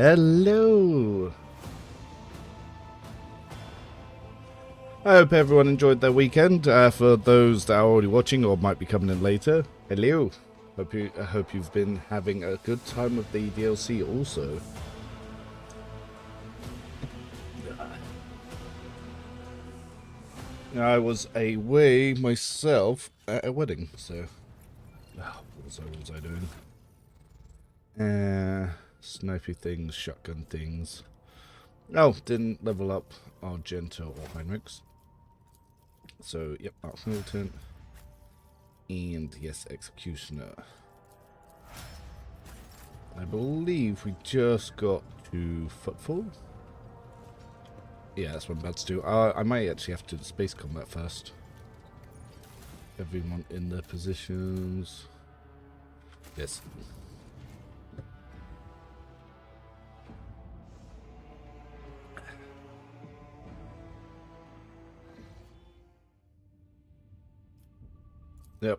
Hello. I hope everyone enjoyed their weekend. For those that are already watching or might be coming in later, hello. I hope you've been having a good time with the DLC also. I was away myself at a wedding, so what was I doing? Snipey things, shotgun things. Oh, didn't level up Argento or Heinrichs. So, yep, Arch Militant. And, yes, Executioner. I believe we just got to Footfall. Yeah, that's what I'm about to do. I might actually have to do the space combat first. Everyone in their positions. Yes. Yep.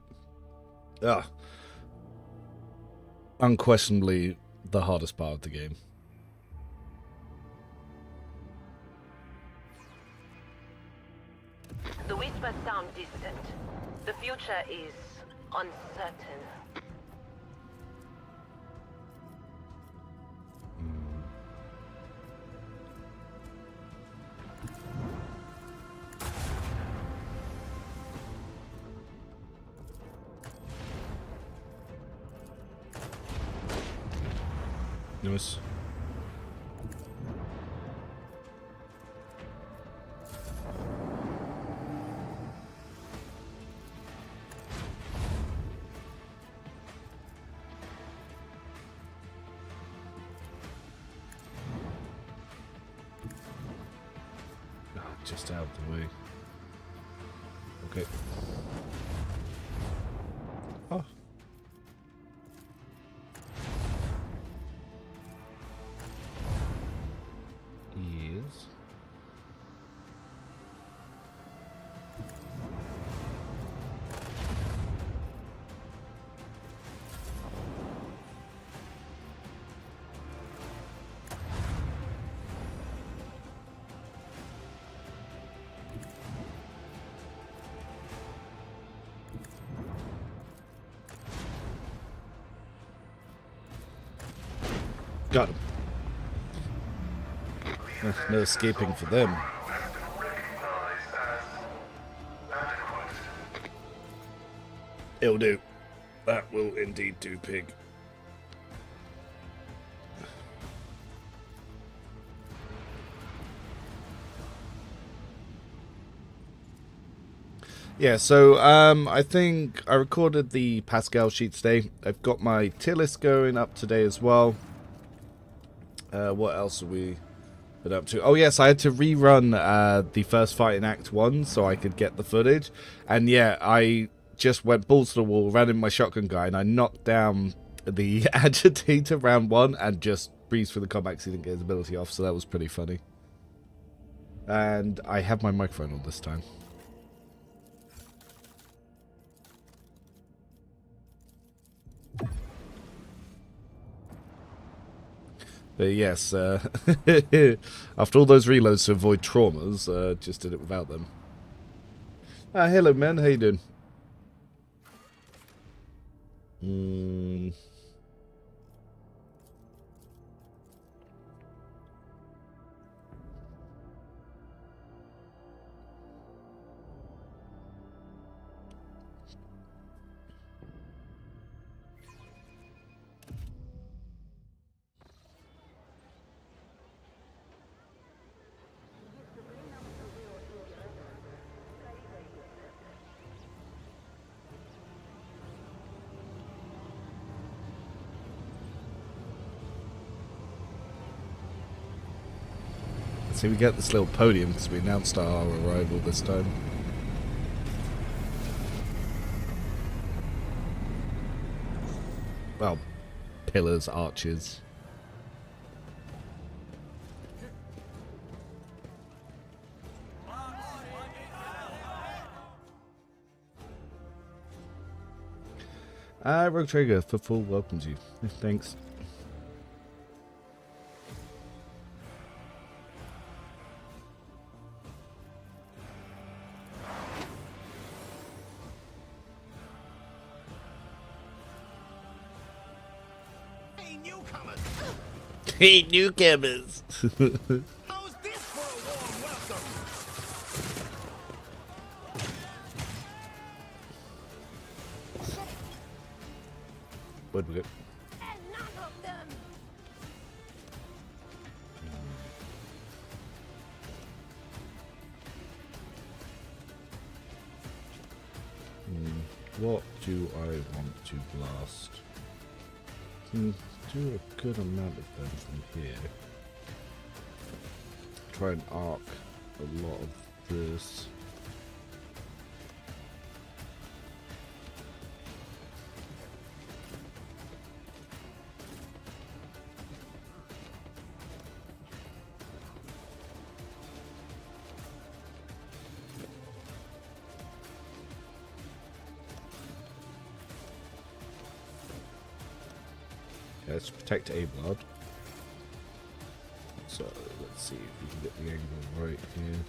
Unquestionably the hardest part of the game. The whispers sound distant. The future is uncertain. Nice. Just out of the way. Okay. Oh. Yes. Got him. No escaping for them. It'll do. That will indeed do, pig. Yeah, so I think I recorded the Pascal sheet today. I've got my tier list going up today as well. What else have we been up to? Oh yes, I had to rerun the first fight in Act 1 so I could get the footage. And yeah, I just went balls to the wall, ran in my shotgun guy, and I knocked down the Agitator round 1 and just breezed through the combat because he didn't get his ability off, so that was pretty funny. And I have my microphone on this time. But yes, after all those reloads to avoid traumas, just did it without them. Hello man, how you doing? So we get this little podium because we announced our arrival this time. Well, pillars, arches. Rogue Traeger for full welcomes you. Thanks. newcomers. Hey, newcomers. How's this for a warm welcome? Where'd we go? Enough of them. What do I want to blast? Can do a good amount of them from here. Try and arc a lot of this. Let's protect A-Blood. So let's see if we can get the angle right here.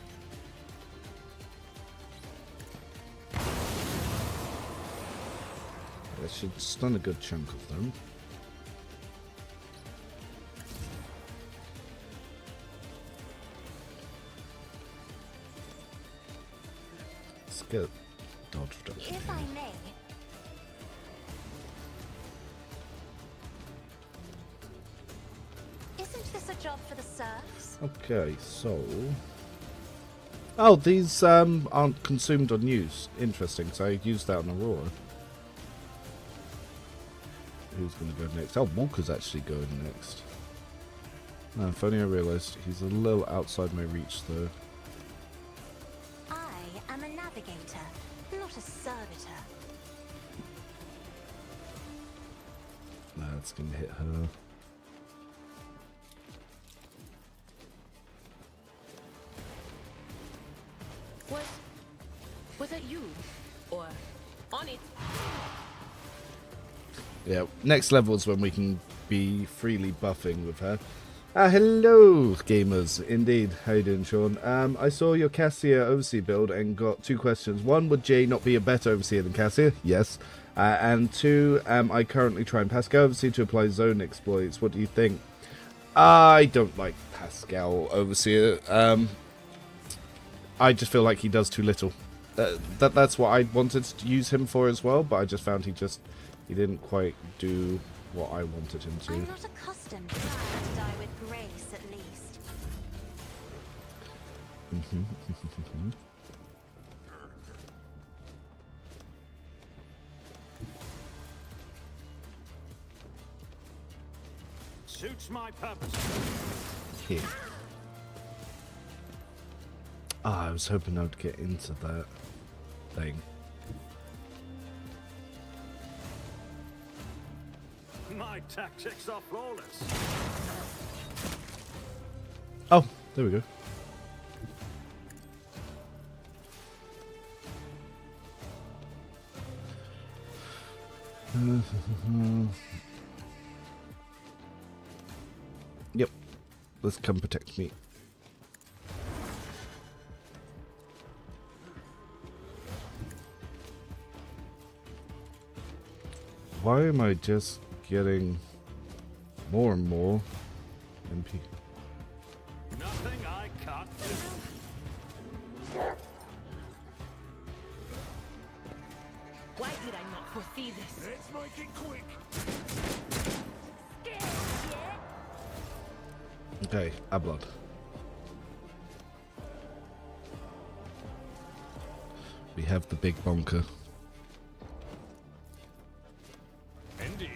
That should stun a good chunk of them. Let's get dodge reduction. If I may. Isn't this a job for the serfs? Okay, so... Oh, these aren't consumed or used. Interesting, so I used that on Aurora. Who's going to go next? Oh, Walker's actually going next. Oh, if only I realised he's a little outside my reach, though. I am a navigator, not a servitor. That's going to hit her. Was it you? Or on it? Yeah, next level is when we can be freely buffing with her. Hello, gamers. Indeed. How you doing, Sean? I saw your Cassia Overseer build and got two questions. One, would Jay not be a better Overseer than Cassia? Yes. And two, I currently trying Pascal Overseer to apply zone exploits. What do you think? I don't like Pascal Overseer. I just feel like he does too little. That's what I wanted to use him for as well, but I just found he didn't quite do what I wanted him to. I'm not accustomed to die with grace, at least. Suits my purpose. Here. Ah, I was hoping I'd get into that thing. My tactics are flawless. Oh, there we go. Yep. Let's come protect me. Why am I just getting more and more MP? Nothing I can't do. Why did I not foresee this? Let's make it quick. Okay, A-Blood. We have the big bonker. Indeed.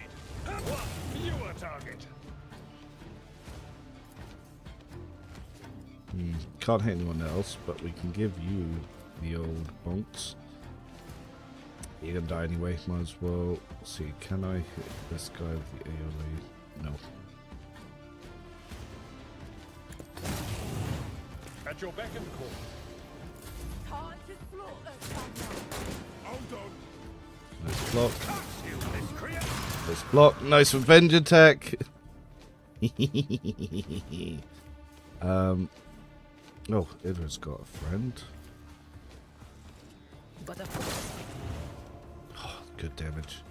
What? You are target. Can't hit anyone else, but we can give you the old bonks. You're gonna die anyway, might as well. See, can I hit this guy with the AoE? No. At your beck and call. Hold on. Nice block. You miscreant. Nice block. Nice revenge attack. Oh, Idra's got a friend. But Oh, good damage.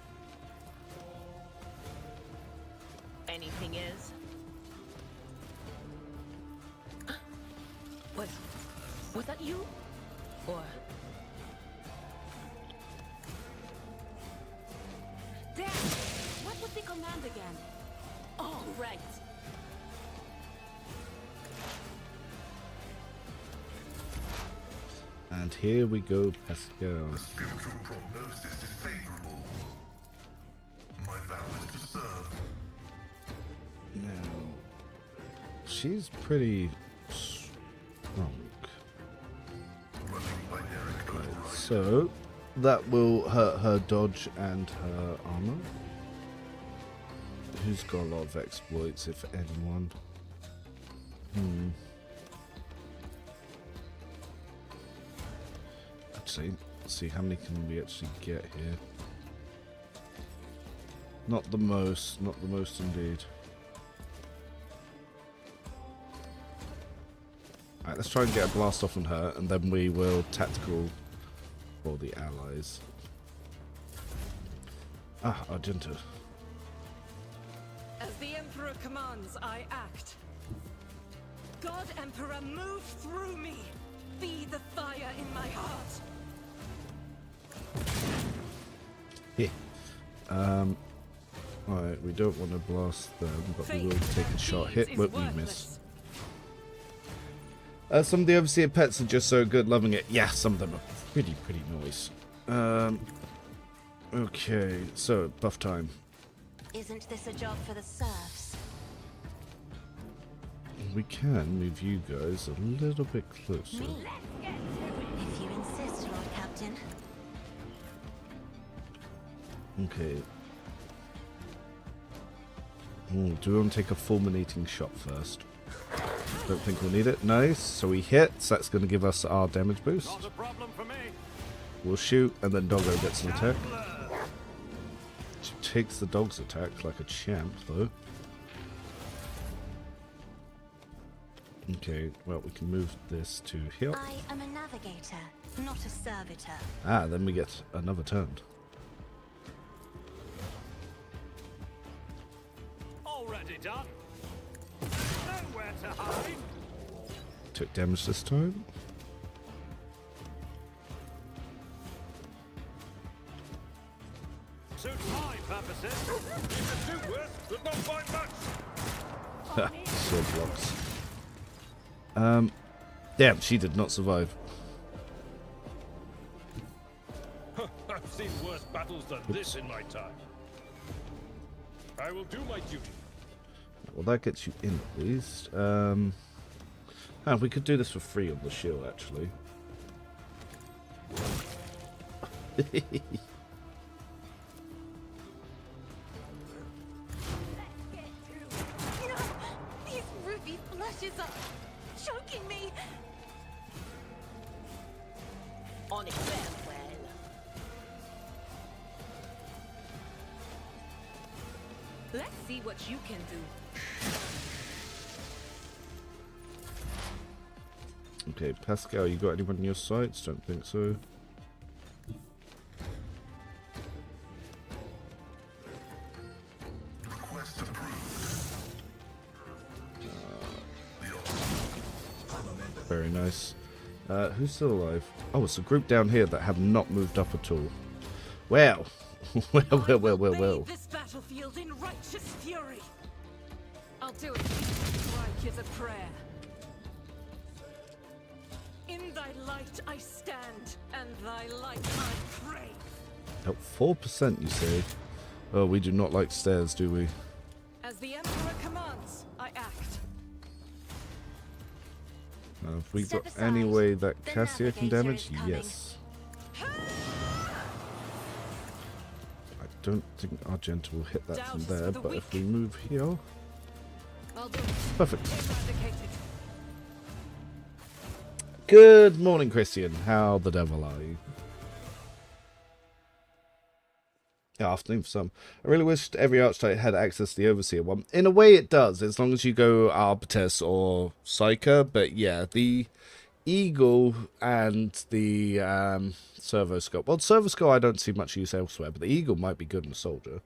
any you? Or... Damn! What was the command again? Oh, right. And here we go, Pascal. Spiritual prognosis is favorable. My vow is to serve. Now, she's pretty strong. Running binaric override. So, that will hurt her dodge and her armor. Who's got a lot of exploits, if anyone? Actually, let's see how many can we actually get here. Not the most indeed. Alright, let's try and get a blast off on her, and then we will tactical for the allies. Ah, Argento. As the Emperor commands, I act. God Emperor, move through me. Be the fire in my heart. Yeah. Alright, we don't want to blast them, but we will take a shot. Hit, won't we miss? Some of the overseer pets are just so good, loving it. Yeah, some of them are pretty nice. Okay, so buff time. Isn't this a job for the serfs? We can move you guys a little bit closer. Me? If you insist, Lord Captain. Okay. Do we want to take a fulminating shot first? Don't think we'll need it. Nice. So he hits. That's going to give us our damage boost. Not a problem for me. We'll shoot, and then Doggo gets an attack. She takes the dog's attack like a champ, though. Okay, well, we can move this to here. I am a navigator, not a servitor. Ah, then we get another turn. Already done. Nowhere to hide. Took damage this time. Suits my purposes. You can do worse, but not by much. Sword blocks. Damn, she did not survive. I've seen worse battles than this in my time. I will do my duty. Well, that gets you in at least. We could do this for free on the shield, actually. These ruby flushes are choking me. On it very well. Let's see what you can do. Okay, Pascal, you got anyone in your sights? Don't think so. Request approved. Very nice. Who's still alive? Oh, it's a group down here that have not moved up at all. Well, well. This battlefield in righteous fury. I'll do it. Strike is a prayer. In thy light I stand, and thy light I pray. Oh, 4% you say? Oh, we do not like stairs, do we? As the Emperor commands, I act. Have we Step got aside. any way that The Cassia can navigator damage? is coming. Yes. I don't think Argento will hit that from Douse there, the but weak. if we move here... I'll do it. Perfect. Eradicated. Good morning, Christian. How the devil are you? Yeah, afternoon for some. I really wished every Archetype had access to the Overseer one. In a way it does, as long as you go Arbitrator or Psyker, but yeah, the Eagle and the Servo Skull. Well, Servo Skull I don't see much use elsewhere, but the Eagle might be good in a soldier.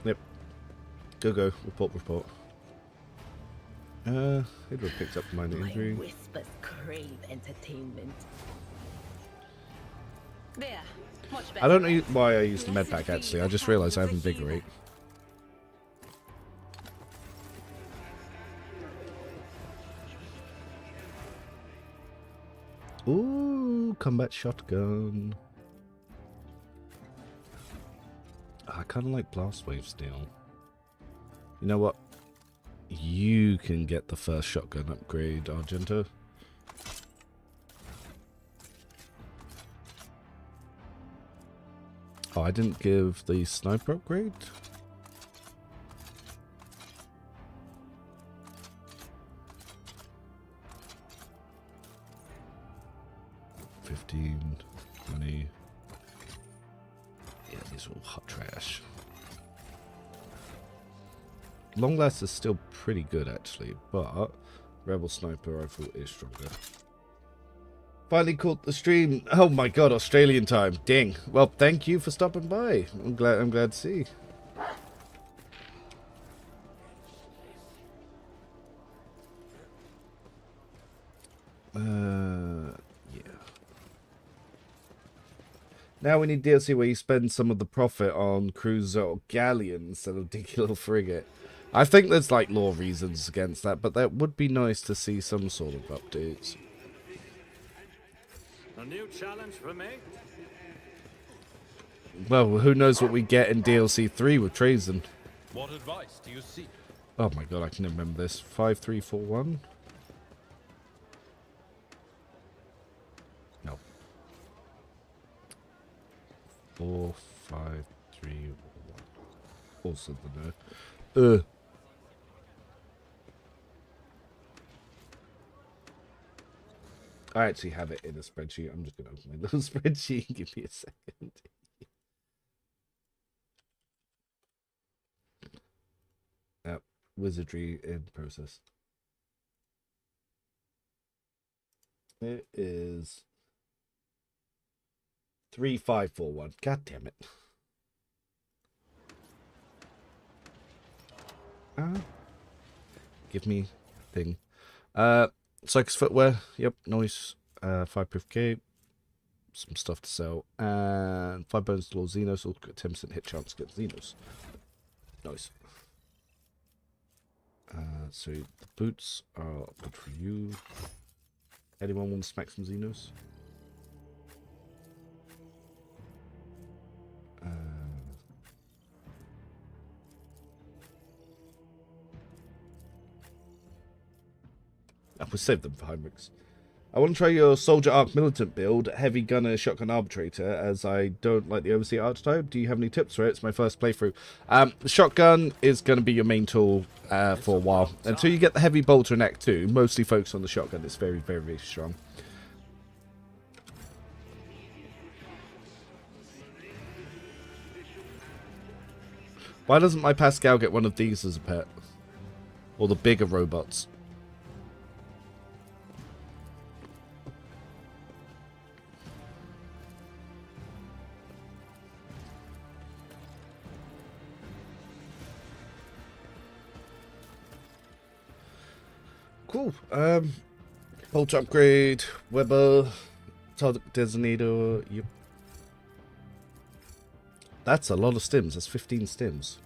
Yep. Go. Report. Who would have picked up minor My injury? whispers crave entertainment. There. Much better. I don't know why I used the med pack actually. I just realised I have Invigorate. Ooh, combat shotgun. I kind of like blast wave still. You know what? You can get the first shotgun upgrade, Argento. Oh, I didn't give the sniper upgrade. $15, $20. Yeah, these are all hot trash. Long last is still pretty good actually, but Rebel Sniper Rifle is stronger. Finally caught the stream. Oh my god, Australian time. Ding. Well, thank you for stopping by. I'm glad to see. Yeah. Now we need DLC where you spend some of the profit on cruiser or galleon instead of dinky little frigate. I think there's like law reasons against that, but that would be nice to see some sort of updates. A new challenge for me? Well, who knows what we get in DLC 3 with Trazen. What advice do you seek? Oh my god, I can remember this. 5341? No. 4531. Also the no. I actually have it in a spreadsheet. I'm just going to open my little spreadsheet. Give me a second. Yep. Wizardry in process. It is 3541. God damn it. Give me thing. Cyclist footwear, yep, nice. Fireproof cape, some stuff to sell, and 5 bones to Lord Xenos, also got 10% hit chance against Xenos. Nice. So the boots are good for you. Anyone want to smack some Xenos? We'll save them for Heinrichs. I want to try your Soldier Arc Militant build, Heavy Gunner Shotgun Arbitrator, as I don't like the Overseer Archetype. Do you have any tips for it? It's my first playthrough. The Shotgun is going to be your main tool for a while. Until you get the Heavy Bolter in Act 2, mostly focus on the Shotgun. It's very, very, very strong. Why doesn't my Pascal get one of these as a pet? Or the bigger robots? Cool. Bolt upgrade, Weber, target designator. Yep. That's a lot of stims. That's 15 stims.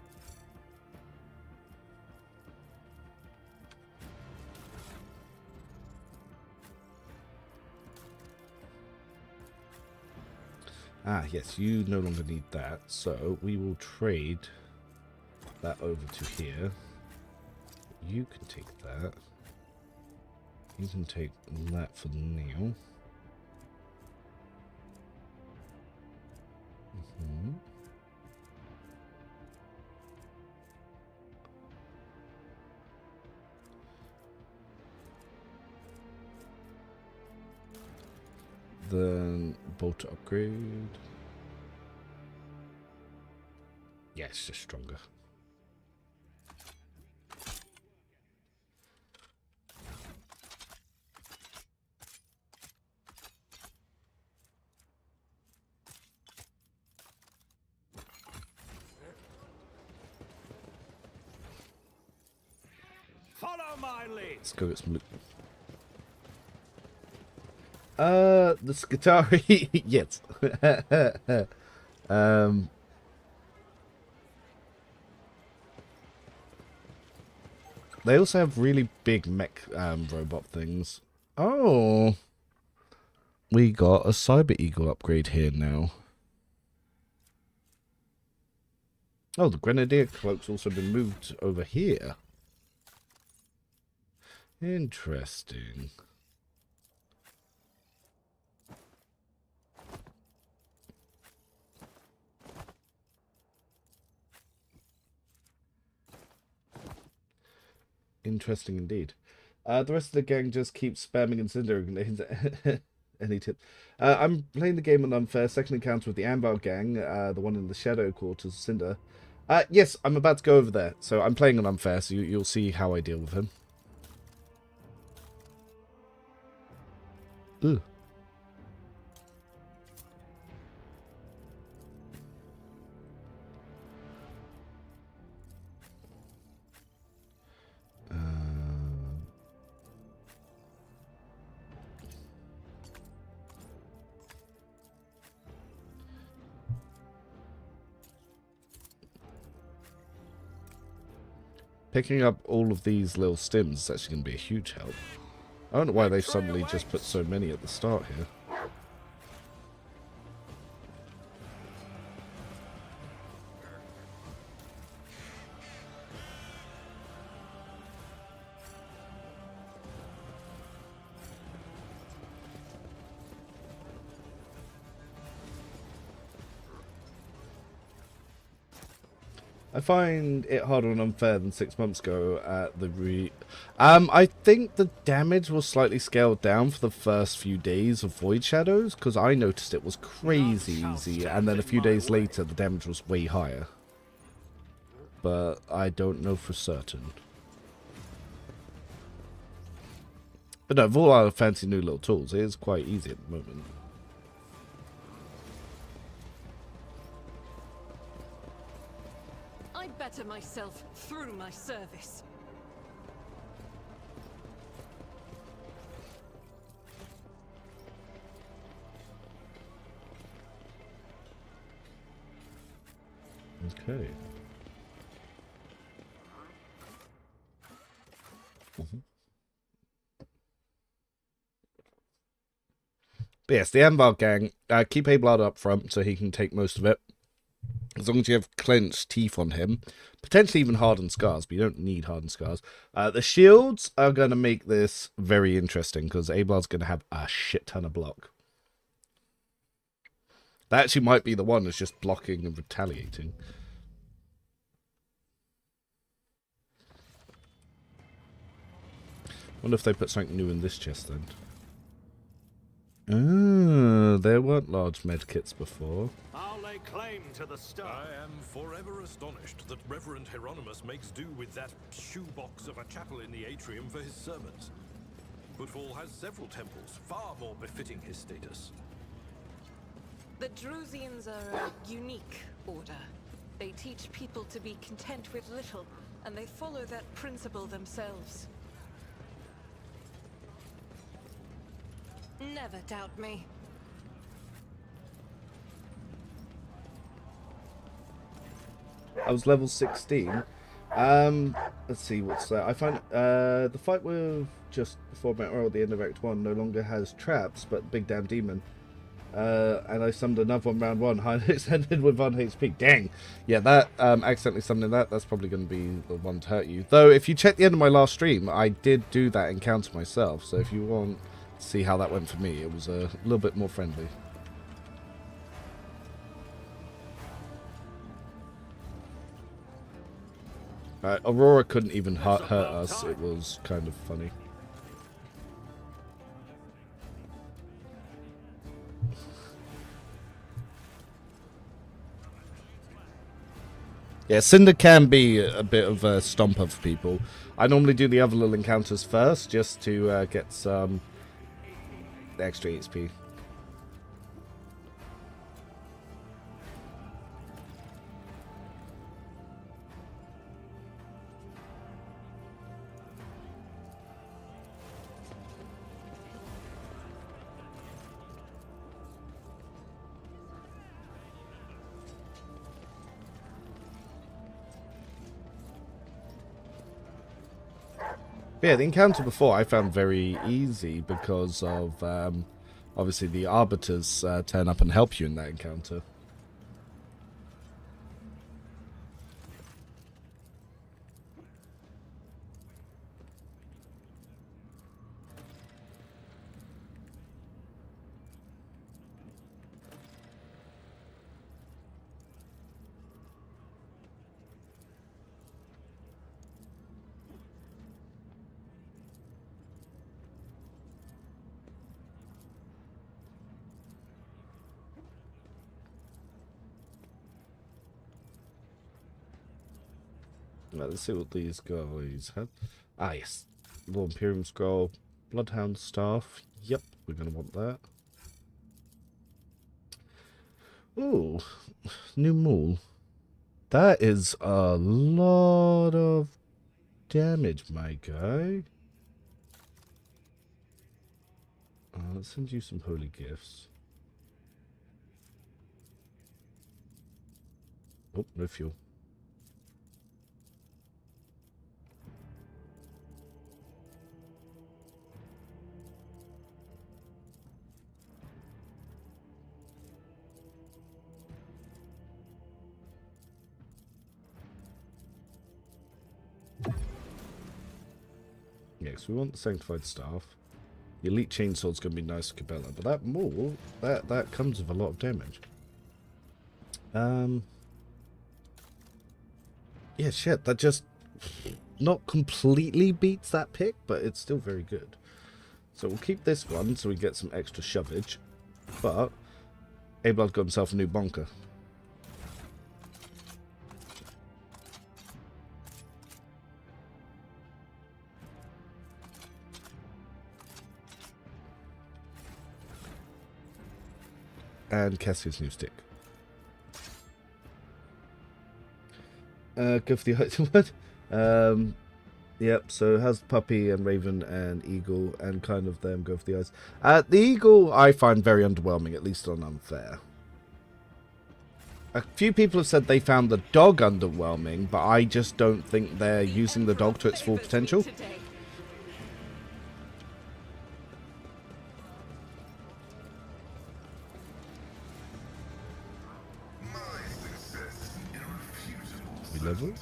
Ah, yes, you no longer need that. So we will trade that over to here. You can take that. You can take that for now. Then bolt upgrade. Yeah, it's just stronger. Follow my lead. Let's go get some loot. The Skitari, yes. They also have really big mech robot things. Oh, we got a Cyber Eagle upgrade here now. Oh, the Grenadier cloak's also been moved over here. Interesting. Interesting indeed. The rest of the gang just keeps spamming incendiary grenades. Any tips? I'm playing the game on unfair. Second encounter with the Amber gang, the one in the Shadow Quarters, Cinder. Yes, I'm about to go over there. So I'm playing on unfair, so you'll see how I deal with him. Ugh. Picking up all of these little stims is actually going to be a huge help. I don't know why they've suddenly just put so many at the start here. I find it harder and unfair than 6 months ago at the I think the damage was slightly scaled down for the first few days of Void Shadows, because I noticed it was crazy easy, and then a few days later the damage was way higher. But I don't know for certain. But no, with all our fancy new little tools, it is quite easy at the moment. I better myself through my service. Okay. But yes, the Ambar gang, keep Ablard up front so he can take most of it. As long as you have clenched teeth on him. Potentially even hardened scars, but you don't need hardened scars. The shields are going to make this very interesting, because Ablard's going to have a shit ton of block. That actually might be the one that's just blocking and retaliating. Wonder if they put something new in this chest then. Ah, there weren't large medkits before. I'll lay claim to the star. I am forever astonished that Reverend Hieronymus makes do with that shoebox of a chapel in the atrium for his sermons. Footfall has several temples, far more befitting his status. The Drusians are a unique order. They teach people to be content with little, and they follow that principle themselves. Never doubt me. I was level 16. Let's see what's that. I find the fight with just before Mount Earl at the end of Act 1 no longer has traps, but Big Damn Demon. And I summoned another one round 1, high extended with 1 HP. Dang! Yeah, that accidentally summoning that's probably going to be the one to hurt you. Though, if you check the end of my last stream, I did do that encounter myself. So if you want to see how that went for me, it was a little bit more friendly. Aurora couldn't even hurt us. It was kind of funny. Yeah, Cinder can be a bit of a stomper for people. I normally do the other little encounters first, just to get some extra XP. But yeah, the encounter before I found very easy because of obviously the Arbiters turn up and help you in that encounter. Right, let's see what these guys have. Ah, yes. War Imperium Scroll. Bloodhound Staff. Yep, we're going to want that. Ooh, new maul. That is a lot of damage, my guy. Let's send you some holy gifts. Oh, no fuel. Yeah, so we want the Sanctified Staff. The Elite Chainsword's going to be nice for Cabela, but that maul, that comes with a lot of damage. Yeah, shit, that just not completely beats that pick, but it's still very good. So we'll keep this one so we get some extra shovage, but Abelard got himself a new bonker. And Cassie's new stick. Go for the what? Yep, so it has Puppy and Raven and Eagle and kind of them go for the eyes. The Eagle I find very underwhelming, at least on Unfair. A few people have said they found the dog underwhelming, but I just don't think they're using the dog to its full potential. Level.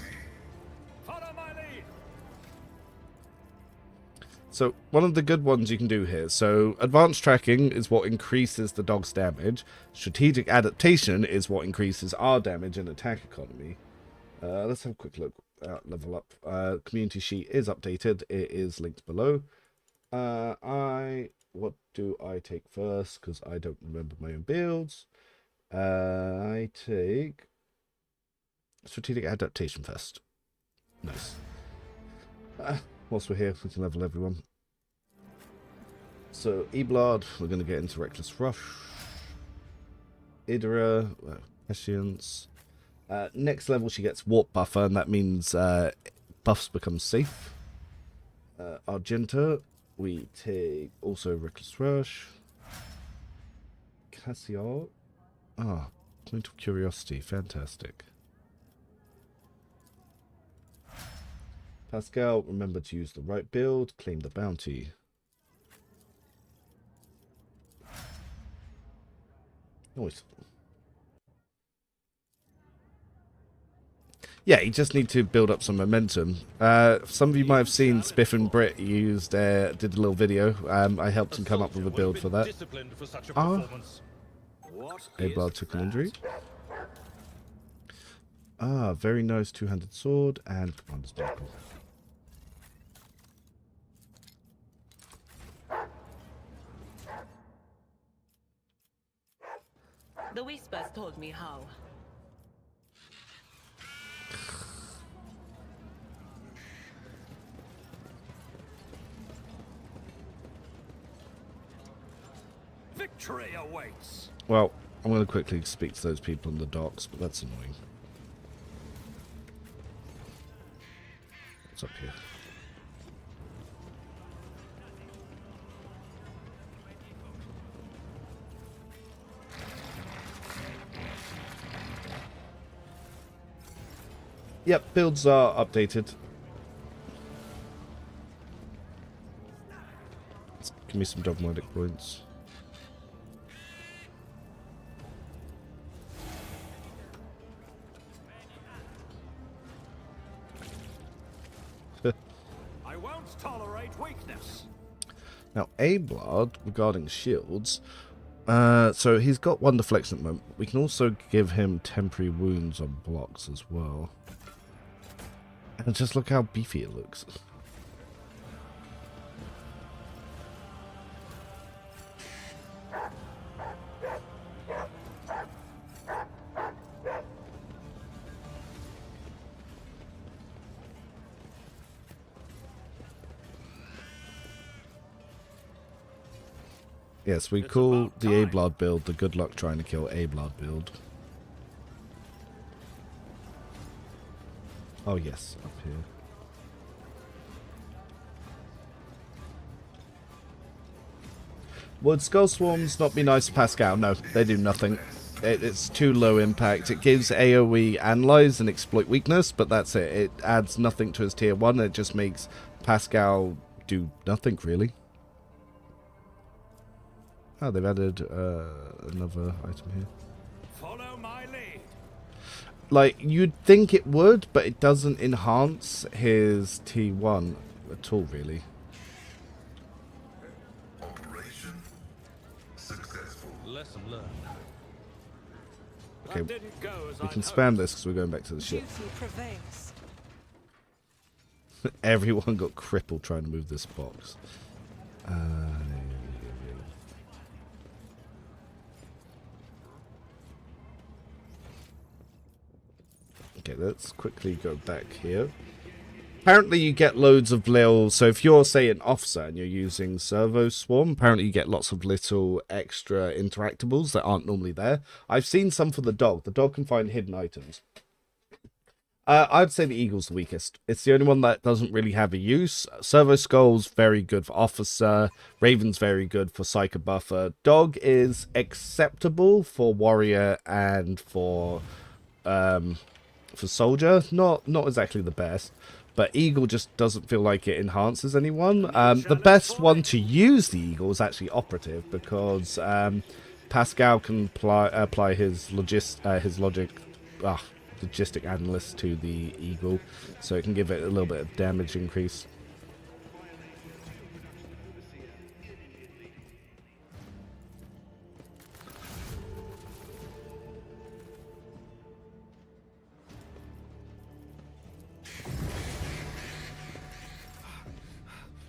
So one of the good ones you can do here, so advanced tracking is what increases the dog's damage, strategic adaptation is what increases our damage and attack economy. Let's have a quick look at level up. Community sheet is updated, it is linked below. What do I take first, because I don't remember my own builds. I take strategic adaptation first. Nice. Whilst we're here, we can level everyone. So, Eblard, we're going to get into Reckless Rush. Idra, Prescience. Next level, she gets Warp Buffer, and that means buffs become safe. Argenta, we take also Reckless Rush. Cassiar. Point of Curiosity, fantastic. Pascal, remember to use the right build, claim the bounty. Nice. Yeah, you just need to build up some momentum. Some of you might have seen Spiff and Britt did a little video. I helped them come up with a build for that. Abelard took an injury. Very nice two-handed sword and Commander's Buckle. The Whispers told me how. Victory awaits. Well, I'm going to quickly speak to those people in the docks, but that's annoying. What's up here? Yep, builds are updated. Give me some dogmatic points. I won't tolerate weakness. Now, Ablard, regarding shields, so he's got one deflection at the moment. We can also give him temporary wounds on blocks as well. And just look how beefy it looks. Yes, we call the Ablard build the good luck trying to kill Ablard build. Oh yes, up here. Would Skull Swarms not be nice to Pascal? No, they do nothing. It's too low impact. It gives AoE Analyze and Exploit Weakness, but that's it. It adds nothing to his tier 1. It just makes Pascal do nothing, really. Oh, they've added another item here. Follow my lead. Like, you'd think it would, but it doesn't enhance his T1 at all, really. Operation successful. Lesson learned. Okay, That didn't go as we I'd can hoped. spam this because we're going back to the ship. Duty prevails. Everyone got crippled trying to move this box. Okay, let's quickly go back here. Apparently you get loads of little... So if you're, say, an officer and you're using Servo Swarm, apparently you get lots of little extra interactables that aren't normally there. I've seen some for the dog. The dog can find hidden items. I'd say the Eagle's the weakest. It's the only one that doesn't really have a use. Servo Skull's very good for Officer. Raven's very good for Psycho Buffer. Dog is acceptable for Warrior and for Soldier. Not exactly the best. But Eagle just doesn't feel like it enhances anyone. The best one to use the Eagle is actually Operative, because Pascal can apply his logistic analyst to the Eagle, so it can give it a little bit of damage increase.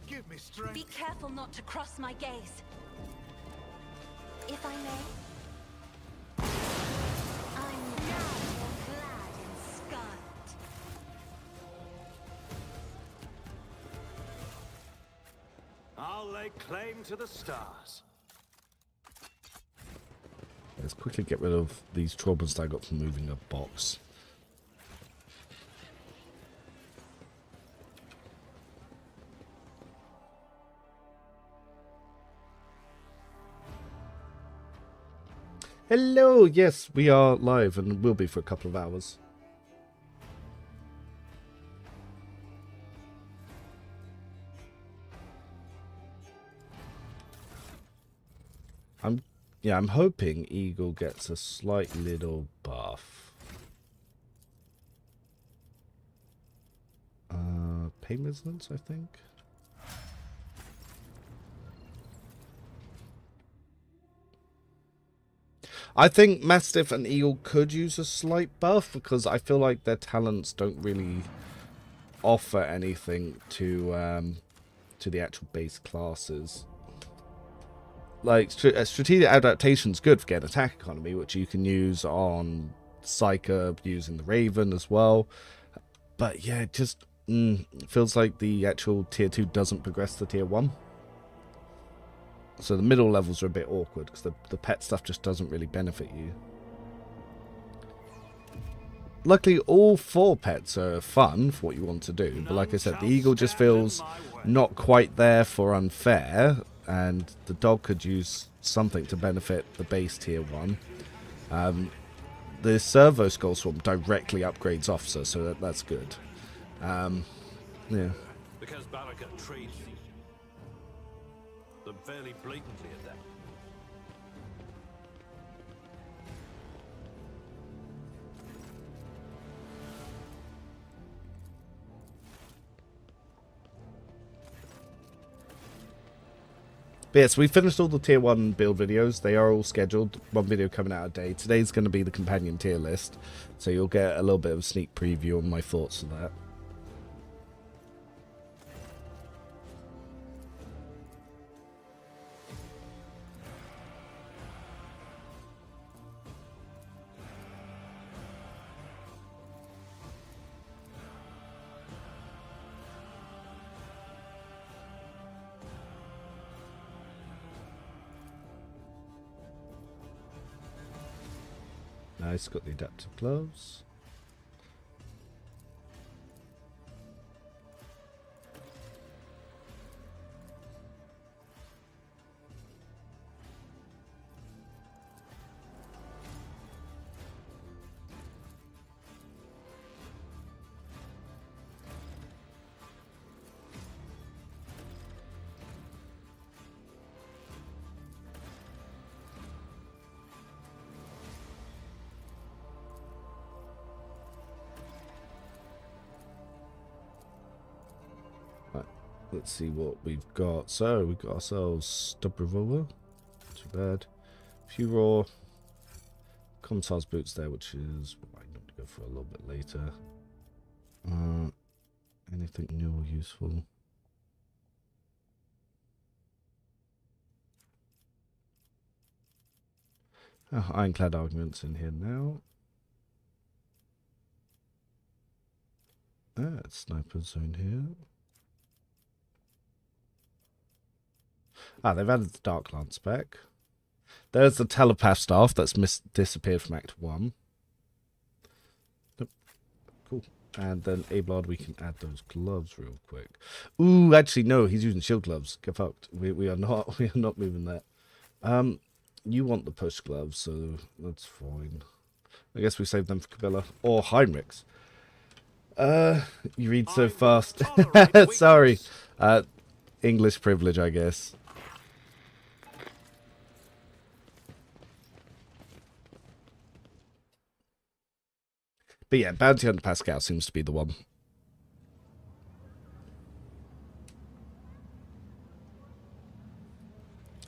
Give me strength. Be careful not to cross my gaze. If I may. I'm now clad in scarlet. I'll lay claim to the stars. Let's quickly get rid of these troubles that I got from moving a box. Hello, yes, we are live and will be for a couple of hours. I'm hoping Eagle gets a slight little buff. Pain resonance, I think. I think Mastiff and Eagle could use a slight buff, because I feel like their talents don't really offer anything to the actual base classes. Like, strategic adaptation's good for getting attack economy, which you can use on Psyker using the Raven as well. But yeah, it just feels like the actual tier 2 doesn't progress to tier 1. So the middle levels are a bit awkward, because the pet stuff just doesn't really benefit you. Luckily, all 4 pets are fun for what you want to do. But like I said, the Eagle just feels not quite there for unfair. And the dog could use something to benefit the base tier 1. The Servo Skull Swarm directly upgrades Officer, so that's good. Yeah. Because Baraka trades. them fairly blatantly at that. But yes, we finished all the tier 1 build videos. They are all scheduled. One video coming out a day. Today's going to be the companion tier list. So you'll get a little bit of a sneak preview on my thoughts of that. Nice, got the adaptive gloves. Let's see what we've got. So we've got ourselves stub revolver. Too bad. Few raw Commissar's boots there, which is what I need to go for a little bit later. Anything new or useful? Oh, ironclad arguments in here now. Sniper zone here. Ah, they've added the Dark Lance back. There's the telepath staff that's disappeared from Act 1. Nope. Cool. And then Ablard, we can add those gloves real quick. Ooh, actually no, he's using shield gloves. Get fucked. We are not moving that. You want the push gloves, so that's fine. I guess we save them for Kabila or Heinrichs. You read so fast. Sorry. English privilege, I guess. But yeah, Bounty Hunter Pascal seems to be the one.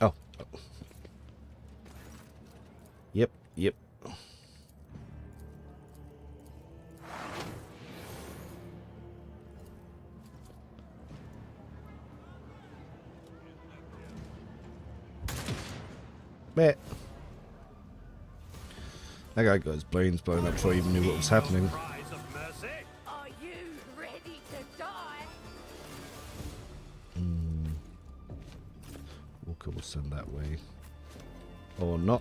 Oh. Yep. Meh. That guy got his brains blown up before he even knew what was happening. Are you ready to die? Walker will send that way. Or not.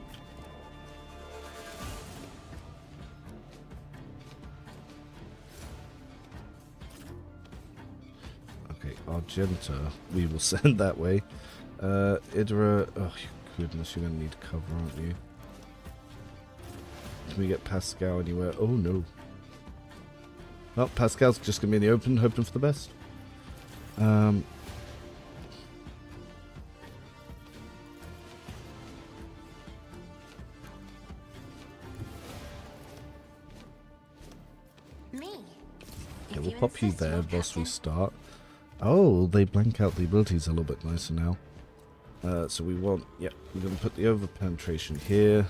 Okay, Argenta, we will send that way. Idra, oh goodness, you're going to need cover, aren't you? Can we get Pascal anywhere? Oh no. Well, Pascal's just going to be in the open, hoping for the best. Yeah, we'll pop you there whilst we start. Oh, they blank out the abilities a little bit nicer now. So we want, yeah, we're going to put the over penetration here.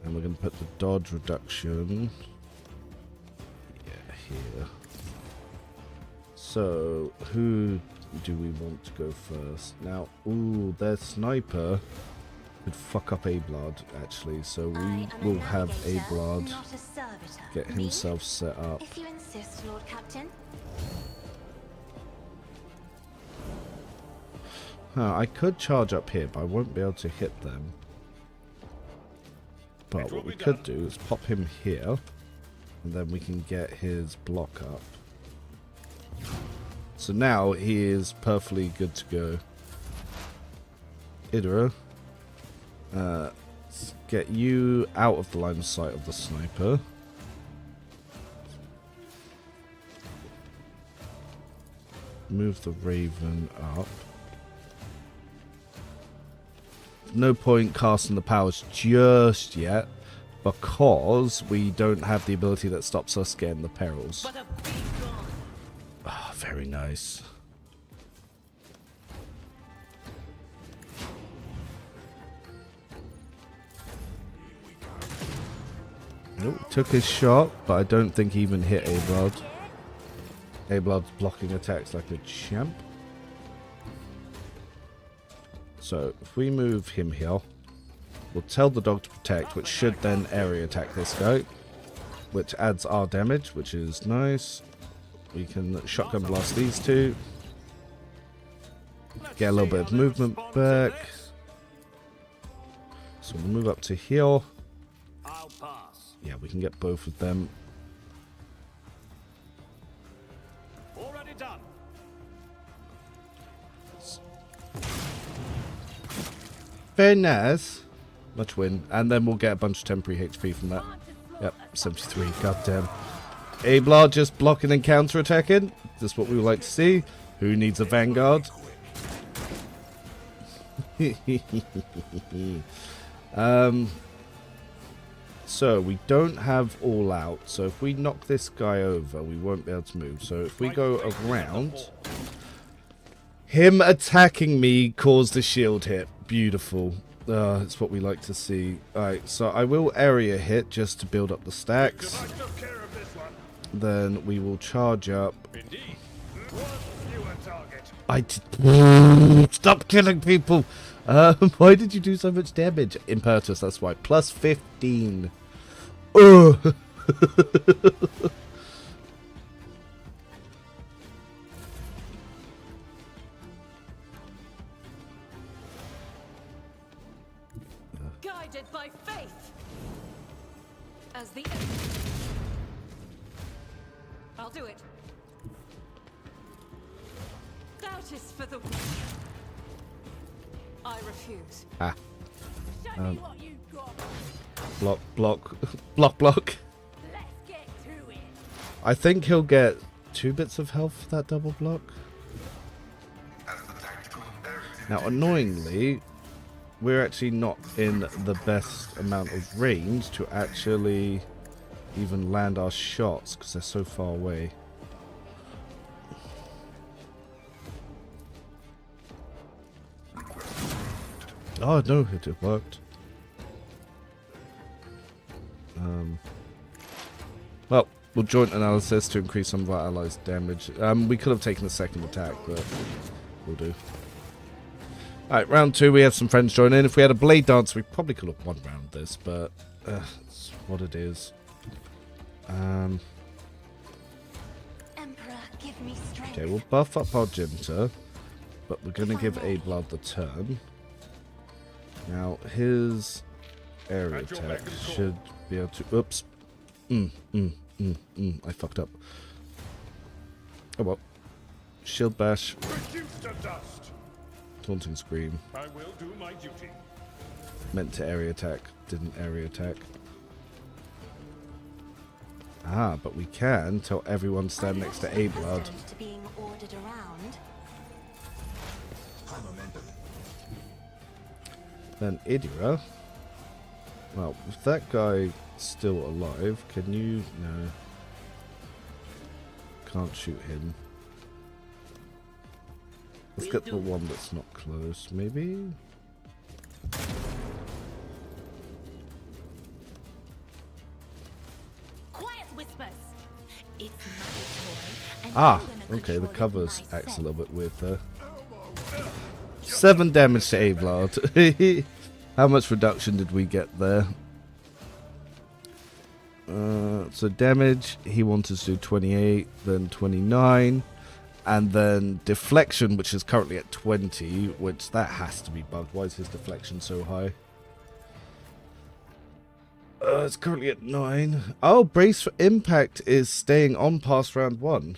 And we're going to put the dodge reduction, yeah, here. So, who do we want to go first? Now, ooh, their sniper could fuck up Ablard, actually. So we will have Ablard get himself set up. If you insist, Lord Captain. I could charge up here, but I won't be able to hit them. But what we could do is pop him here, and then we can get his block up. So now he is perfectly good to go. Idra, get you out of the line of sight of the sniper. Move the Raven up. no point casting the powers just yet, because we don't have the ability that stops us getting the perils. Ah, very nice. Nope, took his shot, but I don't think he even hit A-Blood. A-Blood's blocking attacks like a champ. So, if we move him here, we'll tell the dog to protect, which should then area attack this guy, which adds our damage, which is nice. We can shotgun blast these two. Get a little bit of movement back. So we'll move up to here. Yeah, we can get both of them. Already done. Very nice. Much win. And then we'll get a bunch of temporary HP from that. Yep, 73. Goddamn. A-Blood just blocking and counter-attacking. That's what we would like to see. Who needs a Vanguard? So we don't have all out. So if we knock this guy over, we won't be able to move. So if we go around, him attacking me caused a shield hit. Beautiful. That's what we like to see. Alright, so I will area hit just to build up the stacks. Then we will charge up. I did. Stop killing people. Why did you do so much damage? Impertus, that's why. Plus 15. Ugh. Guided by faith. As the I'll do it. Doubt is for the weak. I refuse. Ah. Show me what you've got. Block, block, block, block. Let's get to it. I think he'll get 2 bits of health for that double block. Now, annoyingly, we're actually not in the best amount of range to actually even land our shots because they're so far away. Oh no, it worked. Well, we'll joint analysis to increase some of our allies' damage. We could have taken a second attack, but we'll do. Alright, round 2, we have some friends join in. If we had a blade dance, we probably could have won round this, but it's what it is. Emperor, give me strength. Okay, we'll buff up our Jinta, but we're going to give A-Blood the turn. Now, his area attack should be able to... Oops. I fucked up. Oh well. Shield Bash. Taunting Scream. I will do my duty. Meant to area attack. Didn't area attack. Ah, but we can tell everyone to stand next to A-Blood. Accustomed to being ordered around. Then Idira. Well, if that guy still alive, can you... No. Can't shoot him. Let's get the one that's not close, maybe? Quiet whispers. It's my toy. And Ah, I'm gonna okay, the control it covers myself. acts a little bit weird there. 7 damage to A-Blood. How much reduction did we get there? So damage, he wanted to do 28, then 29, and then deflection, which is currently at 20, which that has to be bugged. Why is his deflection so high? It's currently at 9. Oh, brace for impact is staying on past round 1.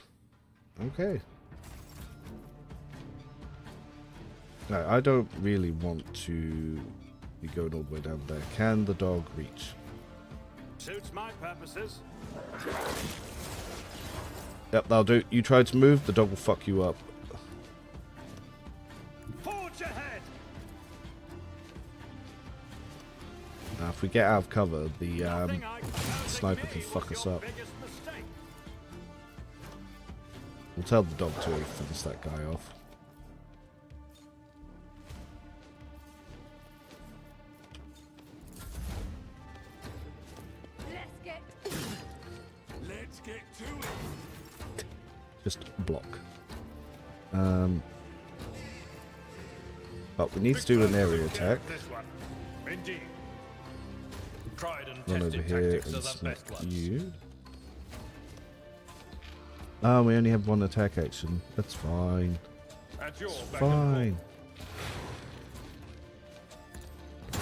Okay. No, I don't really want to be going all the way down there. Can the dog reach? Suits my purposes. Yep, that'll do. You try to move, the dog will fuck you up. Forge ahead. Now, if we get out of cover, the sniper can fuck us up. We'll tell the dog to finish that guy off. Let's get to it. Just block. But we need to do an area attack. This one. Indeed. Tried and Run over tested here tactics and are the smack best ones. you. Oh, we only have one attack action. That's fine. At your It's beck and fine.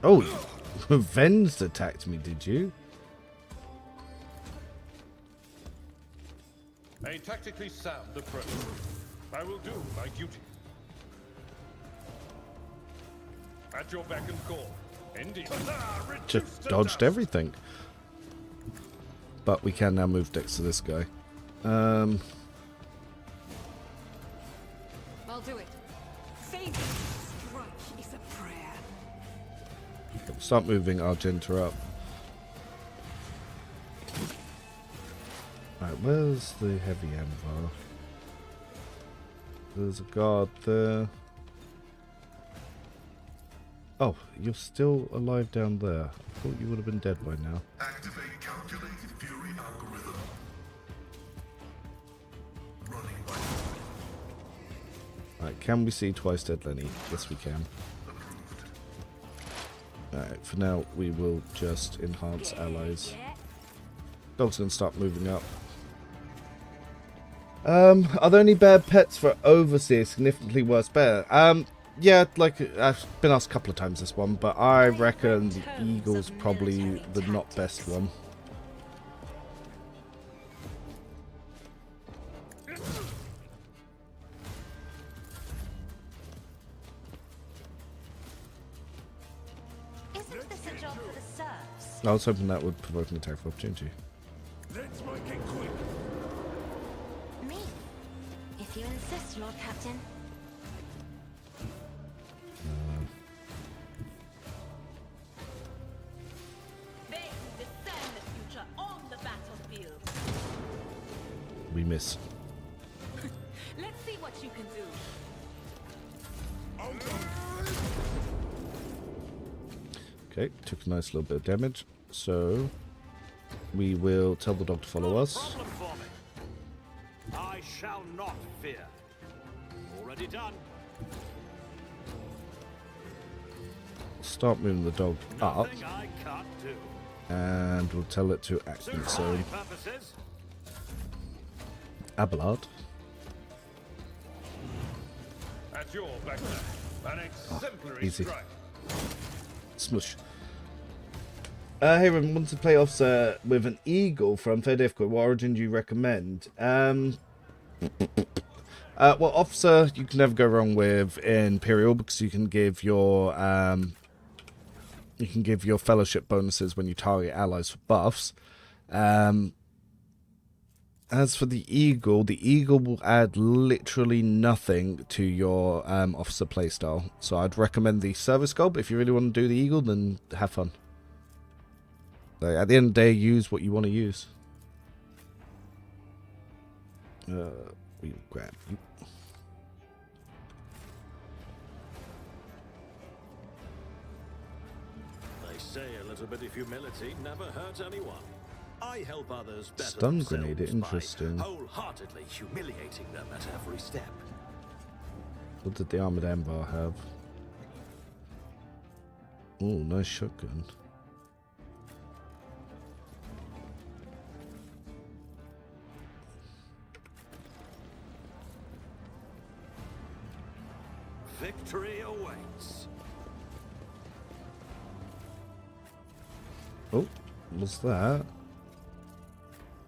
Oh, Ven's attacked me, did you? call. A tactically sound approach. I will do my duty. At your beck and call. Indeed. Just dodged everything. But we can now move next to this guy. I'll do it. Faith strike is a prayer. Start moving Argenta up. Right, where's the heavy anvil? There's a guard there. Oh, you're still alive down there. I thought you would have been dead by now. Activate calculated fury algorithm. Running by Right, can we see twice dead Lenny? Yes, we can. Alright, for now, we will just enhance allies. Dog's gonna start moving up. Are there any bad pets for Overseer? Significantly worse bear? Yeah, like, I've been asked a couple of times this one, but I reckon the Eagle's probably the not best one. Isn't this a job for the serfs? I was hoping that would provoke an attack of opportunity. Let's make it quick. Me. If you insist, Lord Captain. They discern the future on the battlefield. We miss. Let's see what you can do. Okay, took a nice little bit of damage. So, we will tell the dog to follow us. Problem for me. I shall not fear. Already done. Start moving the dog up, Nothing I can't do. and we'll tell it to act in Suit its my own. purposes. Abelard. At your back, an exemplary easy. strike. Smush. Hey, Ren, want to play Officer with an Eagle from Fair Difficult. What origin do you recommend? Well, Officer, you can never go wrong with Imperial because you can give your fellowship bonuses when you target allies for buffs. As for the Eagle will add literally nothing to your Officer playstyle. So I'd recommend the Service Goal, but if you really want to do the Eagle, then have fun. Like, at the end of the day, use what you want to use. We grab you. They say a little bit of humility never hurts anyone. I help others better Stun themselves grenade, interesting. by wholeheartedly humiliating them at every step. What did the Armored Ambar have? Oh, nice shotgun. Victory awaits. Oh, what's that?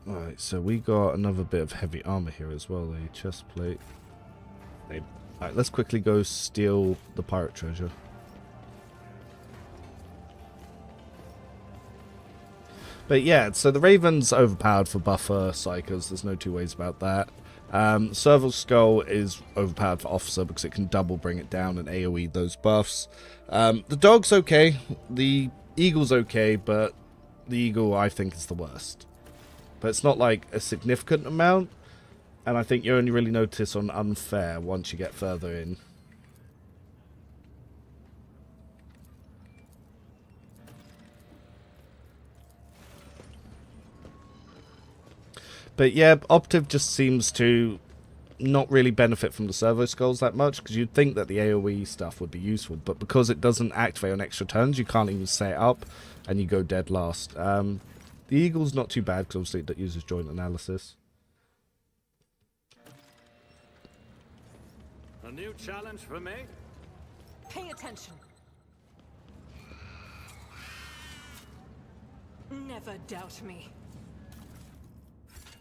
Alright, so we got another bit of heavy armor here as well, a chest plate. Alright, let's quickly go steal the pirate treasure. But yeah, so the Raven's overpowered for buffer psychers, there's no two ways about that. Serval Skull is overpowered for Officer because it can double bring it down and AoE those buffs. The Dog's okay. The Eagle's okay, but the Eagle I think is the worst. But it's not like a significant amount, and I think you only really notice on Unfair once you get further in. But yeah, Optiv just seems to not really benefit from the servo skulls that much, because you'd think that the AoE stuff would be useful, but because it doesn't activate on extra turns, you can't even set it up, and you go dead last. The Eagle's not too bad, because obviously it uses joint analysis. A new challenge for me? Pay attention. Never doubt me.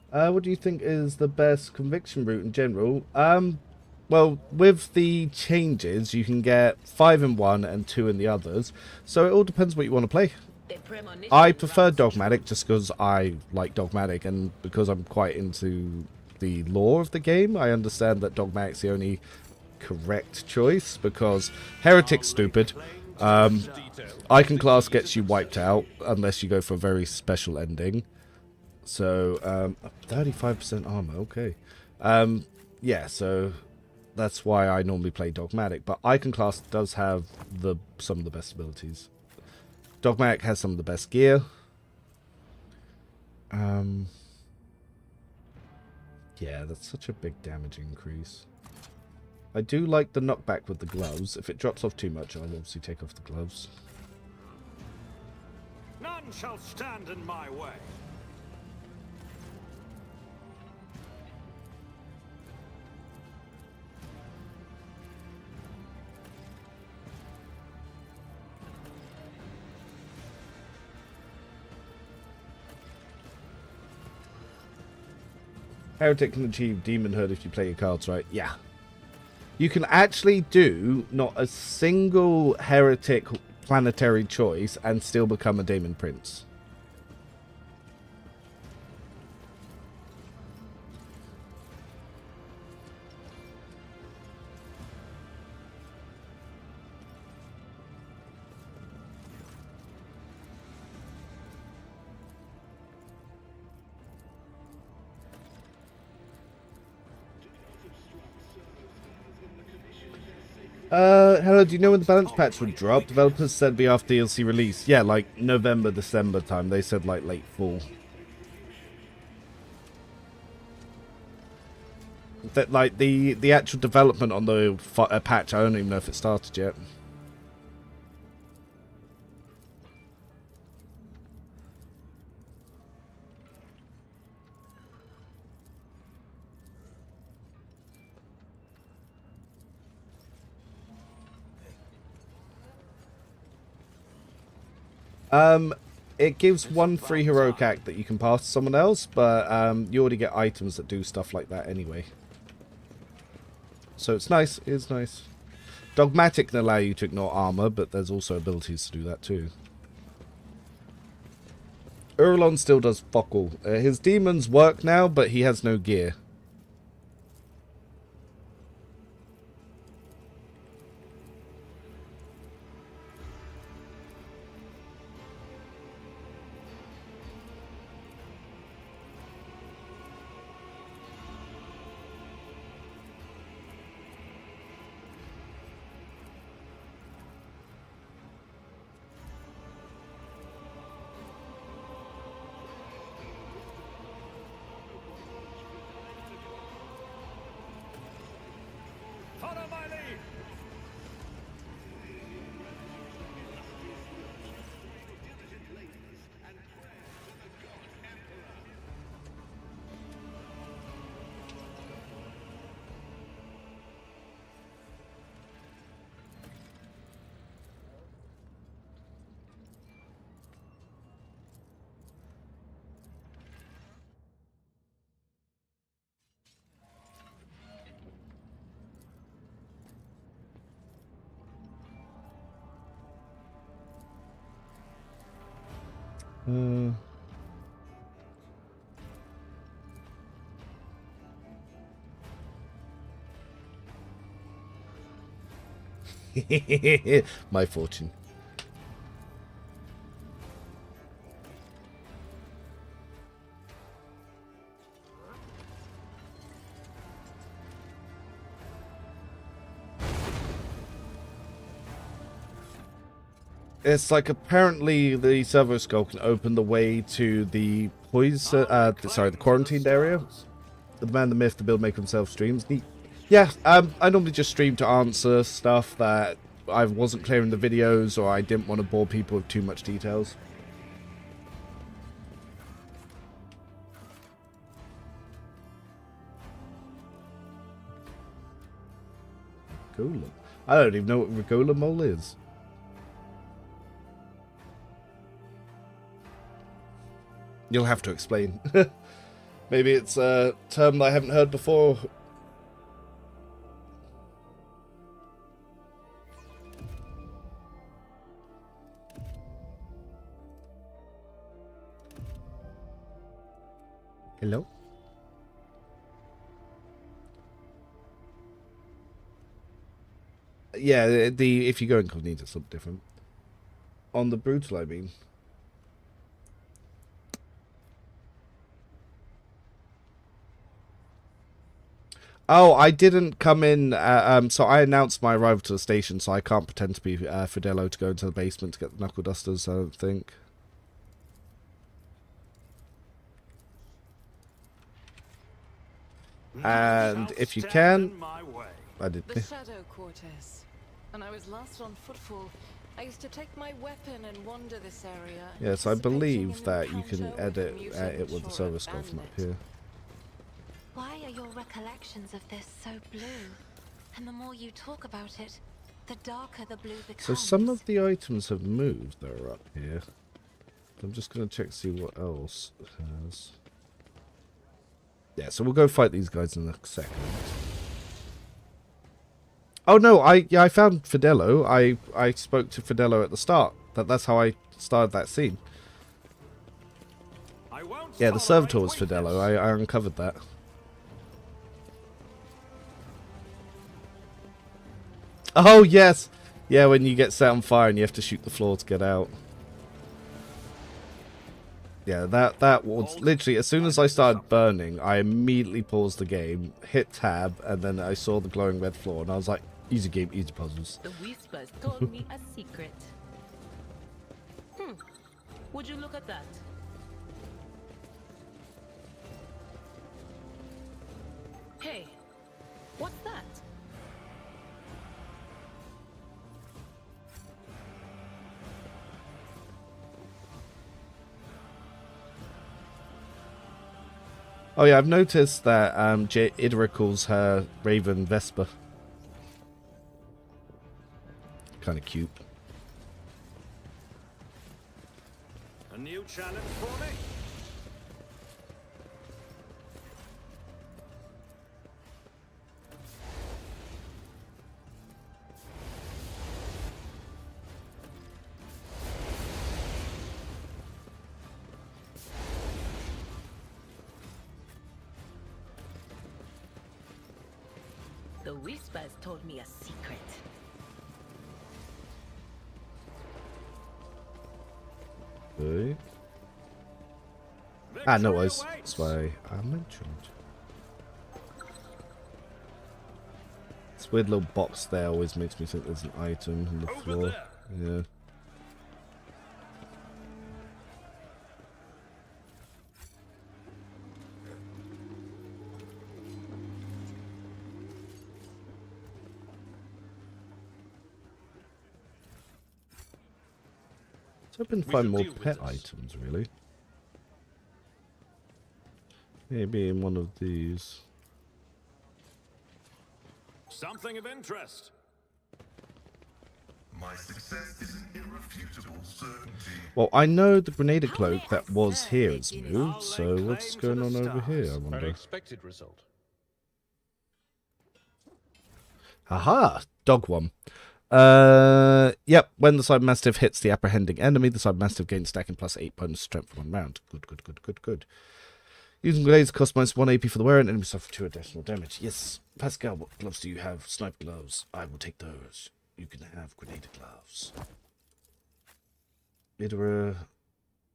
What do you think is the best conviction route in general? Well, with the changes, you can get 5 in one and 2 in the others. So it all depends what you want to play. I prefer Dogmatic just because I like Dogmatic, and because I'm quite into the lore of the game, I understand that Dogmatic's the only correct choice, because Heretic's stupid. Iconoclast gets you wiped out unless you go for a very special ending. So, 35% armor, okay. Yeah, so that's why I normally play Dogmatic. But Iconoclast does have some of the best abilities. Dogmatic has some of the best gear. Yeah, that's such a big damage increase. I do like the knockback with the gloves. If it drops off too much, I'll obviously take off the gloves. None shall stand in my way. Heretic can achieve Demonhood if you play your cards right. Yeah. You can actually do not a single Heretic planetary choice and still become a Demon Prince. Hello, do you know when the balance patch would drop? Developers said it'd be after DLC release. Yeah, like November, December time. They said like late fall. That like the actual development on the patch, I don't even know if it started yet. It gives one free heroic act that you can pass to someone else, but you already get items that do stuff like that anyway. So it's nice, it is nice. Dogmatic can allow you to ignore armor, but there's also abilities to do that too. Urlon still does fuck all. His demons work now, but he has no gear. Follow my lead. My fortune. It's like apparently the servo skull can open the way to the poison, the quarantined area. The man, the myth, the build maker himself streams. Yeah, I normally just stream to answer stuff that I wasn't clear in the videos, or I didn't want to bore people with too much details. Golem. I don't even know what Regola Mole is. You'll have to explain. Maybe it's a term that I haven't heard before. Hello? Yeah, if you go incognito, it's something different. On the brutal, I mean. Oh, I didn't come in, so I announced my arrival to the station, so I can't pretend to be Fidello to go into the basement to get the knuckle dusters, I don't think. And if you can... I did. The Shadow Quarters. When I was last on Footfall, I used to take my weapon and wander this area. Yes, I believe that you encounter can with edit mutant it with the or servo skull from up bandit. here. Why are your recollections of this so blue? And the more you talk about it, the darker the blue becomes. So some of the items have moved that are up here. I'm just going to check to see what else it has. Yeah, so we'll go fight these guys in a second. Oh no, I found Fidello. I spoke to Fidello at the start. That's how I started that scene. Yeah, the servitor was Fidello. I uncovered that. Oh yes, yeah. When you get set on fire and you have to shoot the floor to get out. Yeah, that was literally as soon as I started burning, I immediately paused the game, hit tab, and then I saw the glowing red floor, and I was like, easy game, easy puzzles. The whispers told me a secret. Would you look at that? Hey, what's that? Oh yeah, I've noticed that Idra calls her Raven Vesper. Kind of cute. A new challenge for me? The whispers told me a secret. Okay. Ah, no, that's why I mentioned. This weird little box there always makes me think there's an item on the floor. Yeah. I was hoping to find more pet items, really. Maybe in one of these. Something of interest. My success is an irrefutable certainty. Well, I know the grenadier cloak that was here is moved, so what's going on over here, I wonder. Unexpected result. Haha! Dog one. Yep, when the Cybermastiff hits the apprehending enemy, the Cybermastiff gains stacking plus 8 bonus strength for 1 round. Good. Using grenades costs minus 1 AP for the wearer and enemy suffer 2 additional damage. Yes, Pascal, what gloves do you have? Sniper gloves. I will take those. You can have grenade gloves. Idra,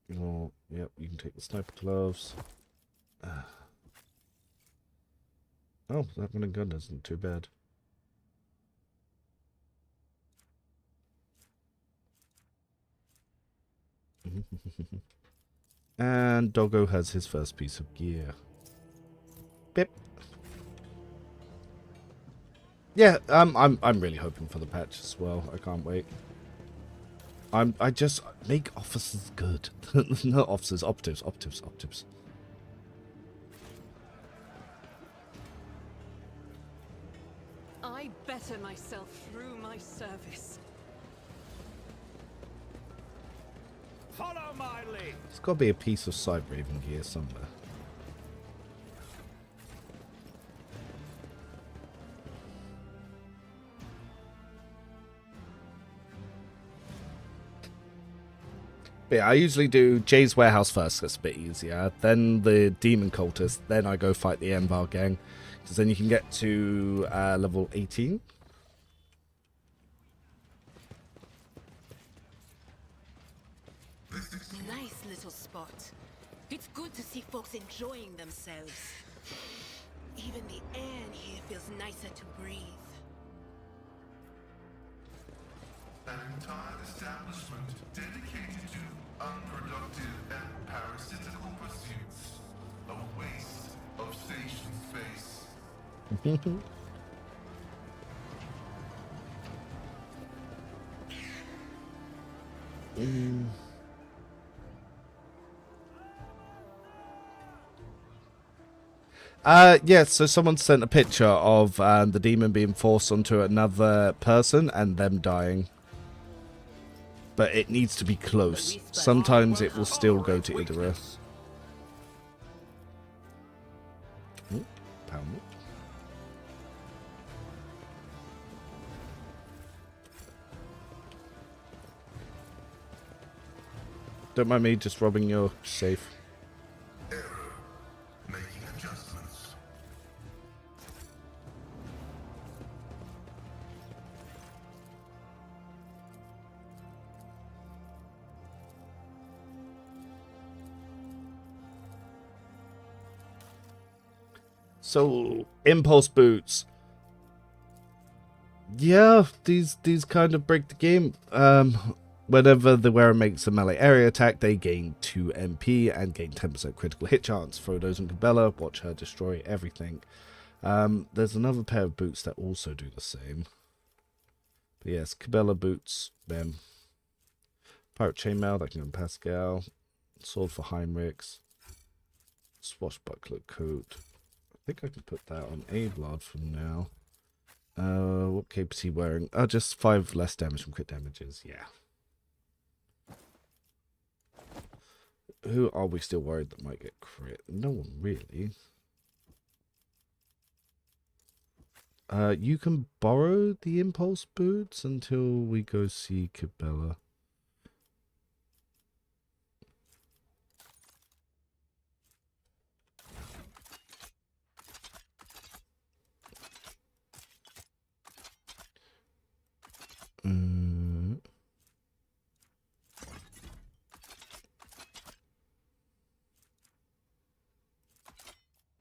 yep, you can take the sniper gloves. Oh, that running gun isn't too bad. And Doggo has his first piece of gear. Bip. Yeah, I'm really hoping for the patch as well. I can't wait. I just make officers good. Not officers, optives. I better myself through my service. Follow my lead. There's got to be a piece of Side Raven gear somewhere. But yeah, I usually do Jay's Warehouse first, that's a bit easier. Then the Demon Cultist, then I go fight the Envar gang. Because then you can get to level 18. Nice little spot. It's good to see folks enjoying themselves. Even the air in here feels nicer to breathe. An entire establishment dedicated to unproductive and parasitical pursuits. A waste of station space. Yeah, so someone sent a picture of the demon being forced onto another person and them dying. But it needs to be close. Sometimes it will still go to Idra. Pound. Don't mind me just robbing your safe. Error. Making adjustments. So, impulse boots. Yeah, these kind of break the game. Whenever the wearer makes a melee area attack, they gain 2 MP and gain 10% critical hit chance. Frodo's and Cabela, watch her destroy everything. There's another pair of boots that also do the same. But yes, Cabela boots, them. Pirate chainmail, that can go in Pascal. Sword for Heinrichs. Swashbuckler coat. I think I can put that on Ablard for now. What cape is he wearing? Oh, just 5 less damage from crit damages, yeah. Who are we still worried that might get crit? No one really. You can borrow the impulse boots until we go see Cabela.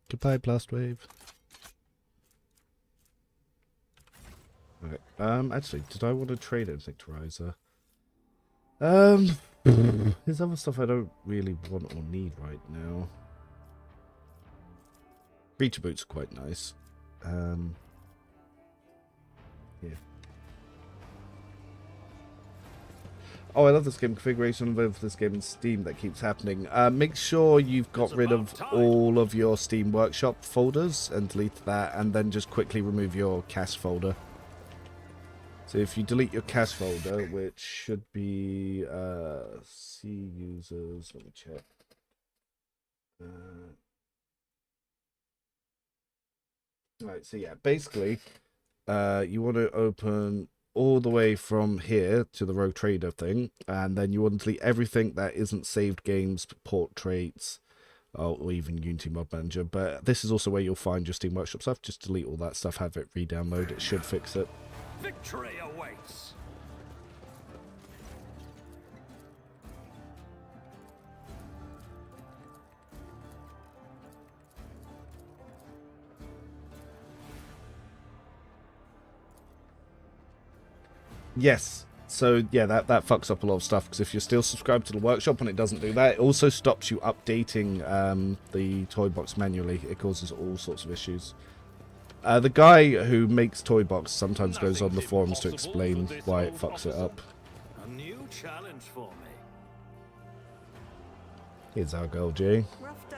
Goodbye, Blast Wave. Alright, actually, did I want to trade anything to Riser? There's other stuff I don't really want or need right now. Breacher boots are quite nice. Yeah. Oh, I love this game configuration. I love this game in Steam that keeps happening. Make sure you've got rid of all of your Steam Workshop folders and delete that, and then just quickly remove your cache folder. So if you delete your cache folder, which should be C users, let me check. Right, so yeah, basically, you want to open all the way from here to the Rogue Trader thing, and then you want to delete everything that isn't saved games, portraits, or even Unity Mod Manager. But this is also where you'll find your Steam Workshop stuff. Just delete all that stuff, have it re-download. It should fix it. Victory awaits. awaits. Yes. So yeah, that fucks up a lot of stuff, because if you're still subscribed to the workshop and it doesn't do that, it also stops you updating the toy box manually. It causes all sorts of issues. The guy who makes toy box sometimes goes on the forums to explain why it fucks it up. A new challenge for me. Here's our girl Jay. Rough day.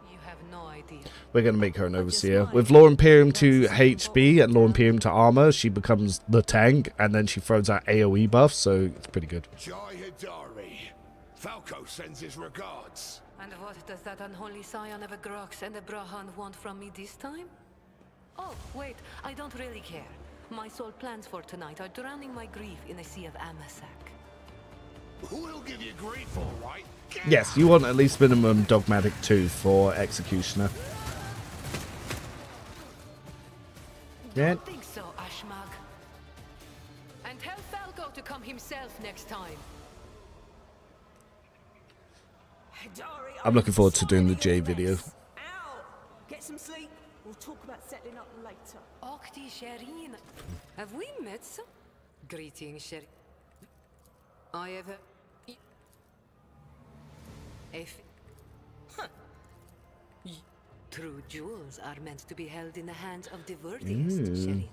You have no idea. We're going to make her an overseer. With Law Imperium to HB and Law Imperium to armor, she becomes the tank, and then she throws out AoE buffs, so it's pretty good. Jai Hidari. Falco sends his regards. And what does that unholy scion of a Grox and a Brahan want from me this time? Oh, wait, I don't really care. My sole plans for tonight are drowning my grief in a sea of Amasak. Who'll give you grief, all right? Yes, you want at least minimum Dogmatic 2 for Executioner. Yeah. Don't think so, Ashmag. And tell Falco to come himself next time. I'm looking forward to doing the J video. Ow! Get some sleep. We'll talk about settling up later. Okti Sherin. Have we met some? Greetings, Sherin. I have a... If... Huh. True jewels are meant to be held in the hands of the worthiest, Sherin.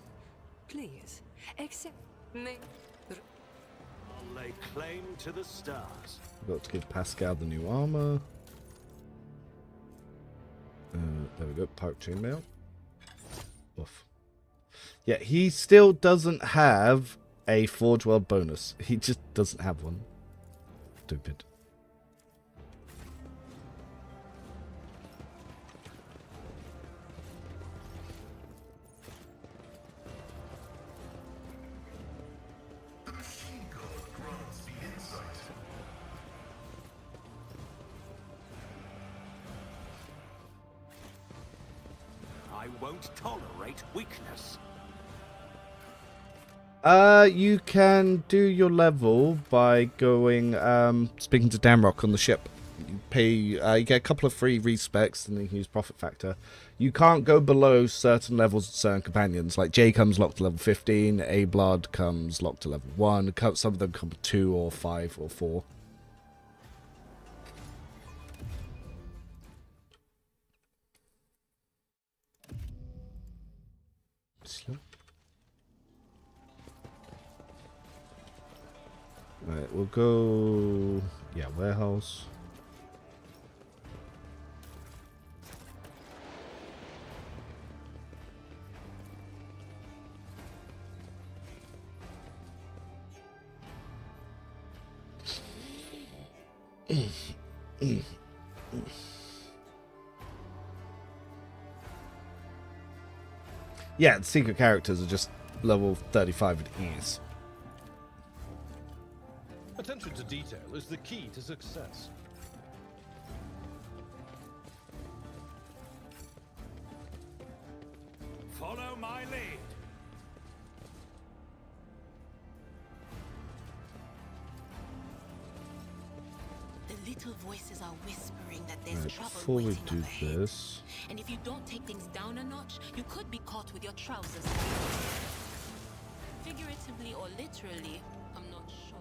Please, accept me. Lay claim to the stars. Got to give Pascal the new armor. There we go, Park Chainmail. Oof. Yeah, he still doesn't have a Forge World bonus. He just doesn't have one. Stupid. The machine god grants the insight. I won't tolerate weakness. You can do your level by going, speaking to Damrock on the ship. You pay, you get a couple of free respecs, and then you can use Profit Factor. You can't go below certain levels of certain companions. Like Jay comes locked to level 15, A-Blood comes locked to level 1, some of them come to 2 or 5 or 4. Slow. Right, we'll go... yeah, warehouse. Yeah, the secret characters are just level 35 at ease. Attention to detail is the key to success. Follow my lead. The little voices are whispering that there's Right, trouble before we waiting do up ahead. this... And if you don't take things down a notch, you could be caught with your trousers. Figuratively or literally, I'm not sure.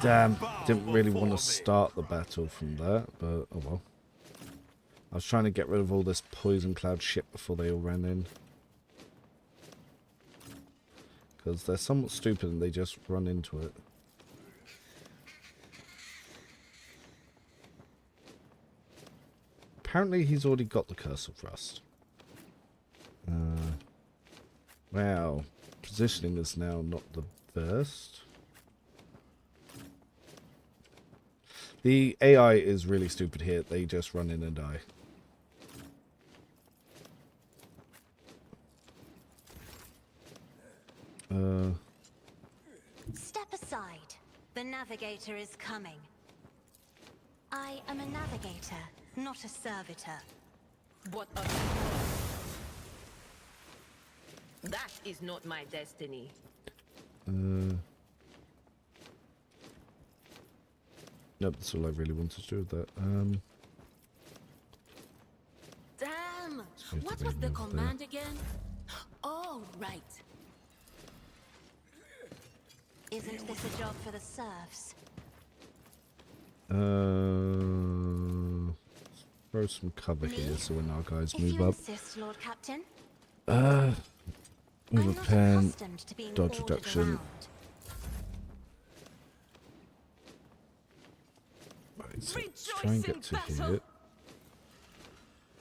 Damn, didn't really want to start the battle from that, but oh well. I was trying to get rid of all this poison cloud shit before they all ran in. Because they're somewhat stupid and they just run into it. Apparently he's already got the Curse of Rust. Wow, positioning is now not the best. The AI is really stupid here. They just run in and die. Step aside. The navigator is coming. I am a navigator, not a servitor. What a... That is not my destiny. Nope, that's all I really wanted to do with that. Damn! have What to was be the over there. command again? Oh, right. Isn't this a job for the serfs? Throw some cover here so when our guys If move you up. insist, Lord Captain. Move I'm a not pen, accustomed to being dodge ordered reduction. around. Right, so let's try and get to here.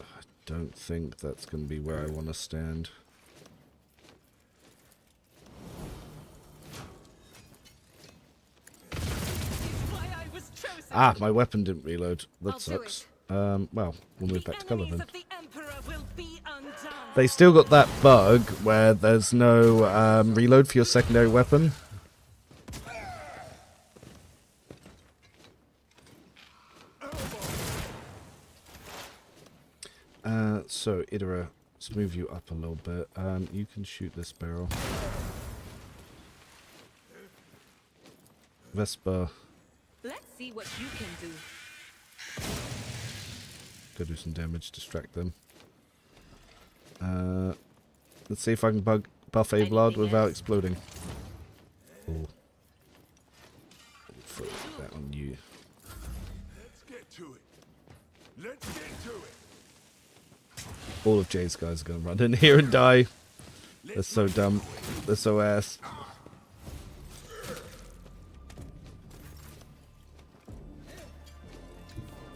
I don't think that's going to be where I want to stand. Why I was chosen. Ah, my weapon didn't reload. That I'll do sucks. Well, we'll move The back to cover enemies then. of the Emperor will be undone. They still got that bug where there's no reload for your secondary weapon. So, Idra, let's move you up a little bit. You can shoot this barrel. Vespa, Let's see what you can do. go do some damage, distract them. Let's see if I can buff a blood without exploding. Cool. Throw that on you. Let's get to it. Let's get to it. All of Jay's guys are gonna run in here and die. They're so dumb. They're so ass.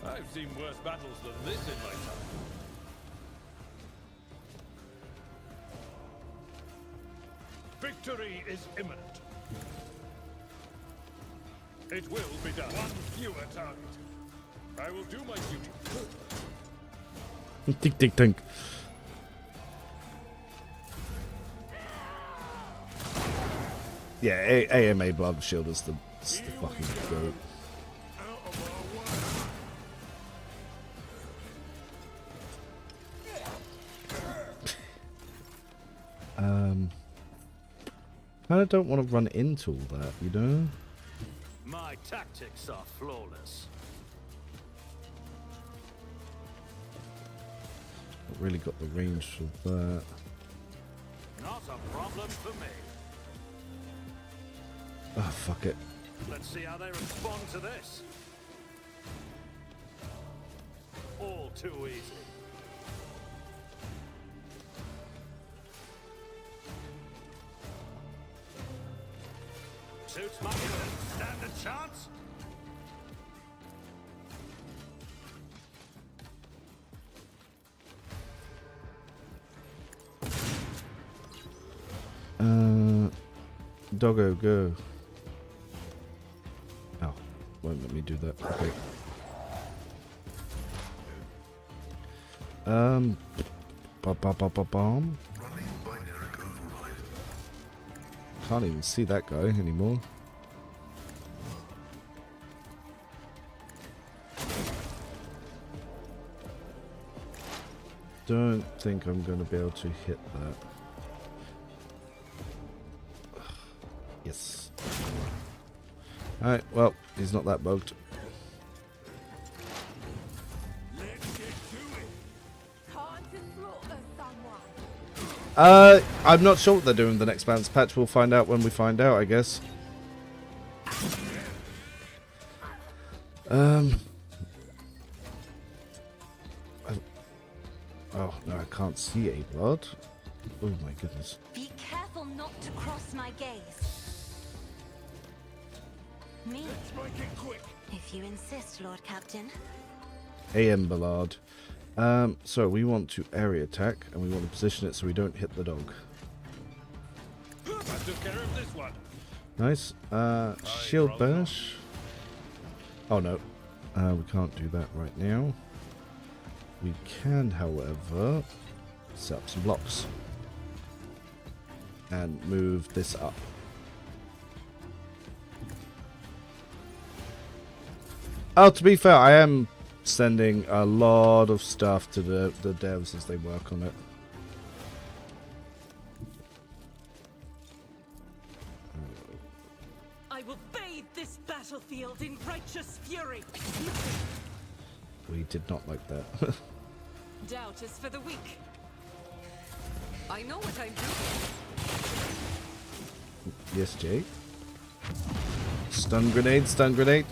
I've seen worse battles than this in my time. Victory is imminent. It will be done. One fewer target. I will do my duty. Tink, tink, tink. Yeah, AMA Blood Shield is the fucking goat. I don't want to run into all that, you know? My tactics are flawless. Not really got the range for that. Not a problem for me. Ah, fuck it. Let's see how they respond to this. All too easy. Suits my stand a chance. Doggo, go. Oh, won't let me do that. Okay. Bomb. Running binaric override. Can't even see that guy anymore. Don't think I'm going to be able to hit that. Yes. Alright, well, he's not that bugged. I'm not sure what they're doing in the next balance patch. We'll find out when we find out, I guess. Oh, no, I can't see a blood. Oh my goodness. Be careful not to cross my gaze. Me, Let's make it quick. if you insist, Lord Captain. AM Ballard. So we want to area attack and we want to position it so we don't hit the dog. I took care of this one. Nice. Shield bash. Oh no. We can't do that right now. We can, however, set up some blocks. And move this up. Oh, to be fair, I am sending a lot of stuff to the devs as they work on it. I will bathe this battlefield in righteous fury. We did not like that. Doubt is for the weak. I know what I'm doing. Yes, Jake. Stun grenade, stun grenade.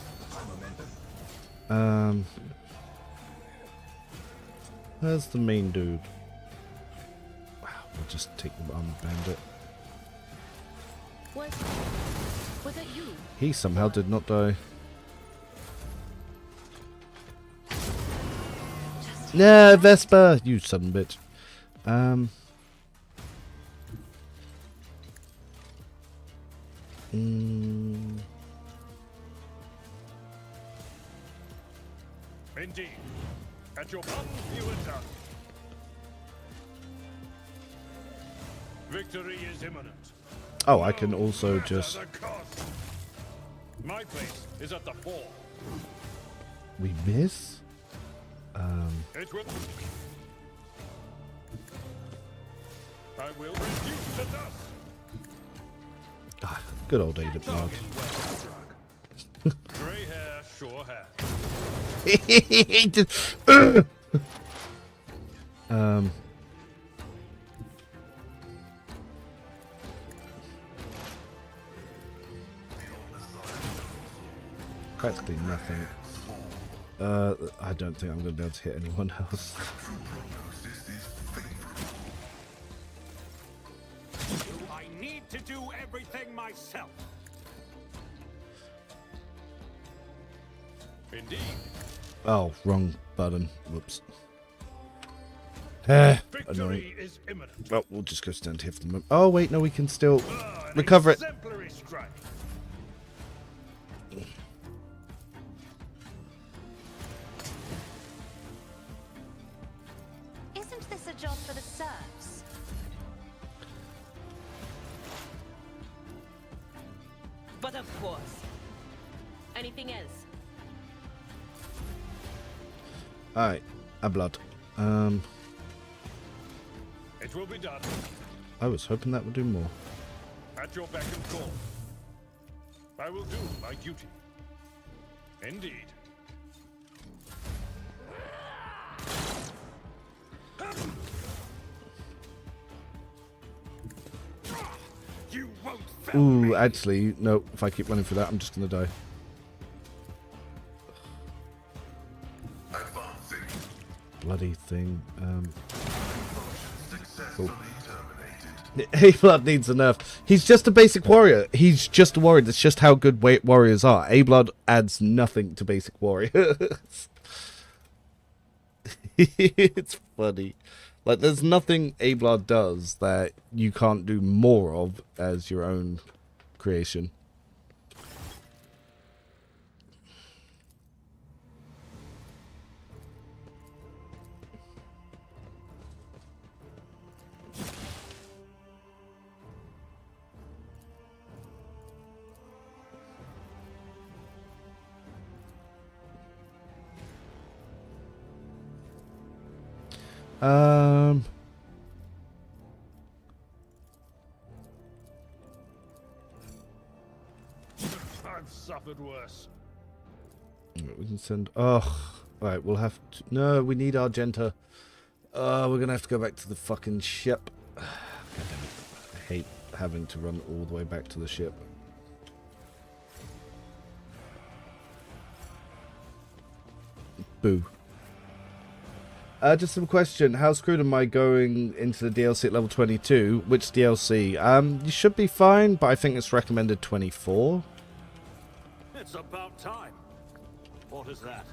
Where's the main dude? Wow, we'll just take the armed bandit. Was that you? He somehow did not die. No, Vespa! You son of a bitch. Indeed. At your bum, you are done. Victory is imminent. Oh, I can also just... Matter the cost. My place is at the fore. We miss? It will... I will reduce to dust. Ah, good old Ada Blood. Grey hair, sure hair. Practically nothing. I don't think I'm going to be able to hit anyone else. I need to do everything myself. Indeed. Oh, wrong button. Whoops. Annoying. Victory is imminent. Well, we'll just go stand here for the moment. Oh, wait, no, we can still An recover it. exemplary strike. Isn't this a job for the serfs? But of course. Anything else? Alright, a blood. It will be done. I was hoping that would do more. At your beck and call. I will do my duty. Indeed. You won't fail Ooh, me. actually, no, if I keep running for that, I'm just going to die. Advancing. Bloody thing. Successfully terminated. A-Blood needs a nerf. He's just a basic warrior. He's just a warrior. That's just how good warriors are. A-Blood adds nothing to basic warriors. It's funny. Like, there's nothing A-Blood does that you can't do more of as your own creation. I've suffered worse. We can send... Oh, right, we'll have to... No, we need Argenta. We're going to have to go back to the fucking ship. God damn it. I hate having to run all the way back to the ship. Boo. Just some question. How screwed am I going into the DLC at level 22? Which DLC? You should be fine, but I think it's recommended 24. It's about time. What is that?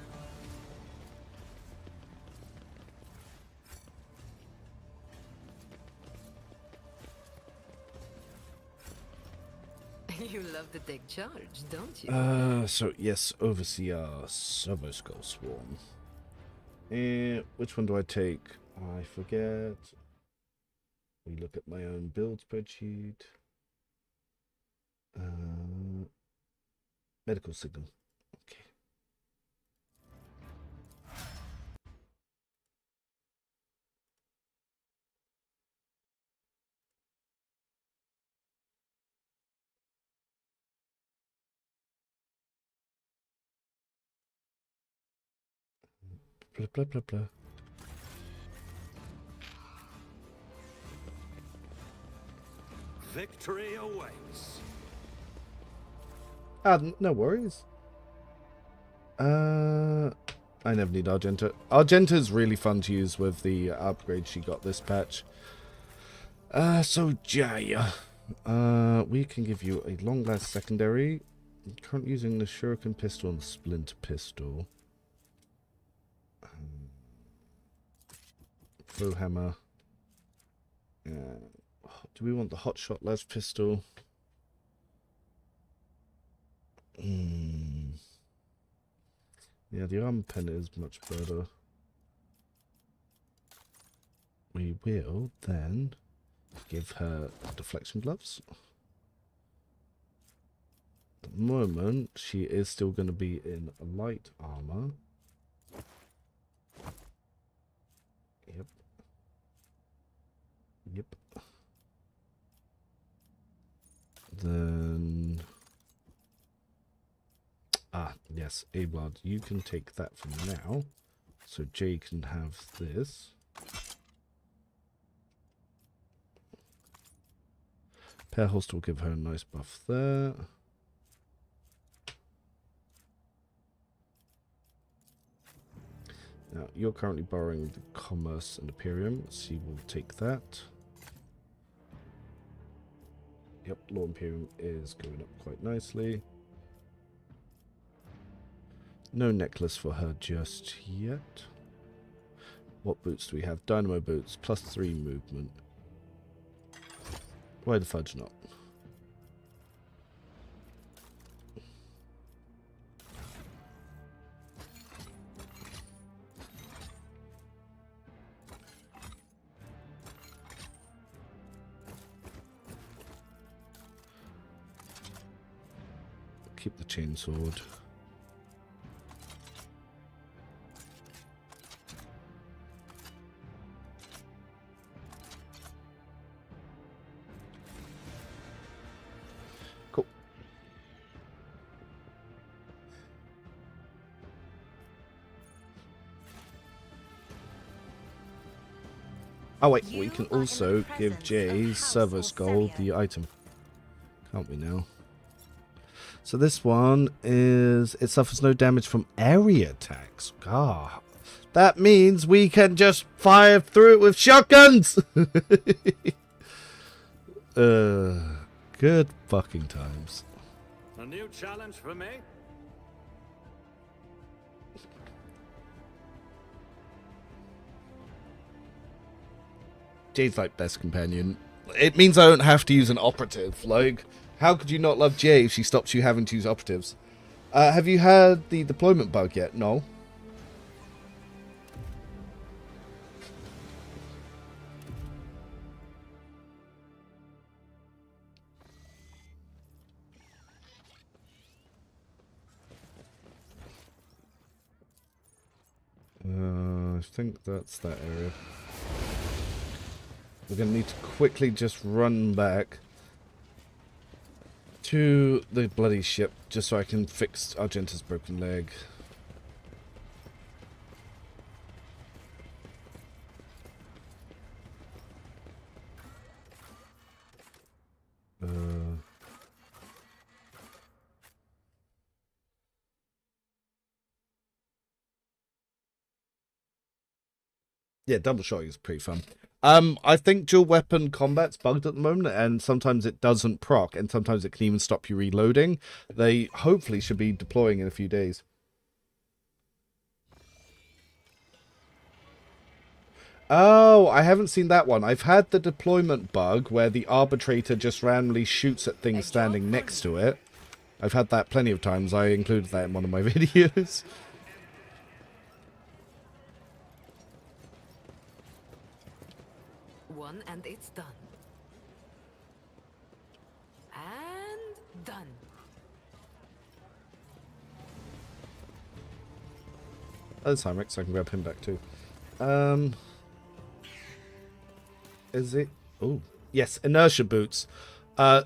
You love to take charge, don't you? So yes, Overseer, Servo Skull Swarm. Which one do I take? I forget. We look at my own build spreadsheet. Medical signal. Okay. Blah, blah, blah, blah. Victory awaits. No worries. I never need Argenta. Argenta's really fun to use with the upgrade she got this patch. So Jaya. We can give you a long last secondary. I'm currently using the Shuriken pistol and Splinter pistol. Throw hammer. Do we want the hot shot las pistol? Yeah, the armor pen is much better. We will then give her deflection gloves. At the moment, she is still going to be in light armor. Yep. Yep. Then... yes, Ablard, you can take that for now. So Jay can have this. Pair holster will give her a nice buff there. Now, you're currently borrowing the Commerce and Imperium, so you will take that. Yep, Law Imperium is going up quite nicely. No necklace for her just yet. What boots do we have? Dynamo boots, +3 movement. Why the fudge not? Keep the chainsword. Cool. Oh wait, we can also give Jay Servo Skull the item. Can't we now? So this one is, it suffers no damage from area attacks. Ah, that means we can just fire through it with shotguns. Good fucking times. A new challenge for me? Jay's like best companion. It means I don't have to use an operative. Like, how could you not love Jay if she stops you having to use operatives? Have you had the deployment bug yet? No. I think that's that area. We're going to need to quickly just run back to the bloody ship just so I can fix Argenta's broken leg. Yeah, double shot is pretty fun. I think dual weapon combat's bugged at the moment, and sometimes it doesn't proc, and sometimes it can even stop you reloading. They hopefully should be deploying in a few days. Oh, I haven't seen that one. I've had the deployment bug where the Arbitrator just randomly shoots at things standing next to it. I've had that plenty of times. I included that in one of my videos. One and it's done. And done. That's Heinrich, so I can grab him back too. Is it? Oh, yes, inertia boots.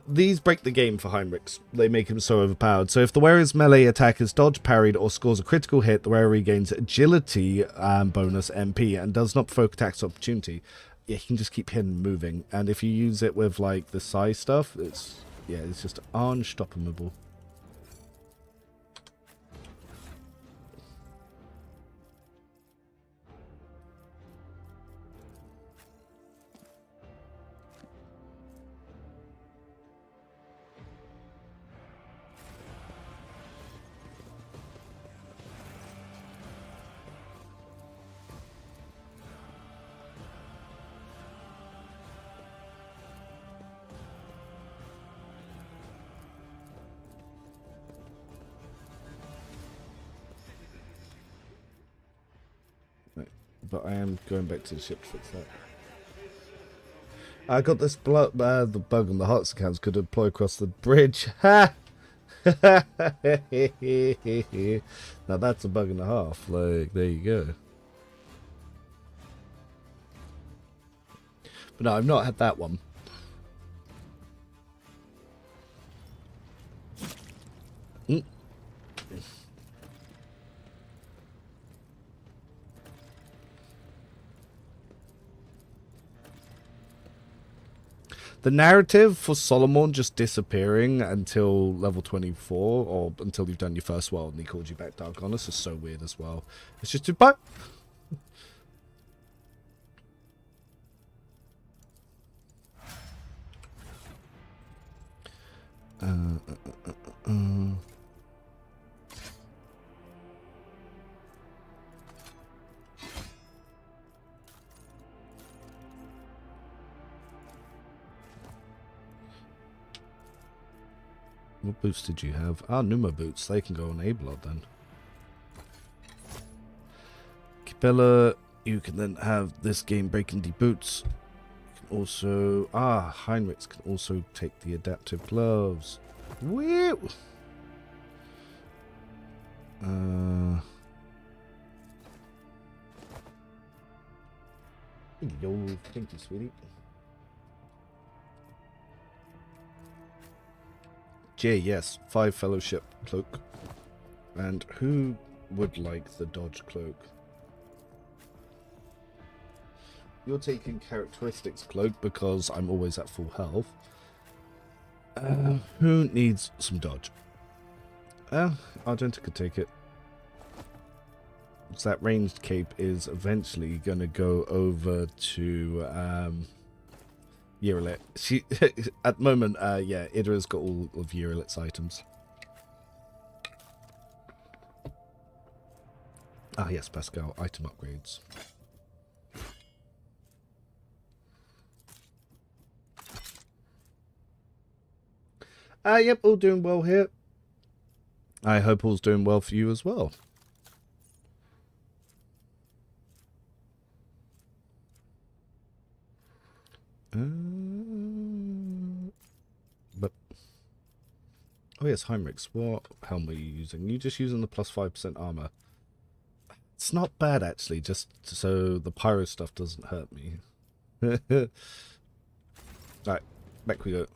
These break the game for Heinrichs. They make him so overpowered. So if the wearer's melee attack is dodge, parried, or scores a critical hit, the wearer regains agility bonus MP and does not provoke attacks of opportunity. Yeah, he can just keep hidden and moving. And if you use it with like the size stuff, it's just unstoppable. But I am going back to the ship to fix that. I got this the bug on the Hearts accounts could deploy across the bridge. Ha! Now that's a bug and a half. Like, there you go. But no, I've not had that one. The narrative for Solomon just disappearing until level 24, or until you've done your first world and he called you back Dark Honest, is so weird as well. It's just too bad. What boots did you have? Ah, Numa boots. They can go on A-Blood then. Capella, you can then have this game breaking the boots. You can also... Ah, Heinrichs can also take the adaptive gloves. Woo! Yo, thank you, sweetie. J, yes, 5 fellowship cloak. And who would like the dodge cloak? You're taking characteristics cloak because I'm always at full health. Who needs some dodge? Argenta could take it. So that ranged cape is eventually going to go over to Urilit. She at the moment, yeah, Idra's got all of Urilit's items. Ah, yes, Pascal, item upgrades. Yep, all doing well here. I hope all's doing well for you as well. But oh yes, Heinrichs, what helm are you using? You just using the plus 5% armor. It's not bad actually, just so the pyro stuff doesn't hurt me. Alright, back we go.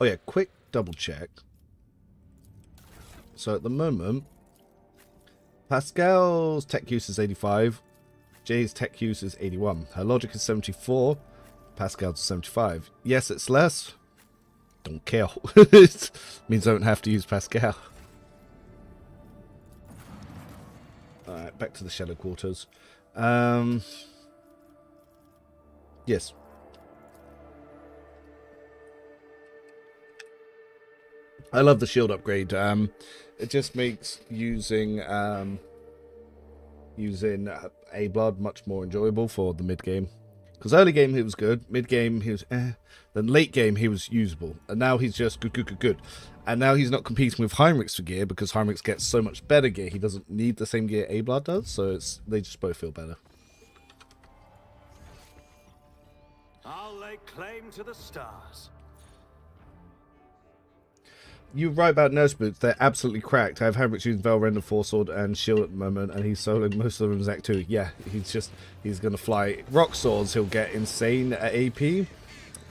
Oh yeah, quick double check. So at the moment, Pascal's tech use is 85, Jay's tech use is 81, her logic is 74, Pascal's 75. Yes, it's less. Don't care. It means I don't have to use Pascal. Alright, back to the Shadow Quarters. Yes. I love the shield upgrade. It just makes using A-Blood much more enjoyable for the mid game. Because early game he was good, mid game he was then late game he was usable, and now he's just good. And now he's not competing with Heinrichs for gear because Heinrichs gets so much better gear. He doesn't need the same gear A-Blood does, so they just both feel better. I'll lay claim to the stars. you're right about nurse boots. They're absolutely cracked. I have Hammer Tunes, Veil Render, Force Sword, and Shield at the moment, and he's soloing most of them in Act 2. Yeah, he's going to fly. Rock Swords, he'll get insane at AP.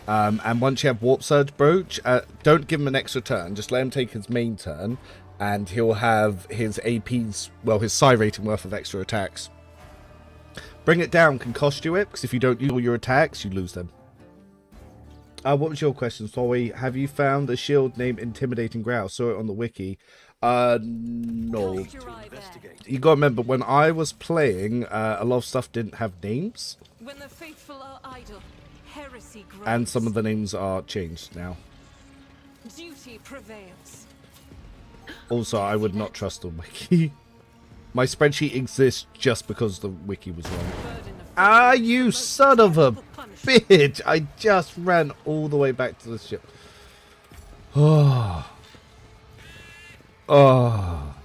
And once you have Warp Surge Brooch, don't give him an extra turn. Just let him take his main turn, and he'll have his AP's, well, his psi rating worth of extra attacks. Bring it down can cost you it, because if you don't use all your attacks, you lose them. What was your question, Sorry? Have you found a shield named Intimidating Growl? Saw it on the wiki. No. You gotta remember, when I was playing, a lot of stuff didn't have names. When the faithful are idle, heresy grows. And some of the names are changed now. Duty prevails. Also, I would not trust the wiki. My spreadsheet exists just because the wiki was wrong. Ah, you son of a bitch! I just ran all the way back to the ship. Oh. Oh.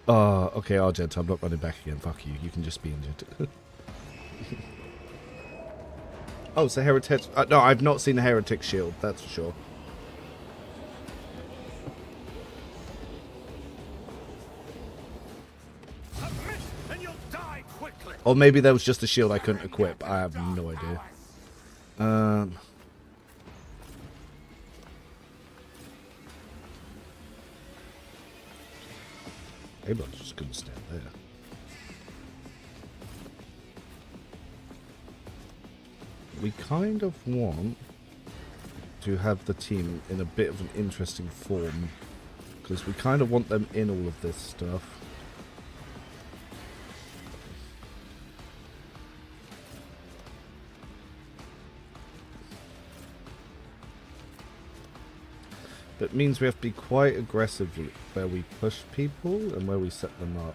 Oh. Okay, Argent, I'm not running back again. Fuck you. You can just be injured. Oh, it's a heretic. No, I've not seen a heretic shield. That's for sure. Or maybe there was just a shield I couldn't equip. I have no idea. Maybe I'm just gonna stand there. We kind of want to have the team in a bit of an interesting form, because we kind of want them in all of this stuff. That means we have to be quite aggressive where we push people and where we set them up.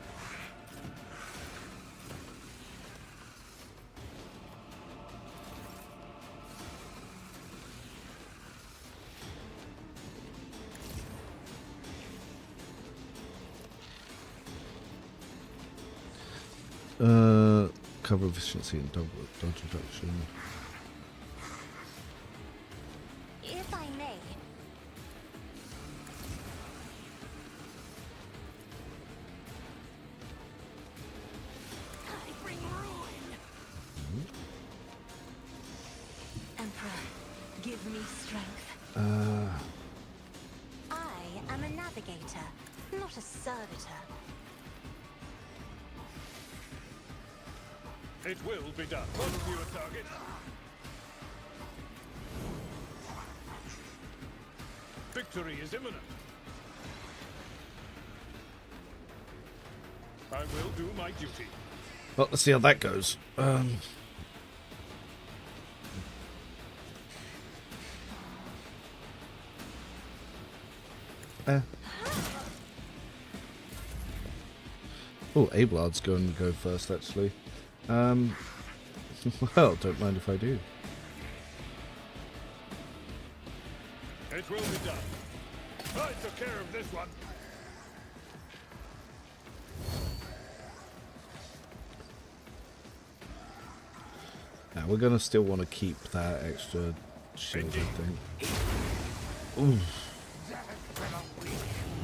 Cover efficiency and dodge reduction. If I may. I bring ruin. Emperor, give me strength. I am a navigator, not a servitor. It will be done. Hold you a target. Victory is imminent. I will do my duty. Well, let's see how that goes. Oh, Ablard's going to go first, actually. Well, don't mind if I do. It will be done. I took care of this one. Now, we're going to still want to keep that extra shield, I think. Ooh.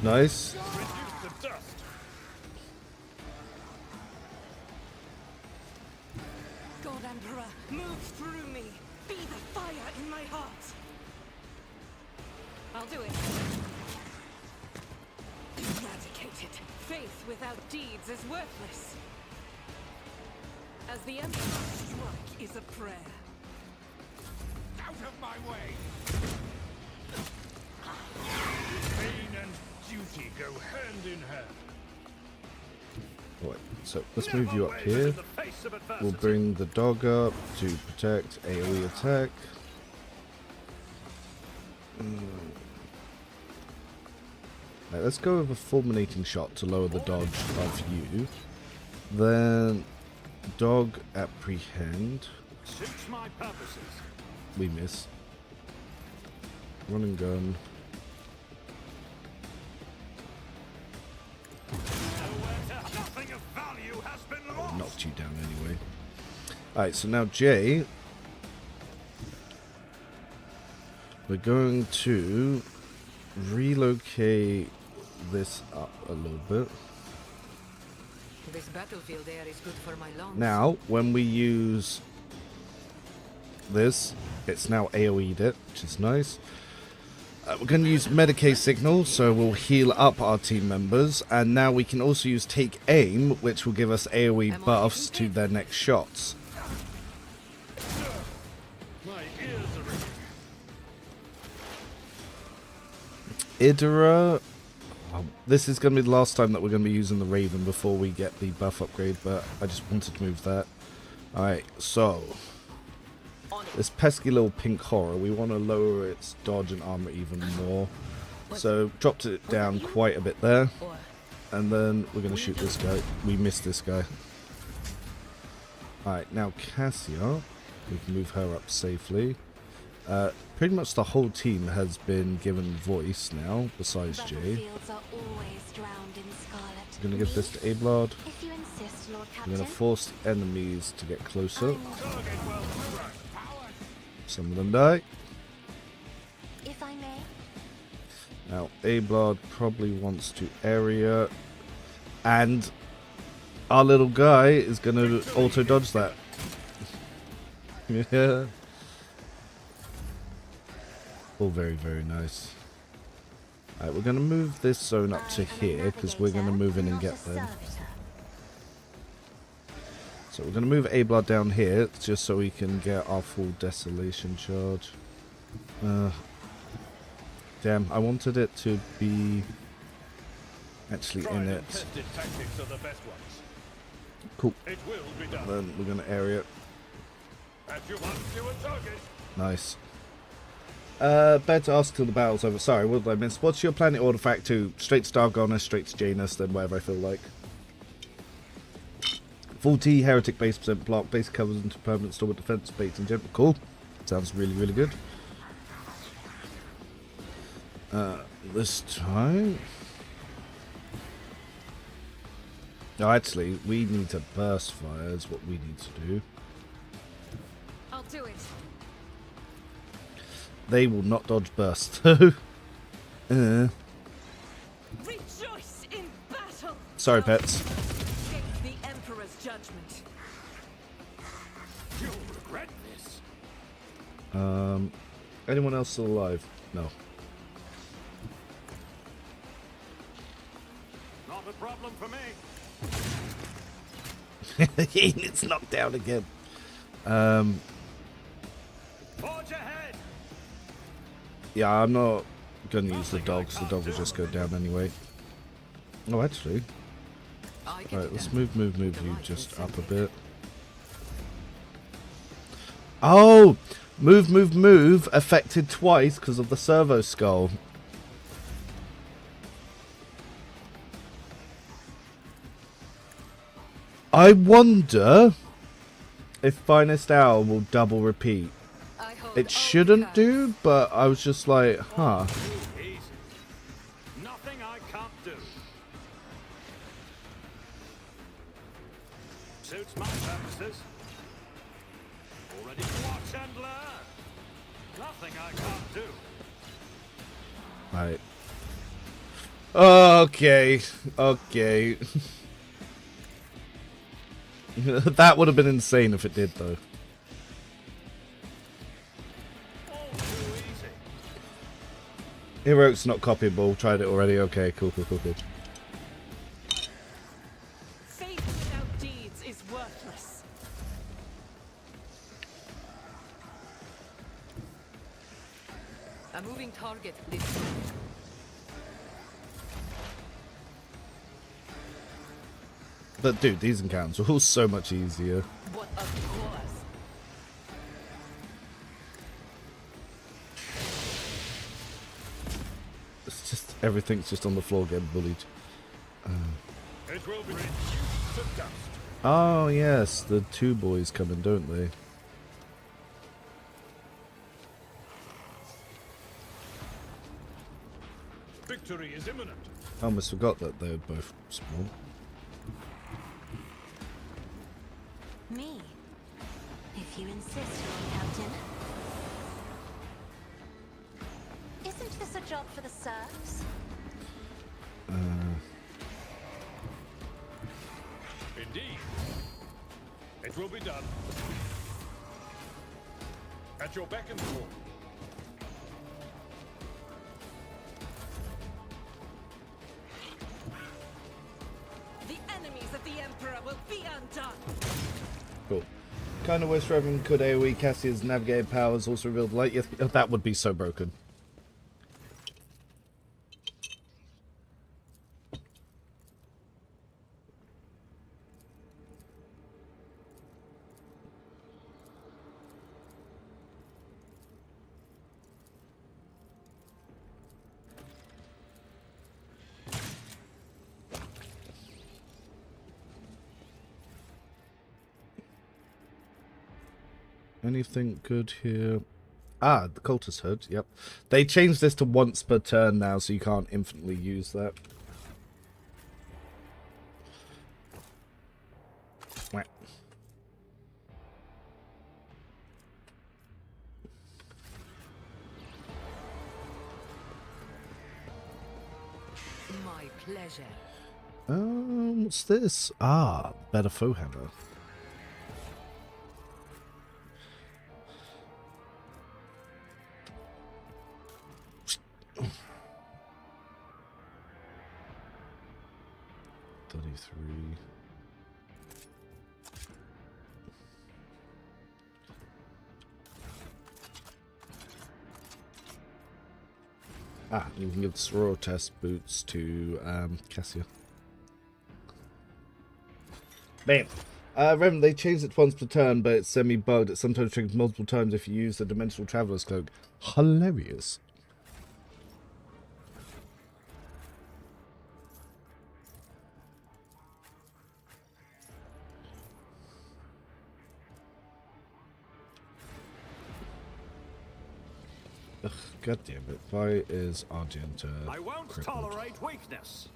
Nice. Reduce the dust. God Emperor, move through me. Be the fire in my heart. I'll do it. Eradicated. Faith without deeds is worthless. As the Emperor's strike is a prayer. Out of my way! Pain and duty go hand in hand. Right, so let's move you up here. We'll bring the dog up to protect AoE attack. Right, let's go with a fulminating shot to lower the dodge of you. Then dog apprehend. Suits my purposes. We miss. Run and gun. Nothing of value has been lost. Knocked you down anyway. Alright, so now Jay, we're going to relocate this up a little bit. This battlefield air is good for my lungs. Now, when we use this, it's now AoE'd it, which is nice. We're going to use Medicaid signal, so we'll heal up our team members, and now we can also use take aim, which will give us AoE buffs to their next shots. My ears are ringing. Idra, this is going to be the last time that we're going to be using the Raven before we get the buff upgrade, but I just wanted to move that. Alright, so this pesky little pink horror, we want to lower its dodge and armor even more. So dropped it down quite a bit there, and then we're going to shoot this guy. We missed this guy. Alright, now Cassia, we can move her up safely. Pretty much the whole team has been given voice now, besides Jay. Battlefields are always drowned in scarlet. I'm going to give this to Ablard. If you insist, Lord I'm Captain. going to force enemies to get closer. Some of them die. If I may. Now, Ablard probably wants to area. And our little guy is going to auto-dodge that. Yeah. All very, very nice. Alright, we're going to move this zone up to here, because we're going to move in and get them. So we're going to move Ablard down here, just so we can get our full desolation charge. Damn, I wanted it to be actually in it. Tactics are the best ones. Cool. It will be done. Then we're going to area it. At your mark, you a target. Nice. Better to ask till the battle's over. Sorry, what did I miss? What's your planet artifact to? Straight to Dargonus, straight to Janus, then whatever I feel like. Full T, Heretic base percent block, base covers into permanent store with defense base in general. Cool. Sounds really, really good. This time... No, actually, we need to burst fire is what we need to do. I'll do it. They will not dodge burst. Rejoice in battle. Sorry, pets. Escape the Emperor's judgment. You'll regret this. Anyone else still alive? No. Not a problem for me. It's knocked down again. Forge ahead. Yeah, I'm not going to use the dogs. The dog will just go down anyway. Oh, actually. Alright, let's move you just up a bit. Oh! Move affected twice because of the servo skull. I wonder if Finest Hour will double repeat. It shouldn't do, but I was just like, huh. Easy. Nothing I can't do. Suits my purposes. Already watch and learn. Nothing I can't do. Right. Okay. That would have been insane if it did, though. Heroic's not copyable. Tried it already. Okay, cool. Faith without deeds is worthless. A moving target this way. But dude, these encounters are all so much easier. What of course? It's just everything's just on the floor getting bullied. It will be reduced to dust. Oh yes, the two boys come in, don't they? Victory is imminent. I almost forgot that they were both small. Me. If you insist, Lord Captain. Isn't this a job for the serfs? Indeed. It will be done. At your beck and call. The enemies of the Emperor will be undone. Cool. Kind of wish Reverend could AoE Cassia's navigator powers also revealed light. Yes, that would be so broken. Anything good here? Ah, the cultist hood. Yep. They changed this to once per turn now, so you can't infinitely use that. Whack. My pleasure. What's this? Ah, better foe hammer. Ah, you can give the sorrow test boots to Cassia. Bam. Reverend, they changed it once per turn, but it's semi-bugged. It sometimes triggers multiple times if you use the Dimensional Traveler's Cloak. Hilarious. Ugh, God damn it. Why is Argenta I won't crippled? tolerate weakness.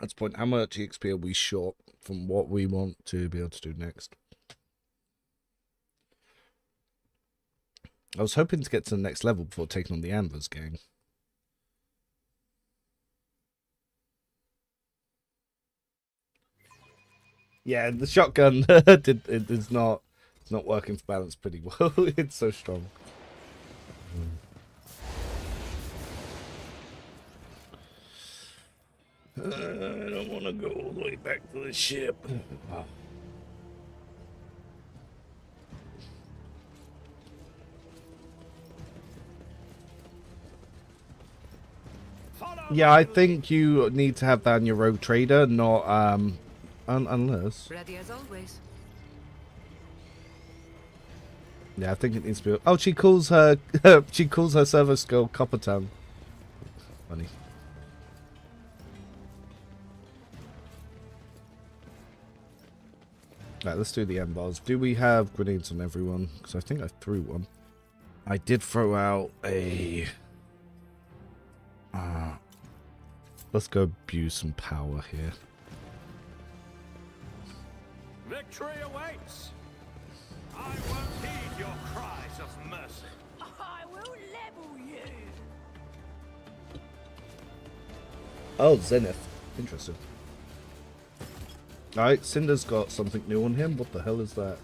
That's the point. How much XP are we short from what we want to be able to do next? I was hoping to get to the next level before taking on the Anvers gang. Yeah, the shotgun it's not working for balance pretty well. It's so strong. I don't want to go all the way back to the ship. Yeah, I think you need to have that on your rogue trader, not unless. Ready as always. Yeah, I think it needs to be. Oh, she calls her she calls her server skill Coppertown. Funny. Right, let's do the M-bars. Do we have grenades on everyone? Because I think I threw one. I did throw out a... let's go abuse some power here. Victory awaits. I won't heed your cries of mercy. I will level you. Oh, Zenith. Interesting. Alright, Cinder's got something new on him. What the hell is that?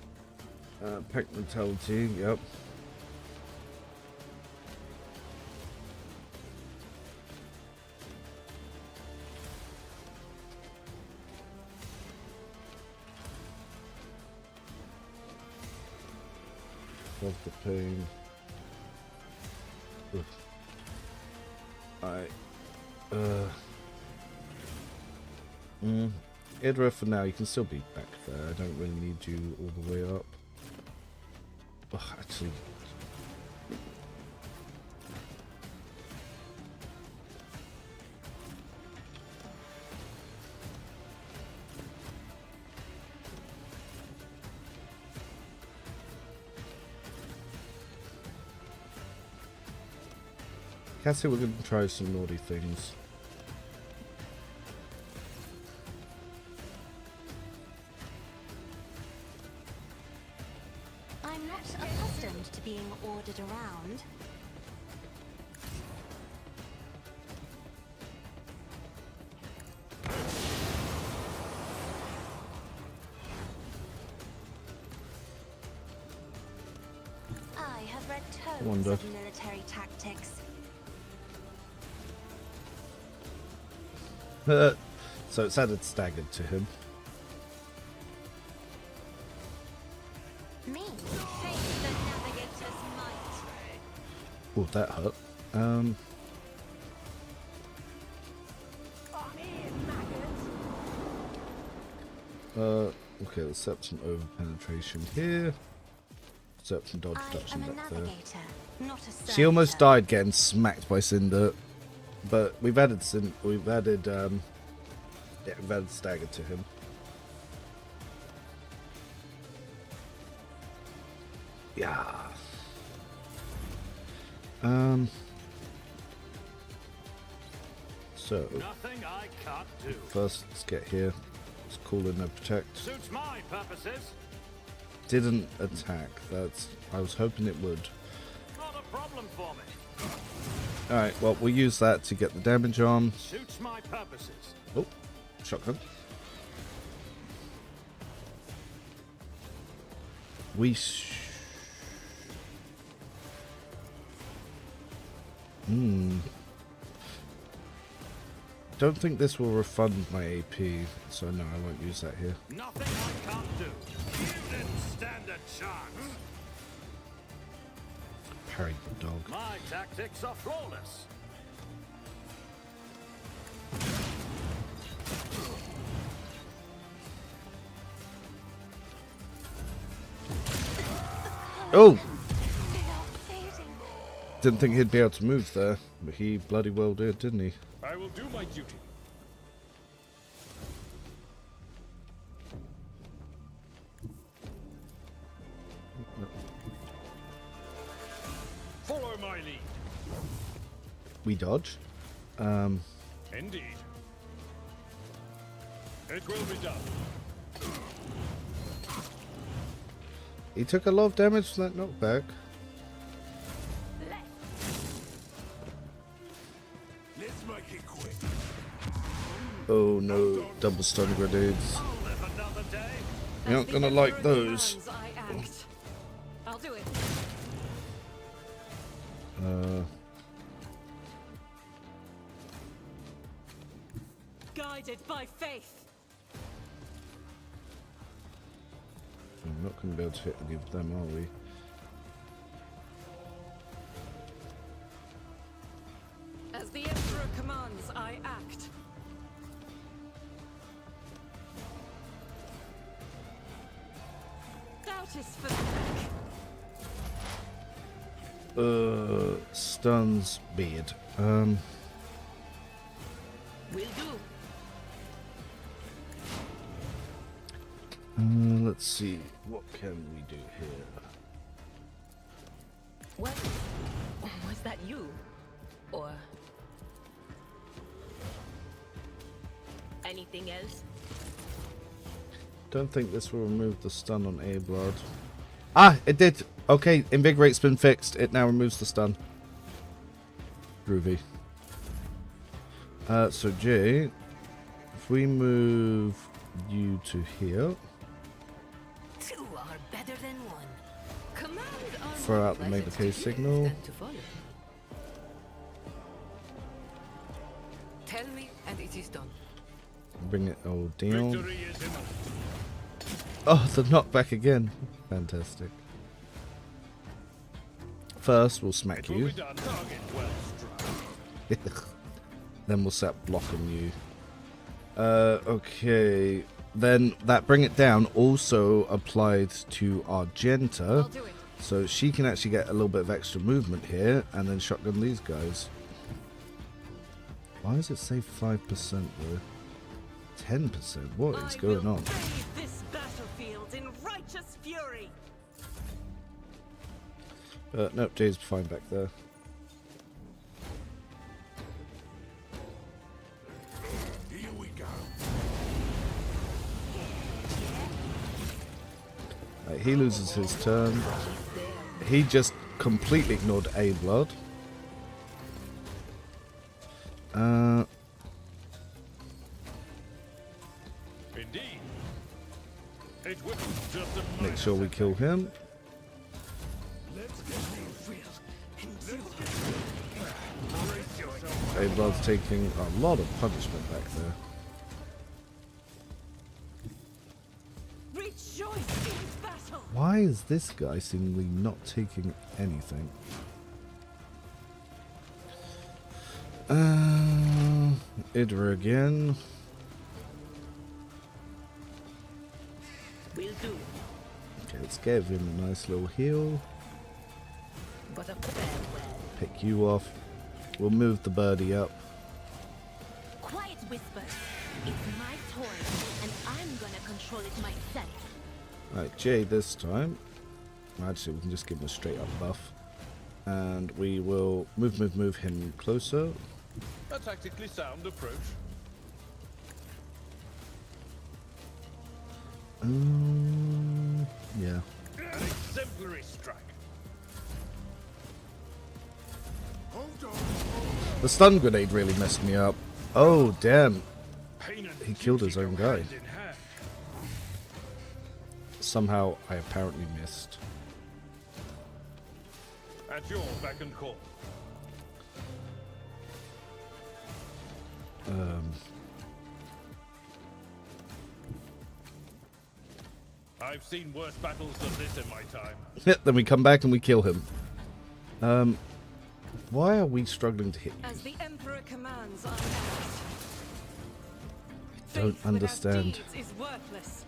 Pack mentality, yep. Love the pain. Ugh. Alright. Idra for now, you can still be back there. I don't really need you all the way up. Ugh, actually. Cassie, we're going to try some naughty things. I've read tomes Wonder. of military tactics. So it's added staggered to him. Me, face the navigator's might. Oh, that hurt. Okay, let's set some over penetration here. Set some dodge I reduction am a back there. navigator, not a She almost servitor. died getting smacked by Cinder, but we've added we've added stagger to him. Yeah. So Nothing I can't do. first, let's get here. Let's call in a protect. Suits my purposes. Didn't attack. That's. I was hoping it would. Not a problem for me. All right. Well, we'll use that to get the damage on. Suits my purposes. Oh, shotgun. Don't think this will refund my AP, so no, I won't use that here. Nothing I can't do. You didn't stand a chance. Parry the dog. My tactics are flawless. Oh! They are fading. Didn't think he'd be able to move there, but he bloody well did, didn't he? I will do my duty. Follow my lead. We dodge. Indeed. It will be done. He took a lot of damage from that knockback. Let's make it quick. Oh no, double stun grenades. I'll live another day. You're not gonna like those. I act. I'll do it. Guided by faith. I'm not gonna be able to hit any of them, are we? As the Emperor commands, I act. Doubt is for the weak. Stuns beard. Will do. Let's see. What can we do here? What? Was that you? Or anything else? Don't think this will remove the stun on A-Blood. Ah, it did. Okay, Invigorate's been fixed. It now removes the stun. Groovy. So Jay, if we move you to here, Two are better than one. Command are throw more out the pleasant Mega to K hear signal. than to follow. Tell me, and it is done. Bring it all down. Victory is imminent. Oh, the knockback again. Fantastic. First, we'll smack Will you. be done. Target well struck. Then we'll set block on you. Okay. Then that bring it down also applied to Argenta. I'll do it. So she can actually get a little bit of extra movement here and then shotgun these guys. Why does it say 5% though? 10%? What is going on? Brave this battlefield in righteous fury. Nope, Jay's fine back there. Here we go. He loses his turn. He just completely ignored A-Blood. Indeed. It will just a Make sure we kill him. Let's get these Abelard's taking a lot of punishment back there. Rejoice in battle. Why is this guy seemingly not taking anything? Idra again. Will do. Okay, let's give him a nice little heal. But a farewell. Pick you off. We'll move the birdie up. Quiet, Whisper. It's my toy, and I'm gonna control it myself. Right, Jay this time. Actually, we can just give him a straight up buff. And we will move him closer. A tactically sound approach. Yeah. An exemplary strike. Hold on. The stun grenade really messed me up. Oh, damn. Pain and He killed his duty own go guy. hand in hand. Somehow I apparently missed. At your beck and call. I've seen worse battles than this in my time. Then we come back and we kill him. Why are we struggling to hit you? As the Emperor commands, I act. Don't Faith understand. without deeds is worthless.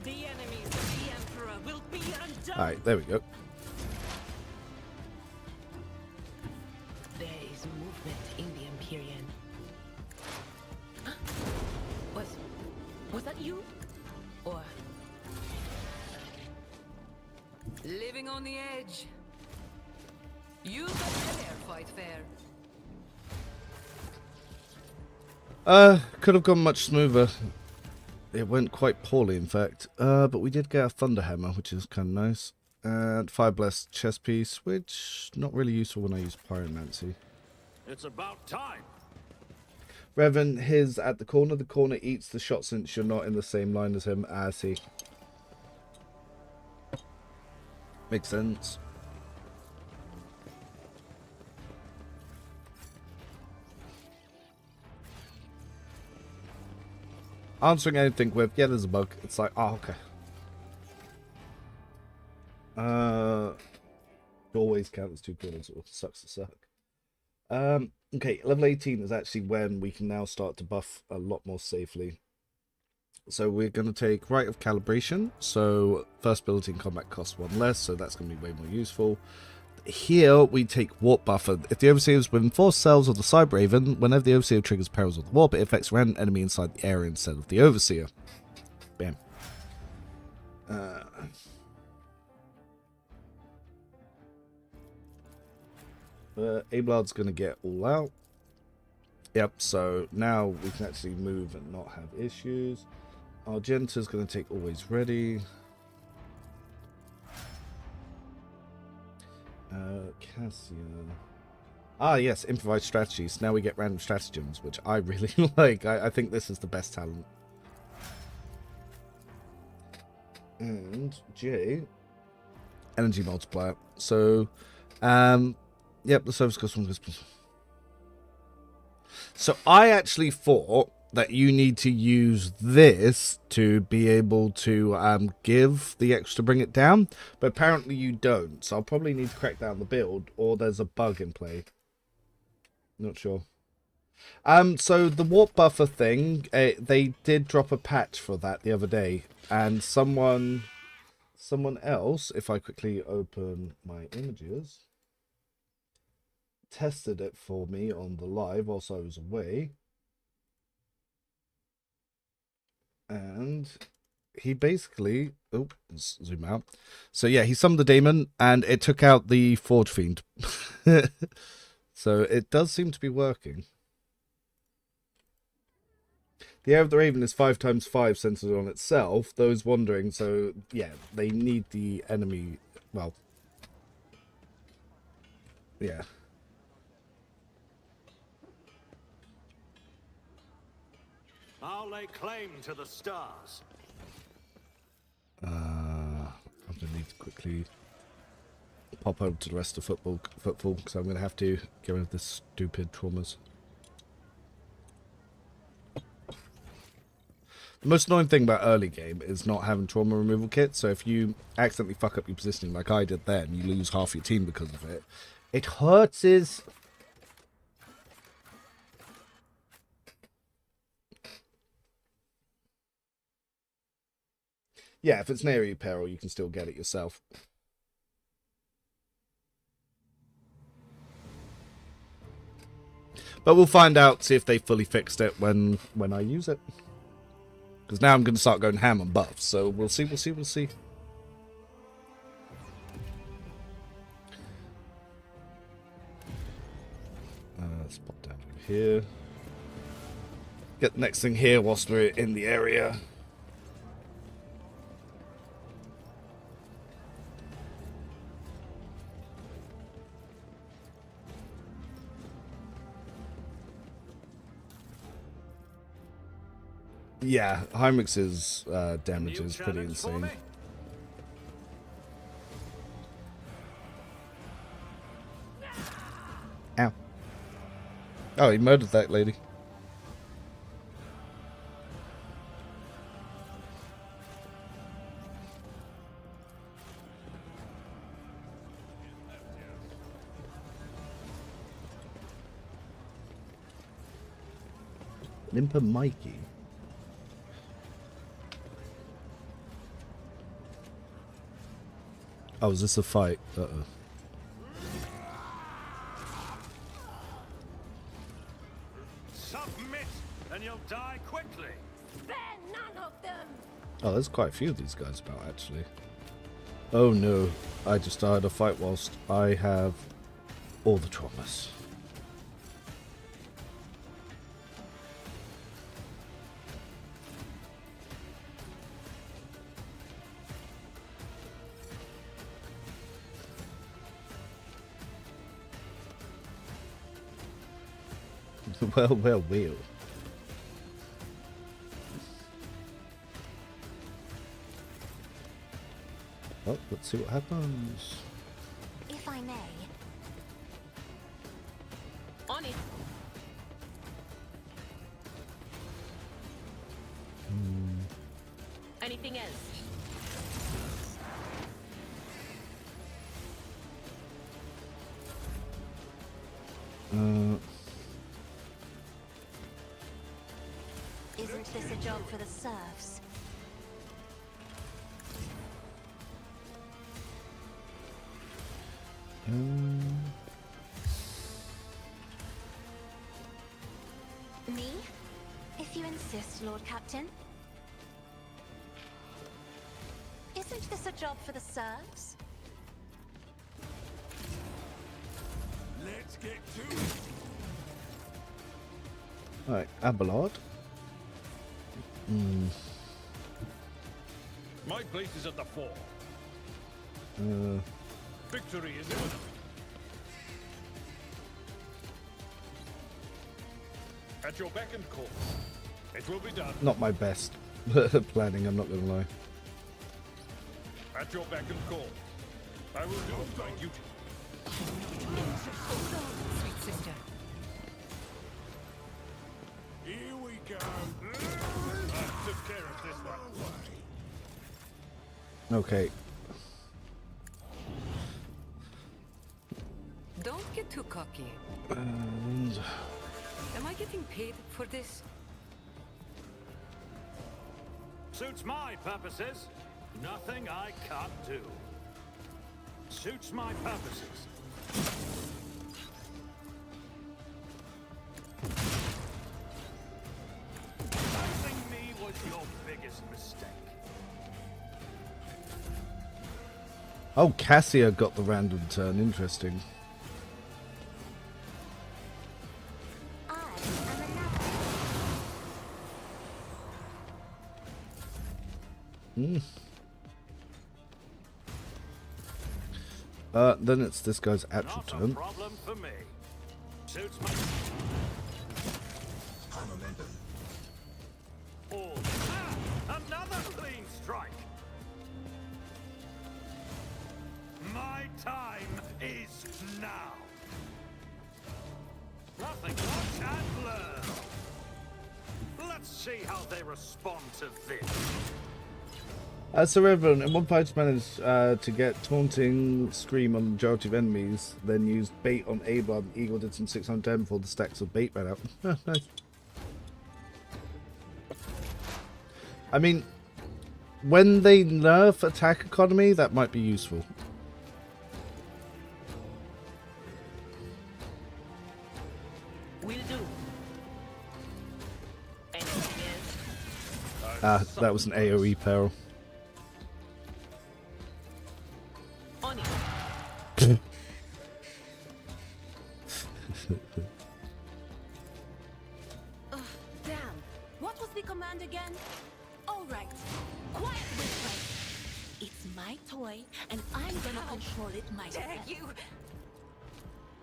The enemies of the Emperor will be undone. Alright, there we go. There is movement in the Empyrean. Was that you? Or Living on the edge. You got fair, fight fair. Could have gone much smoother. It went quite poorly, in fact. But we did get a Thunderhammer, which is kind of nice. And Fire Blast chest piece, which not really useful when I use Pyromancy. It's about time. Revan, his at the corner. The corner eats the shot since you're not in the same line as him. I see. Makes sense. Answering anything with, yeah, there's a bug. It's like, oh, okay. Always count as 2 corners, or sucks to suck. Okay, level 18 is actually when we can now start to buff a lot more safely. So we're going to take Rite of Calibration. So first ability in combat costs 1 less, so that's going to be way more useful. Here we take Warp Buffer. If the Overseer is within 4 cells of the Cybraven, whenever the Overseer triggers perils of the Warp, it affects a random enemy inside the area instead of the Overseer. Bam. Abelard's going to get all out. Yep, so now we can actually move and not have issues. Argenta's going to take Always Ready. Cassia. Ah, yes, Improvised Strategies. Now we get random stratagems, which I really like. I think this is the best talent. And J, Energy Multiplier. So, yep, the service cost 1. So I actually thought that you need to use this to be able to give the extra bring it down, but apparently you don't. So I'll probably need to crack down the build, or there's a bug in play. Not sure. So the warp buffer thing, they did drop a patch for that the other day, and someone else, if I quickly open my images, tested it for me on the live whilst I was away. And he basically, oh, let's zoom out. So yeah, he summoned the daemon and it took out the Forge Fiend. So it does seem to be working. The Air of the Raven is 5 times 5 centered on itself. Those wondering, so yeah, they need the enemy, well, yeah. I'll lay claim to the stars. I'm gonna need to quickly pop over to the rest of football because I'm going to have to get rid of this stupid traumas. The most annoying thing about early game is not having trauma removal kits, so if you accidentally fuck up your positioning like I did then, you lose half your team because of it. It hurts. Yeah, if it's near you peril, you can still get it yourself. But we'll find out, see if they fully fixed it when I use it. Because now I'm going to start going ham on buffs, so we'll see. Let's pop down over here. Get the next thing here whilst we're in the area. Yeah, Heinrich's damage is pretty insane. Ow. Oh, he murdered that lady. Limper Mikey. Oh, is this a fight? Uh-oh. Submit, and you'll die quickly. Spare none of them! Oh, there's quite a few of these guys about, actually. Oh no, I just started a fight whilst I have all the traumas. Well. Well, let's see what happens. If I may. On it. Anything else? Isn't this a job for the serfs? Me? If you insist, Lord Captain. Isn't this a job for the serfs? Let's get to it. Alright, Abelard. My place is at the fore. Victory is imminent. At your beck and call. It will be done. Not my best planning, I'm not gonna lie. At your beck and call. I will do my duty. Sweet sister. Here we go. I took care of this one. Okay. Don't get too cocky. And Am I getting paid for this? Suits my purposes. Nothing I can't do. Suits my purposes. Facing me was your biggest mistake. oh, Cassia got the random turn. Interesting. I am another. Then it's this guy's actual Not a turn. problem for me. Suits my... All. Another clean strike. My time is now. Nothing watch and learn. Let's see how they respond to this. So Reverend, in one fight managed to get taunting scream on the majority of enemies, then used bait on Abel. Eagle did some 610 before the stacks of bait ran out. Nice. I mean, when they nerf attack economy, that might be useful. Will do. Anything else? That was an AoE peril. On it. Damn. What was the command again? All right. Quiet, Whisper. It's my toy, and I'm gonna control it myself. Dare you!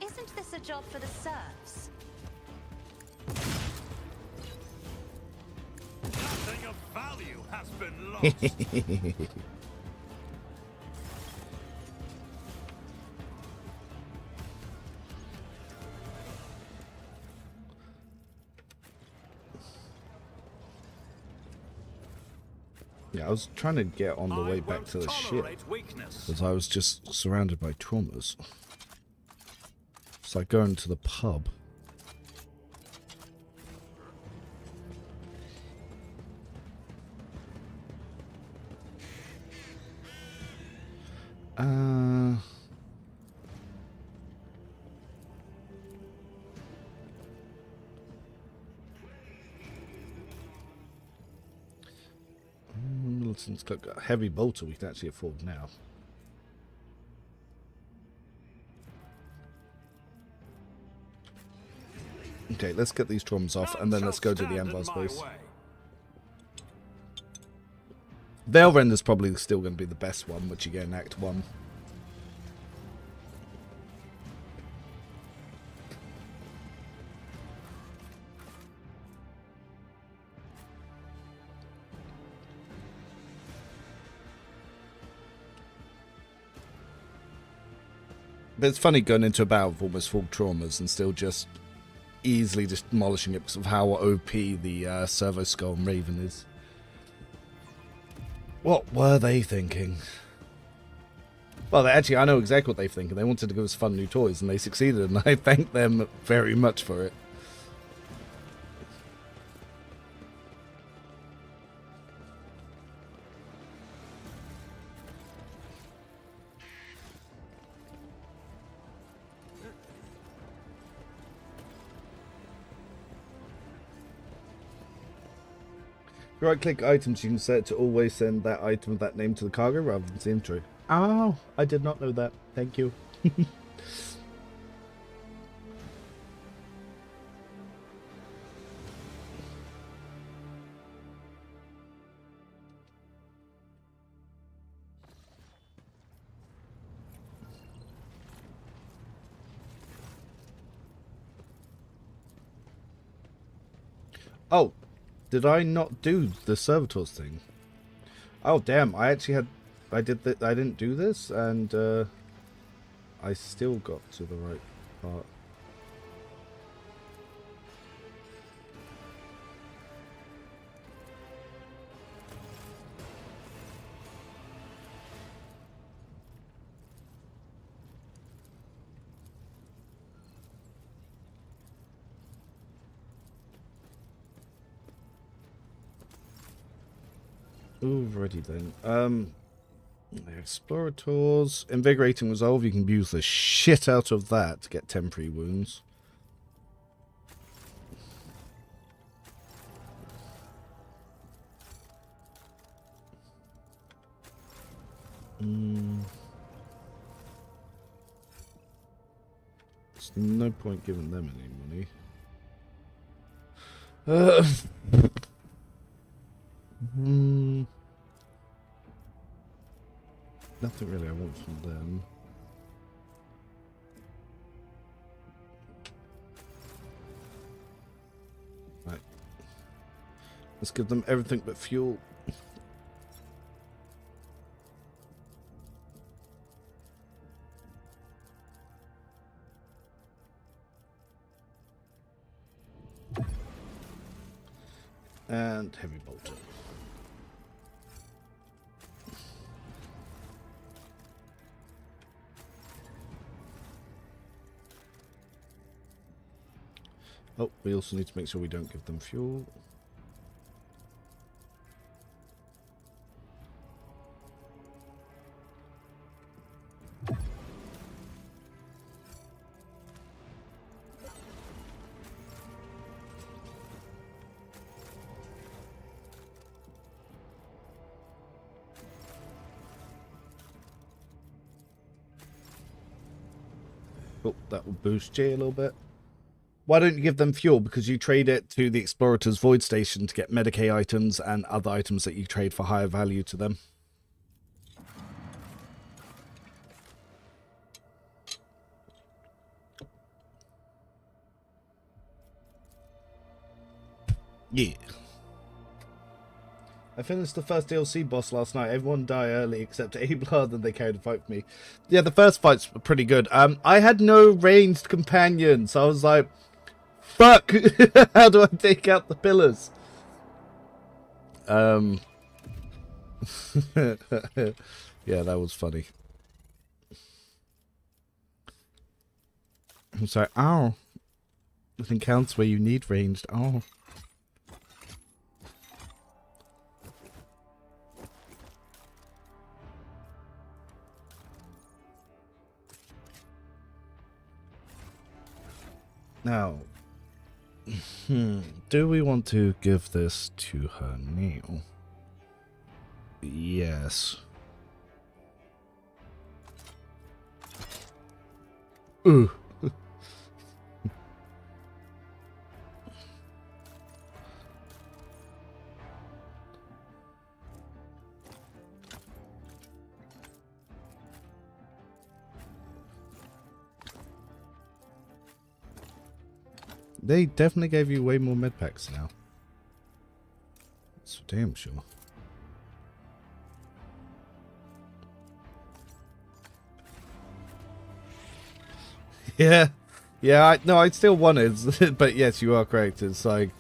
Isn't this a job for the serfs? Nothing of value has been lost. Yeah, I was trying to get on the way back to the ship, because I was just surrounded by traumas. It's like going to the pub. Milton's got a heavy bolter we can actually afford now. Okay, let's get these drums off and then let's go to the Anvar space. Veilrend is probably still going to be the best one, which you get in Act 1. But it's funny going into a battle with almost full traumas and still just easily just demolishing it because of how OP the Servo Skull and Raven is. What were they thinking? Well, actually, I know exactly what they were thinking. They wanted to give us fun new toys, and they succeeded, and I thank them very much for it. Right-click items, you can set it to always send that item with that name to the cargo rather than the intro. Oh, I did not know that. Thank you. Oh. Did I not do the servitors thing? Oh damn! I actually I didn't do this, and I still got to the right part. Alrighty then. Explorators. Invigorating Resolve. You can use the shit out of that to get temporary wounds. There's no point giving them any money. Nothing really I want from them. Right. Let's give them everything but fuel. And heavy bolter. Oh, we also need to make sure we don't give them fuel. Oh, that will boost G a little bit. Why don't you give them fuel? Because you trade it to the Explorator's Void Station to get Medicae items and other items that you trade for higher value to them. Yeah. I finished the first DLC boss last night. Everyone died early except Abelard, and they carried the fight for me. Yeah, the first fights were pretty good. I had no ranged companion, so I was like, fuck! How do I take out the pillars? Yeah, that was funny. I'm sorry. Ow. Nothing counts where you need ranged. Oh. Now, do we want to give this to her now? Yes. Ooh. They definitely gave you way more med packs now. That's for damn sure. Yeah. Yeah, I still want it, but yes, you are correct. It's like,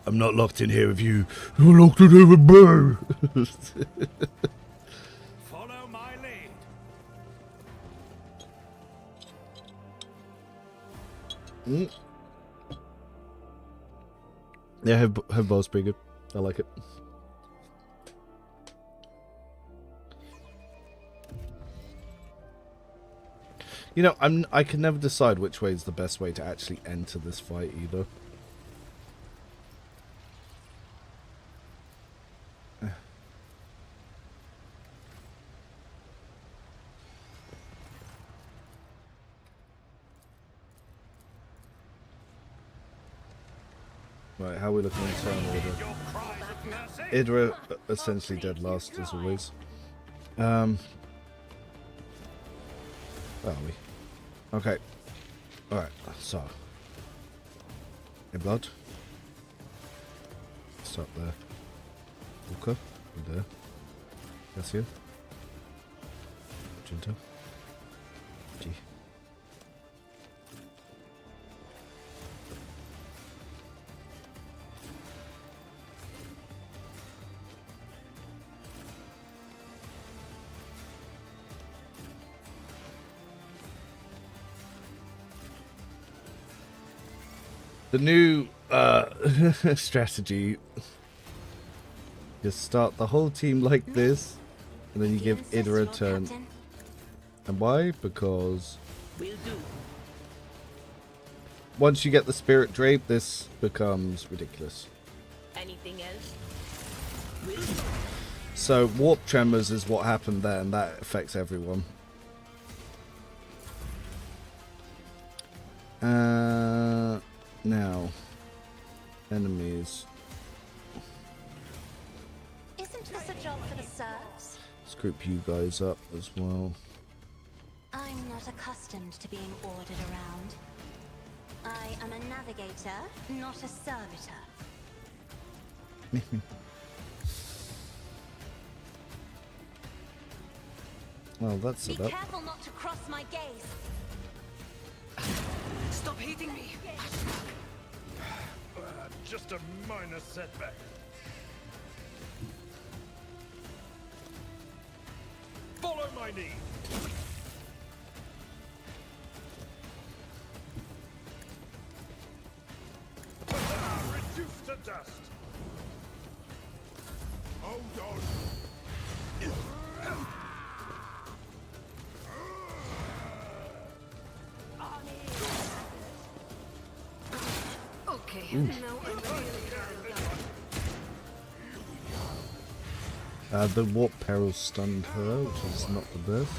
I'm not locked in here with you. You're locked in here with me. Follow my lead. Yeah, her bow's pretty good. I like it. You know, I can never decide which way is the best way to actually enter this fight either. Right, how are we looking in turn order? Idra essentially dead last as always. Where are we? Okay. Alright, so. In blood. Start there. Walker. There. Garcia. Junta. G. The new strategy is start the whole team like this, and then you give Ida a turn. And why? Because once you get the spirit drape, this becomes ridiculous. Anything else? So warp tremors is what happened there, and that affects everyone. Now, enemies. Isn't this a job for the serfs? Let's group you guys up as well. I'm not accustomed to being ordered around. I am a navigator, not a servitor. Well, that's Be it up. careful not to cross my gaze. Stop hitting me! Just a minor setback. my knee. Reduced to dust. Hold on. Okay, now I'm really The warp peril stunned her, which is not the best.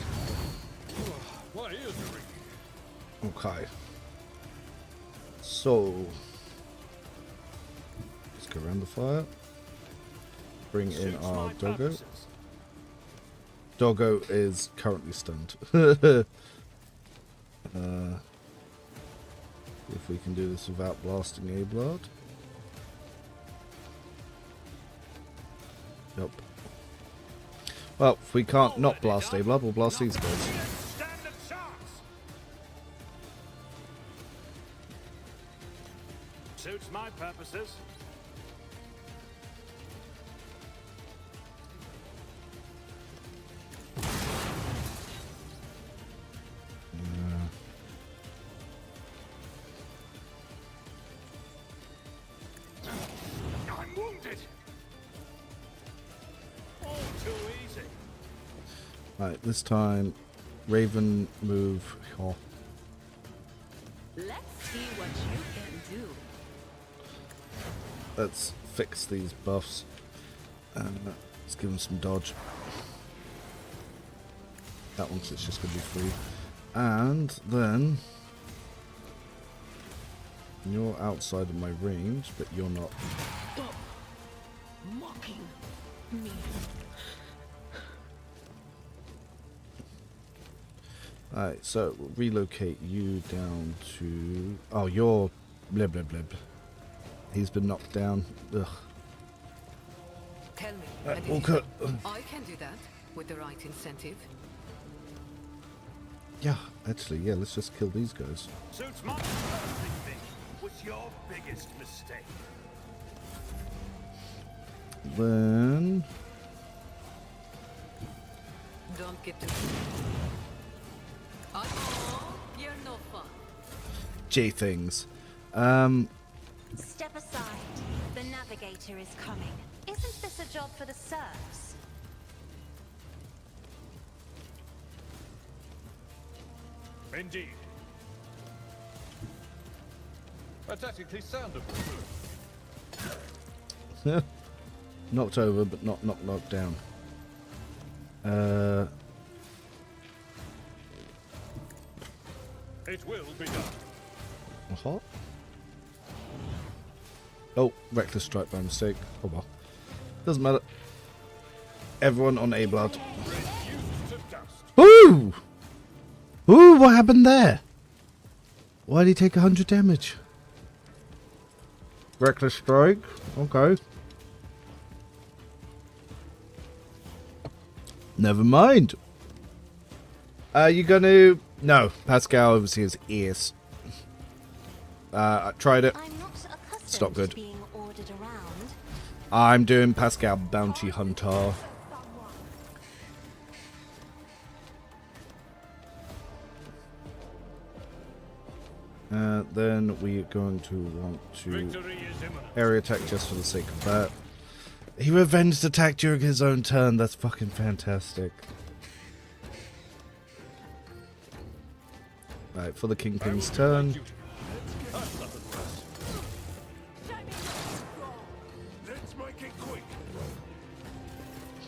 My ears are ringing. Okay. So let's go around the fire. Bring in our doggo. Doggo is currently stunned. If we can do this without blasting a blood. Yep. Well, if we can't not blast a blood, we'll blast these guys. Stand a chance. Suits my purposes. I'm wounded. All too easy. Right, this time, Raven move. Oh, Let's see what you can do. let's fix these buffs. Let's give them some dodge. That one's it's just going to be free. And then you're outside of my range, but you're not. Stop mocking me. Alright, so we'll relocate you down to... Oh, you're... Blib, blib, blib. He's been knocked down. Ugh. Tell me. We'll cut... I can do that with the right incentive. Yeah, actually, yeah, let's just kill these guys. Suits my perfectly. Was your biggest mistake. Then... Don't get too... You're no fun. J-things. Step aside. The navigator is coming. Isn't this a job for the serfs? Indeed. A tactically sound of Knocked over, but not knocked down. It will be done. What? Oh, reckless strike by mistake. Oh well. Doesn't matter. Everyone on A blood. Reduced to dust. Ooh! Ooh, what happened there? Why did he take 100 damage? Reckless strike. Okay. Never mind. Are you gonna... No, Pascal obviously has ears. I tried it. I'm not accustomed It's not good. to being ordered around. I'm doing Pascal Bounty Hunter. Then we're going to want to Victory is imminent. area attack just for the sake of that. He revenged attack during his own turn. That's fucking fantastic. Right, for the Kingpin's turn. Let's make it quick.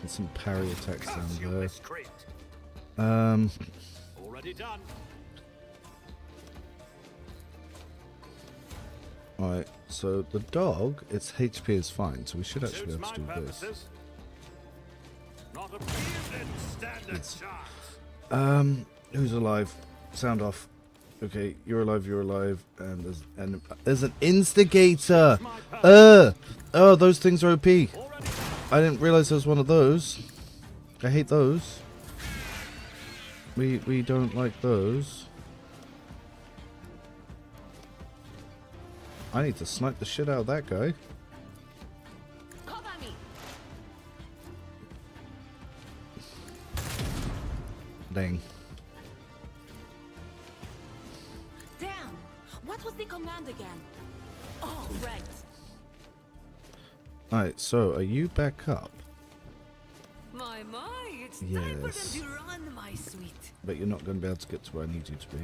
And some parry attacks down You there. miscreant. Already done. Alright, so the dog, its HP is fine, so we should actually be Suits able to my do this. purposes. Not a stand a Yes. chance. Who's alive? Sound off. Okay, you're alive, and there's an instigator. Oh, those things are OP. I didn't realize there was one of those. I hate those. We don't like those. I need to snipe the shit out of that guy. Cover me. Dang. Damn! What was the command again? Oh, right. Alright, so are you back up? My, it's time for them Yes. to run, my sweet. But you're not going to be able to get to where I need you to be.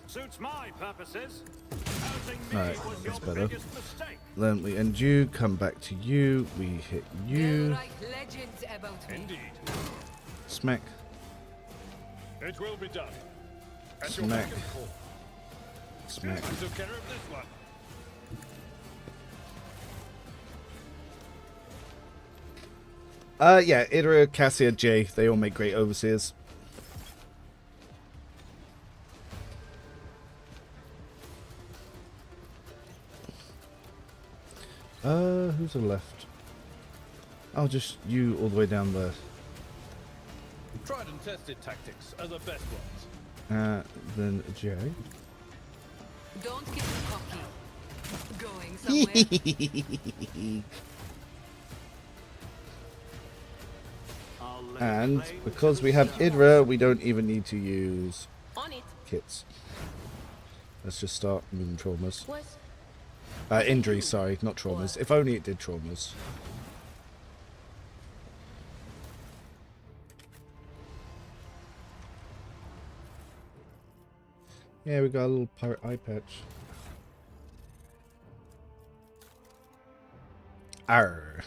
Suits my purposes. Housing me Alright, was your that's better. biggest mistake. Then we end you, come back to you, we hit you. They'll write legends about me. Indeed. Smack, It will be done. At your smack, beck and call. smack. I took care of this one. Yeah, Idra, Cassia, Jay, they all make great overseers. Who's the left? Oh, just you all the way down there. Tried and tested tactics are the best ones. Then Jay. Don't get cocky. Going somewhere. I'll let And play because to we the have stars. Idra, we don't even need to use On it. kits. Let's just start moving traumas. What? Injuries, sorry, not traumas. If only it did traumas. Yeah, we got a little pirate eye patch. Arr.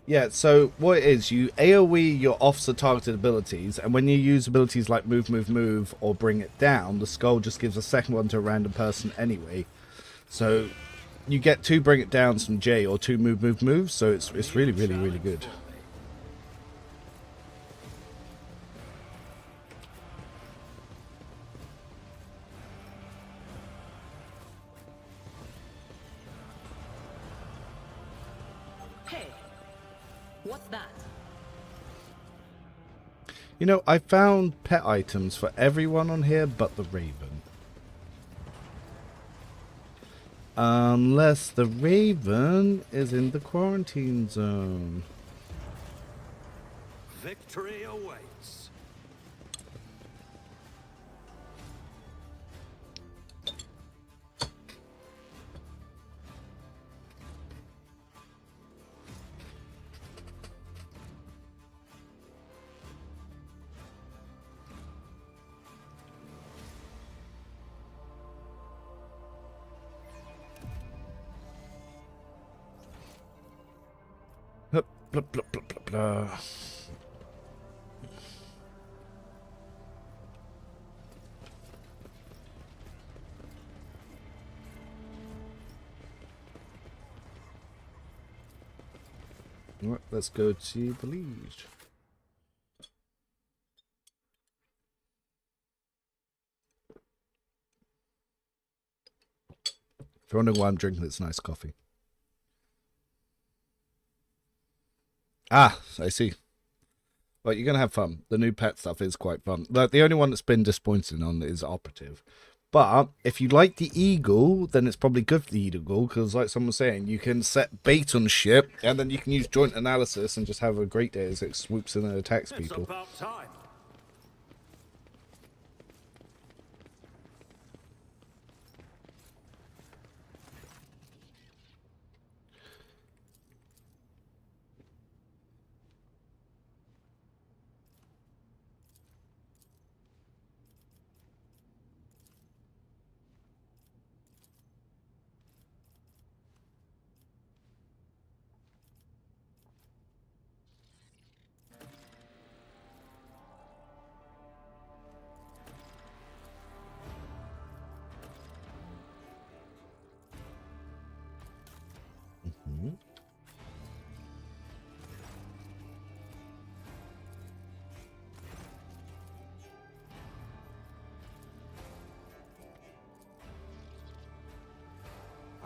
Yeah, so what it is, you AoE your officer targeted abilities, and when you use abilities like move, move, move, or bring it down, the skull just gives a second one to a random person anyway. So you get 2 bring it downs from J or 2 move, move, move, so it's really, really, really good. Hey, what's that? You know, I found pet items for everyone on here but the Raven. Unless the Raven is in the quarantine zone. Victory awaits. Hup, blah, blah, blah, blah, blah. Alright, let's go to the Liege. If you're wondering why I'm drinking this nice coffee. Ah, I see. Well, you're going to have fun. The new pet stuff is quite fun. The only one that's been disappointing on is Operative. But if you like the Eagle, then it's probably good for the Eagle, because like someone was saying, you can set bait on ship, and then you can use joint analysis and just have a great day as it swoops in and attacks It's people. about time.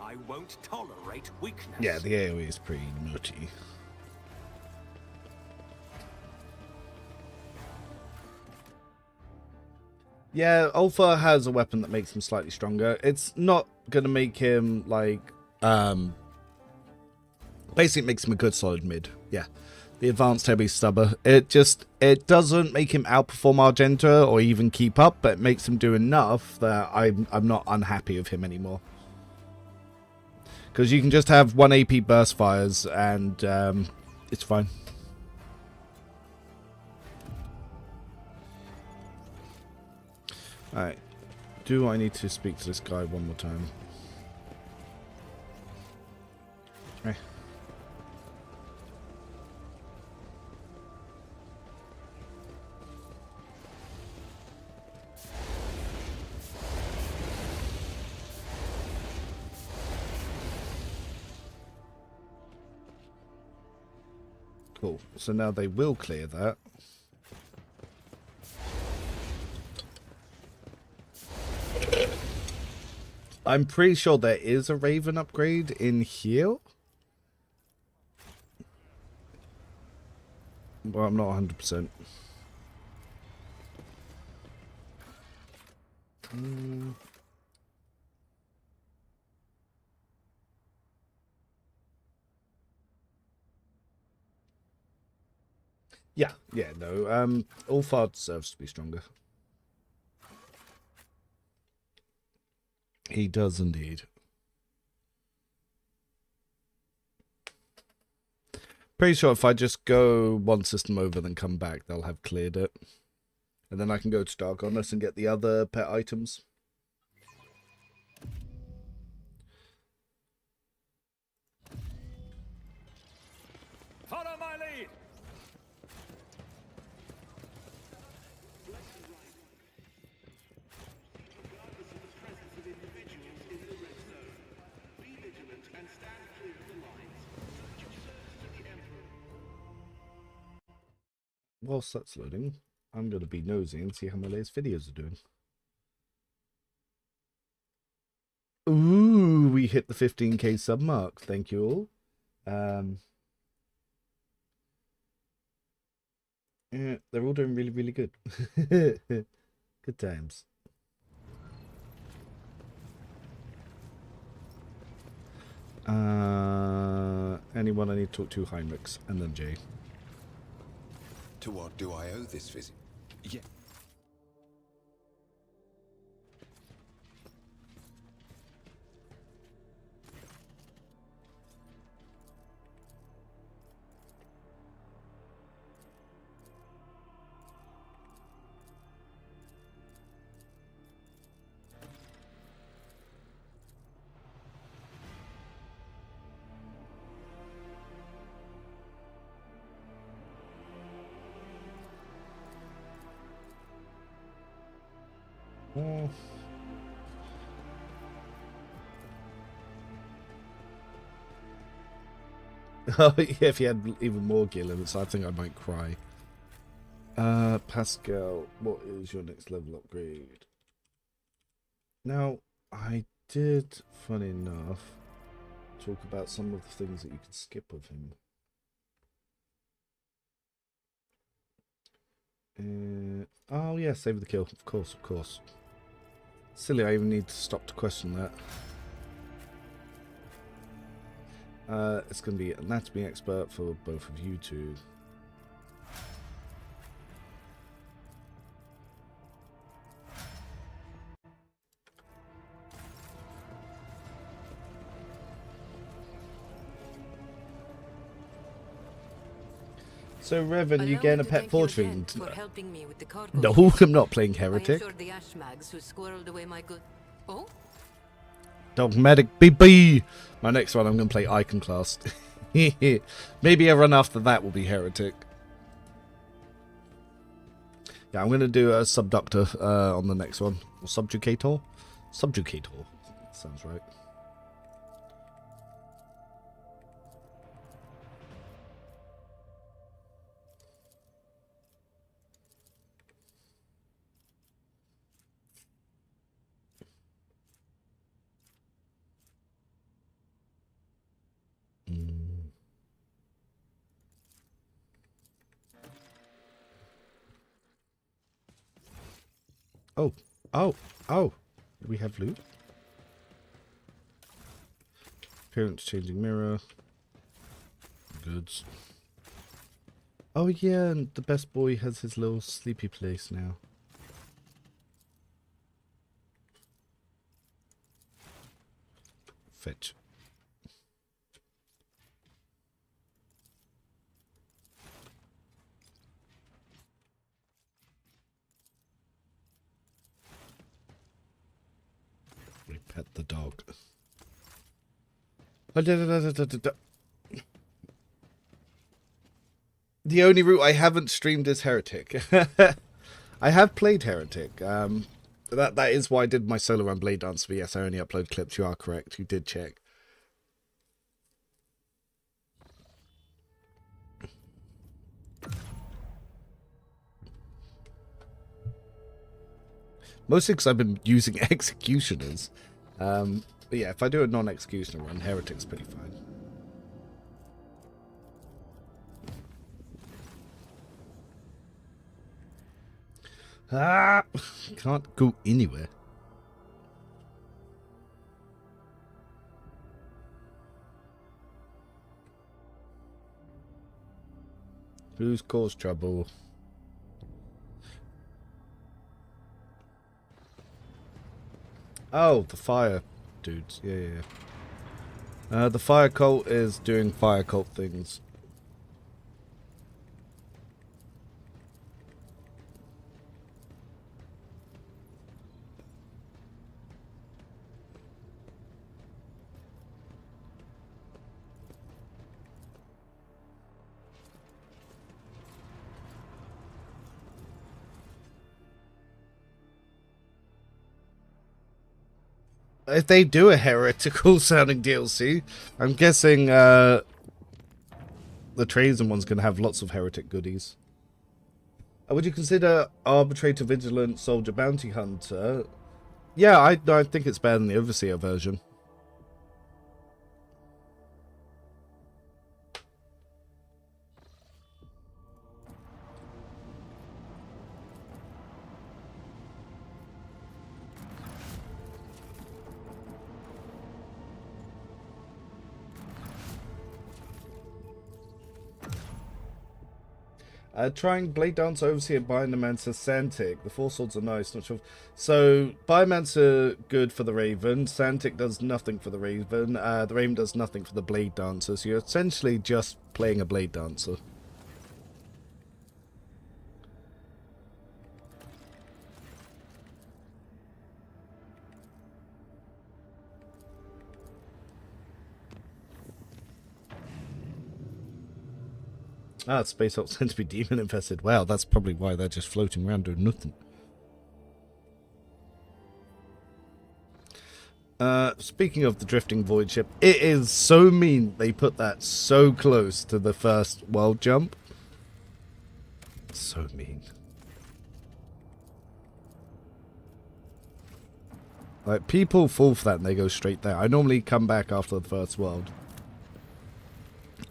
I won't tolerate weakness. Yeah, the AoE is pretty nutty. Yeah, Ulfa has a weapon that makes him slightly stronger. It's not gonna make him like basically it makes him a good solid mid. Yeah. The advanced heavy stubber. It doesn't make him outperform Argenta or even keep up, but it makes him do enough that I'm not unhappy with him anymore. Because you can just have 1 AP burst fires and it's fine. Alright. Do I need to speak to this guy one more time? Okay. Cool. So now they will clear that. I'm pretty sure there is a Raven upgrade in here. But I'm not 100%. Yeah, no. Ulfar deserves to be stronger. He does indeed. Pretty sure if I just go one system over then come back, they'll have cleared it. And then I can go to Dark Honest and get the other pet items. Follow my lead! Regardless of the presence of individuals in the red zone, be vigilant and stand clear of the lines. Subject service to the Emperor. Whilst that's loading, I'm going to be nosy and see how my latest videos are doing. Ooh, we hit the 15k sub mark. Thank you all. Yeah, they're all doing really, really good. Good times. Anyone I need to talk to? Heinrichs, and then Jay. To what do I owe this visit? Yeah. Oh. Oh, yeah, if you had even more gear limits, I think I might cry. Pascal, what is your next level upgrade? Now, I did, funny enough, talk about some of the things that you could skip of him. Oh, yeah, save the kill. Of course, of course. Silly, I even need to stop to question that. It's going to be anatomy expert for both of you two. So, Revan, you getting a pet portrait? No, I'm not playing Heretic. I'm sure the Ashmags who squirreled away my good... Oh? Dogmatic BB! My next one, I'm going to play Iconoclast. Maybe a run after that will be Heretic. Yeah, I'm going to do a Subductor on the next one. Or Subjugator? Subjugator. Sounds right. Oh, oh, oh. Do we have loot? Appearance changing mirror. Goods. Oh yeah, and the best boy has his little sleepy place now. Fetch. We pet the dog. The only route I haven't streamed is Heretic. I have played Heretic. That is why I did my solo run Blade Dance. But yes, I only upload clips. You are correct. You did check. Mostly because I've been using executioners. But yeah, if I do a non-executioner run, Heretic's pretty fine. Ah! Can't go anywhere. Who's caused trouble? Oh, the fire dudes. Yeah. The fire cult is doing fire cult things. If they do a heretical sounding DLC, I'm guessing the Trazen one's going to have lots of heretic goodies. Would you consider Arbitrator, Vigilant, Soldier, Bounty Hunter? Yeah, I think it's better than the Overseer version. Trying Blade Dance, Overseer, Biomancer, Santic. The four swords are nice, not sure. So, Biomancer good for the Raven. Santic does nothing for the Raven. The Raven does nothing for the Blade Dancer. So you're essentially just playing a Blade Dancer. Ah, Space Hulk's meant to be demon infested. Wow, that's probably why they're just floating around doing nothing. Speaking of the drifting void ship, it is so mean they put that so close to the first world jump. So mean. Like, people fall for that and they go straight there. I normally come back after the first world.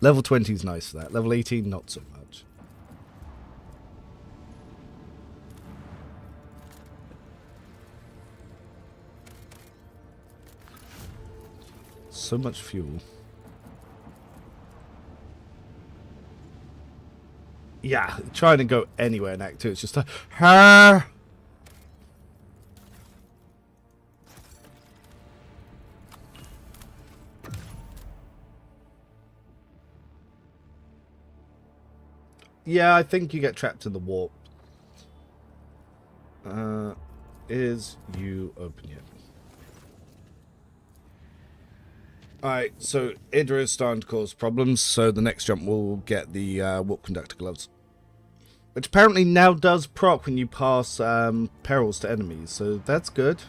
Level 20 is nice for that. Level 18, not so much. So much fuel. Yeah, trying to go anywhere in Act 2. It's just like, ha! Yeah, I think you get trapped in the warp. Is you open yet? Alright, so Idra is starting to cause problems, so the next jump will get the warp conductor gloves. Which apparently now does proc when you pass perils to enemies, so that's good.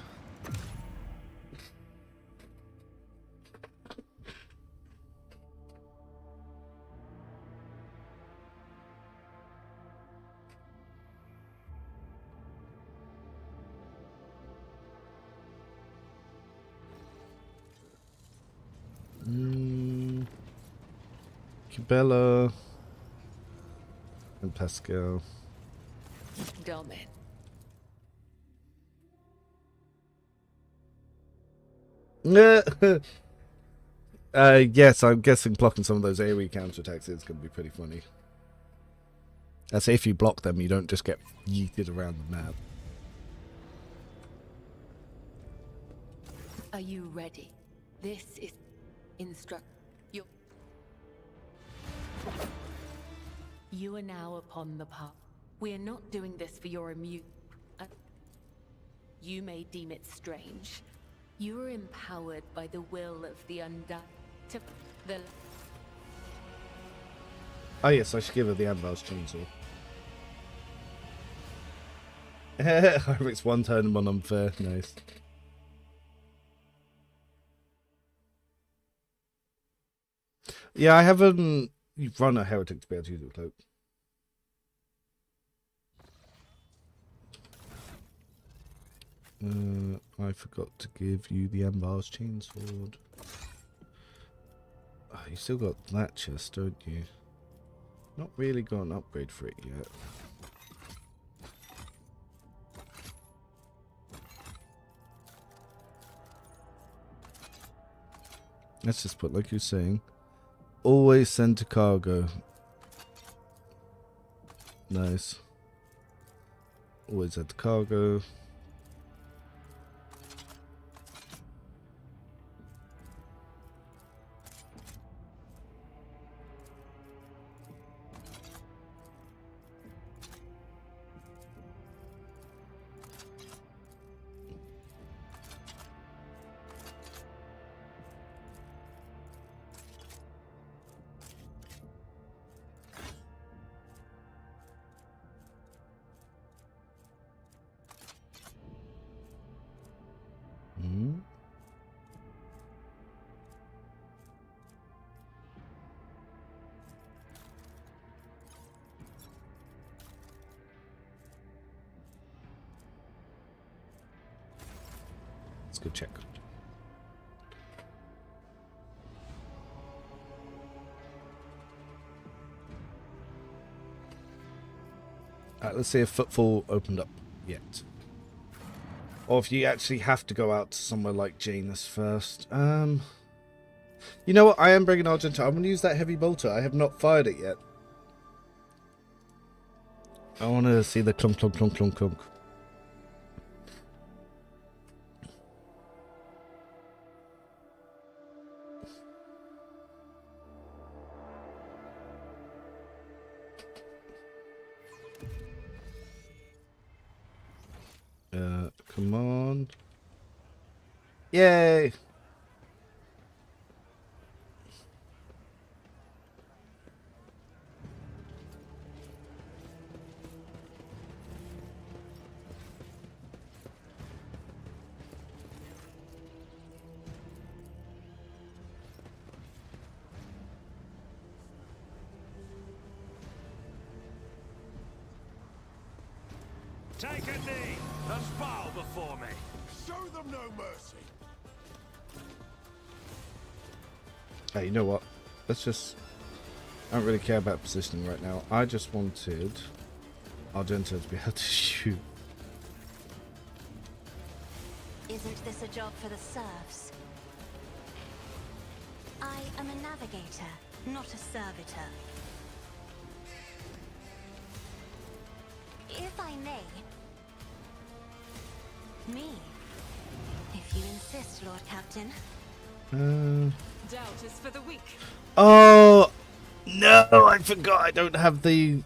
Bella and Pascal. Dumb it. Yes, I'm guessing blocking some of those AoE counterattacks is going to be pretty funny. That's if you block them, you don't just get yeeted around the map. Are you ready? This is instruct. You are now upon the path. We are not doing this for your You may deem it strange. You are empowered by the will of the undone. To the. Oh yes, I should give her the Ambar's chainsaw. It's one turn and one unfair. Nice. Yeah, I haven't run a heretic to be able to use the cloak. I forgot to give you the Ambar's chainsword. Oh, you still got that chest, don't you? Not really got an upgrade for it yet. Let's just put, like you're saying, always send to cargo. Nice. Always send to cargo. Let's go check. Alright, let's see if Footfall opened up yet. Or if you actually have to go out to somewhere like Janus first. You know what? I am bringing Argento. I'm going to use that heavy bolter. I have not fired it yet. I want to see the clunk, clunk, clunk, clunk, clunk. Come on. Yay! Take a knee and bow before me. Show them no mercy. Hey, you know what? Let's just... I don't really care about positioning right now. I just wanted Argento to be able to shoot. Isn't this a job for the serfs? I am a navigator, not a servitor. If I may... Me. If you insist, Lord Captain. Doubt is for the weak. Oh! No! I forgot I don't have the...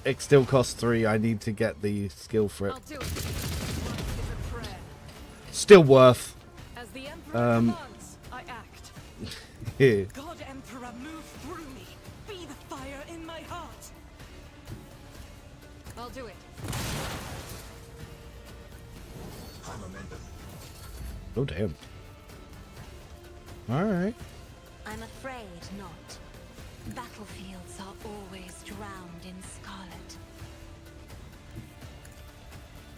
It still costs 3. I need to get the skill for it. I'll do it. Life is a prayer. Still worth. As the Emperor commands, I act. Yeah. God Emperor, move through me. Be the fire in my heart. I'll do it. Oh, damn. Alright. I'm afraid not. Battlefields are always drowned in scarlet.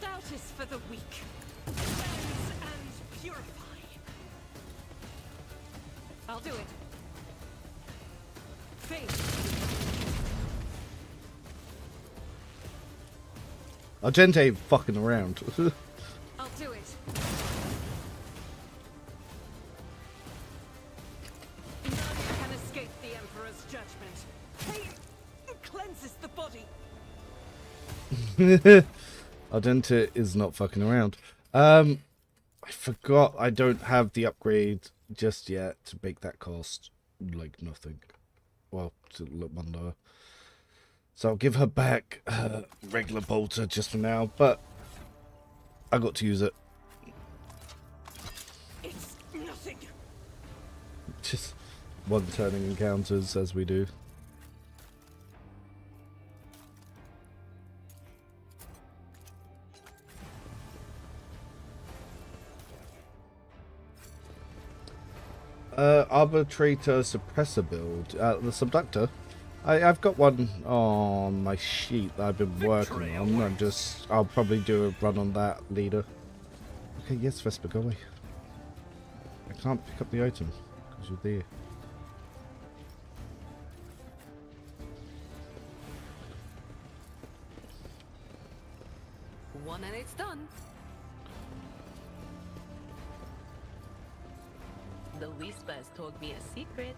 Doubt is for the weak. Cleanse and purify. I'll do it. Faith. Argento fucking around. I'll do it. judgment. Pain cleanses the body. Ardenta is not fucking around. I forgot I don't have the upgrade just yet to make that cost like nothing. Well, to look one lower. So I'll give her back regular bolter just for now, but I got to use it. It's nothing. Just one turning encounters as we do. Arbitrator suppressor build. The subductor. I've got one on my sheet that I've been working on. I'll probably do a run on that leader. Okay, yes, Vesper, go away. I can't pick up the item because you're there. One and it's done. The Whispers told me a secret.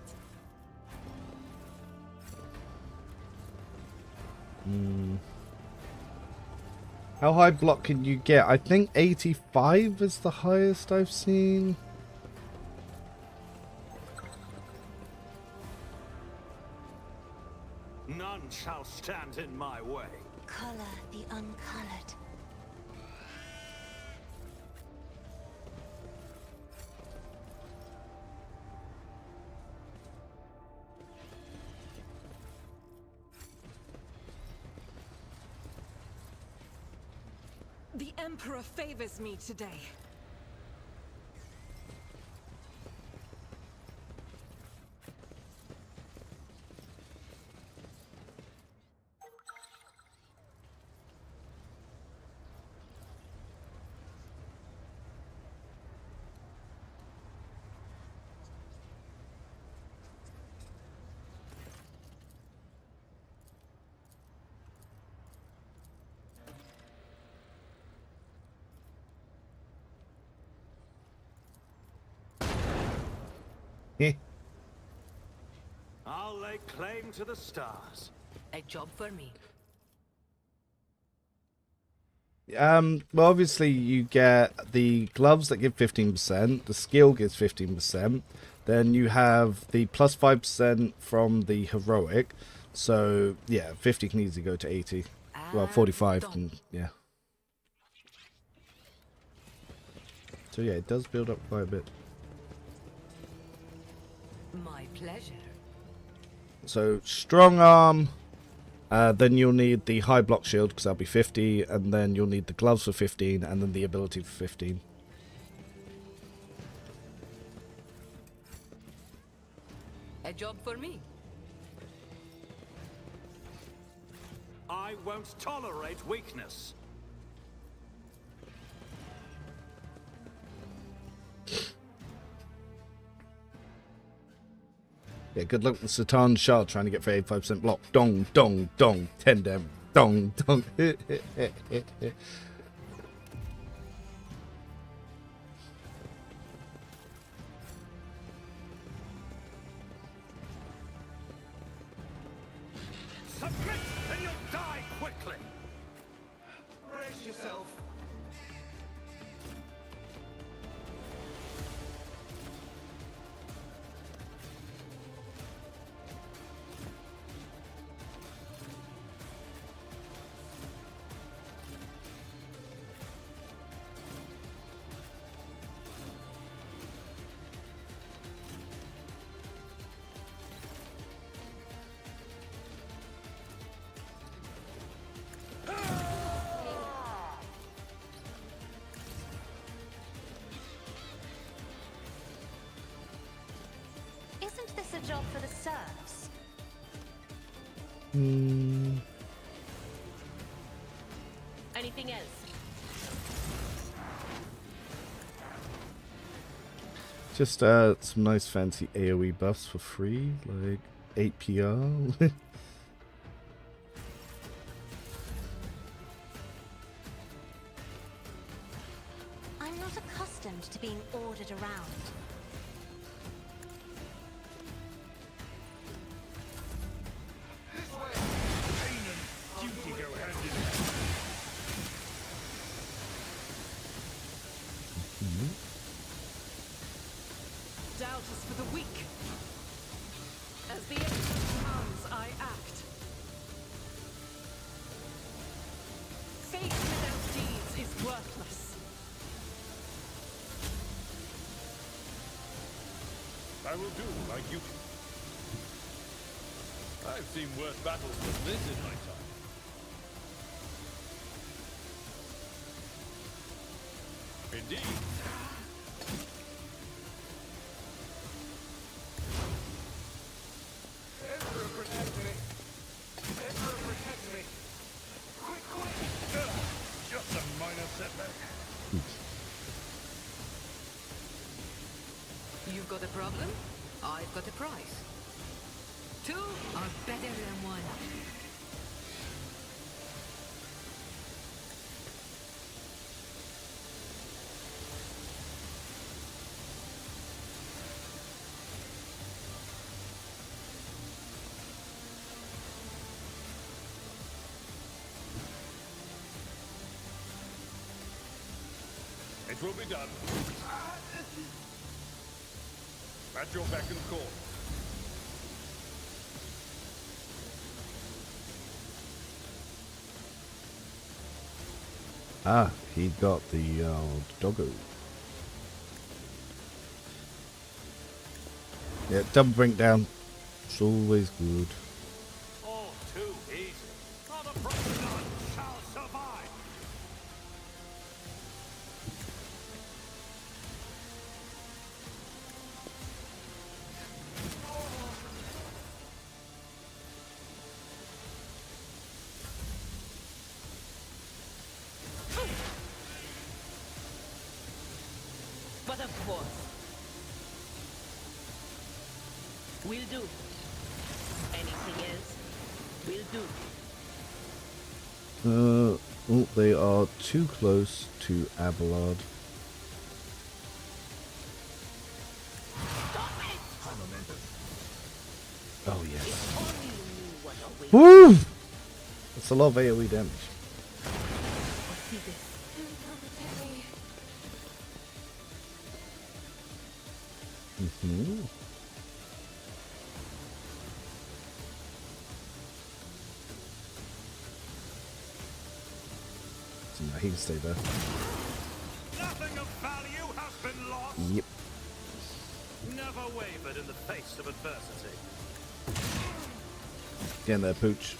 How high block can you get? I think 85 is the highest I've seen. None shall stand in my way. Color the uncolored. The Emperor favors me today. I'll lay claim to the stars. A job for me. Well, obviously you get the gloves that give 15%, the skill gives 15%, then you have the plus 5% from the heroic, so yeah, 50 can easily go to 80, well 45 can, yeah. So yeah, it does build up quite a bit. My pleasure. So strong arm, then you'll need the high block shield because that'll be 50, and then you'll need the gloves for 15, and then the ability for 15. A job for me. I won't tolerate weakness. Yeah, good luck with Satan Shah trying to get for 85% block. Dong, dong, dong, 10 dem. Dong, dong. Submit and you'll die quickly. Brace yourself. Isn't this a job for the serfs? Anything else? Just some nice fancy AoE buffs for free, like 8 PR. I'm not accustomed to being ordered around. shelters for the weak. As the ancient commands, I act. Faith without deeds is worthless. I will do my duty. I've seen worse battles than this in my time. Indeed. Emperor, protect me. Emperor, protect me. Quick, quick. Just a minor setback. You've got a problem? I've got a prize. Two are better than one. It will be done. At your beck and call. Ah, he got the doggo. Yeah, double brink down. It's always good. All too easy. Not a problem. None shall survive. But of course. Will do. Anything else? Will do. Oh, they are too close to Abelard. Oh yes. Woo! That's a lot of AoE damage. Mm-hmm. So no, he can stay there. Nothing of value has been lost. Yep. Never wavered in the face of adversity. Get in there, Pooch.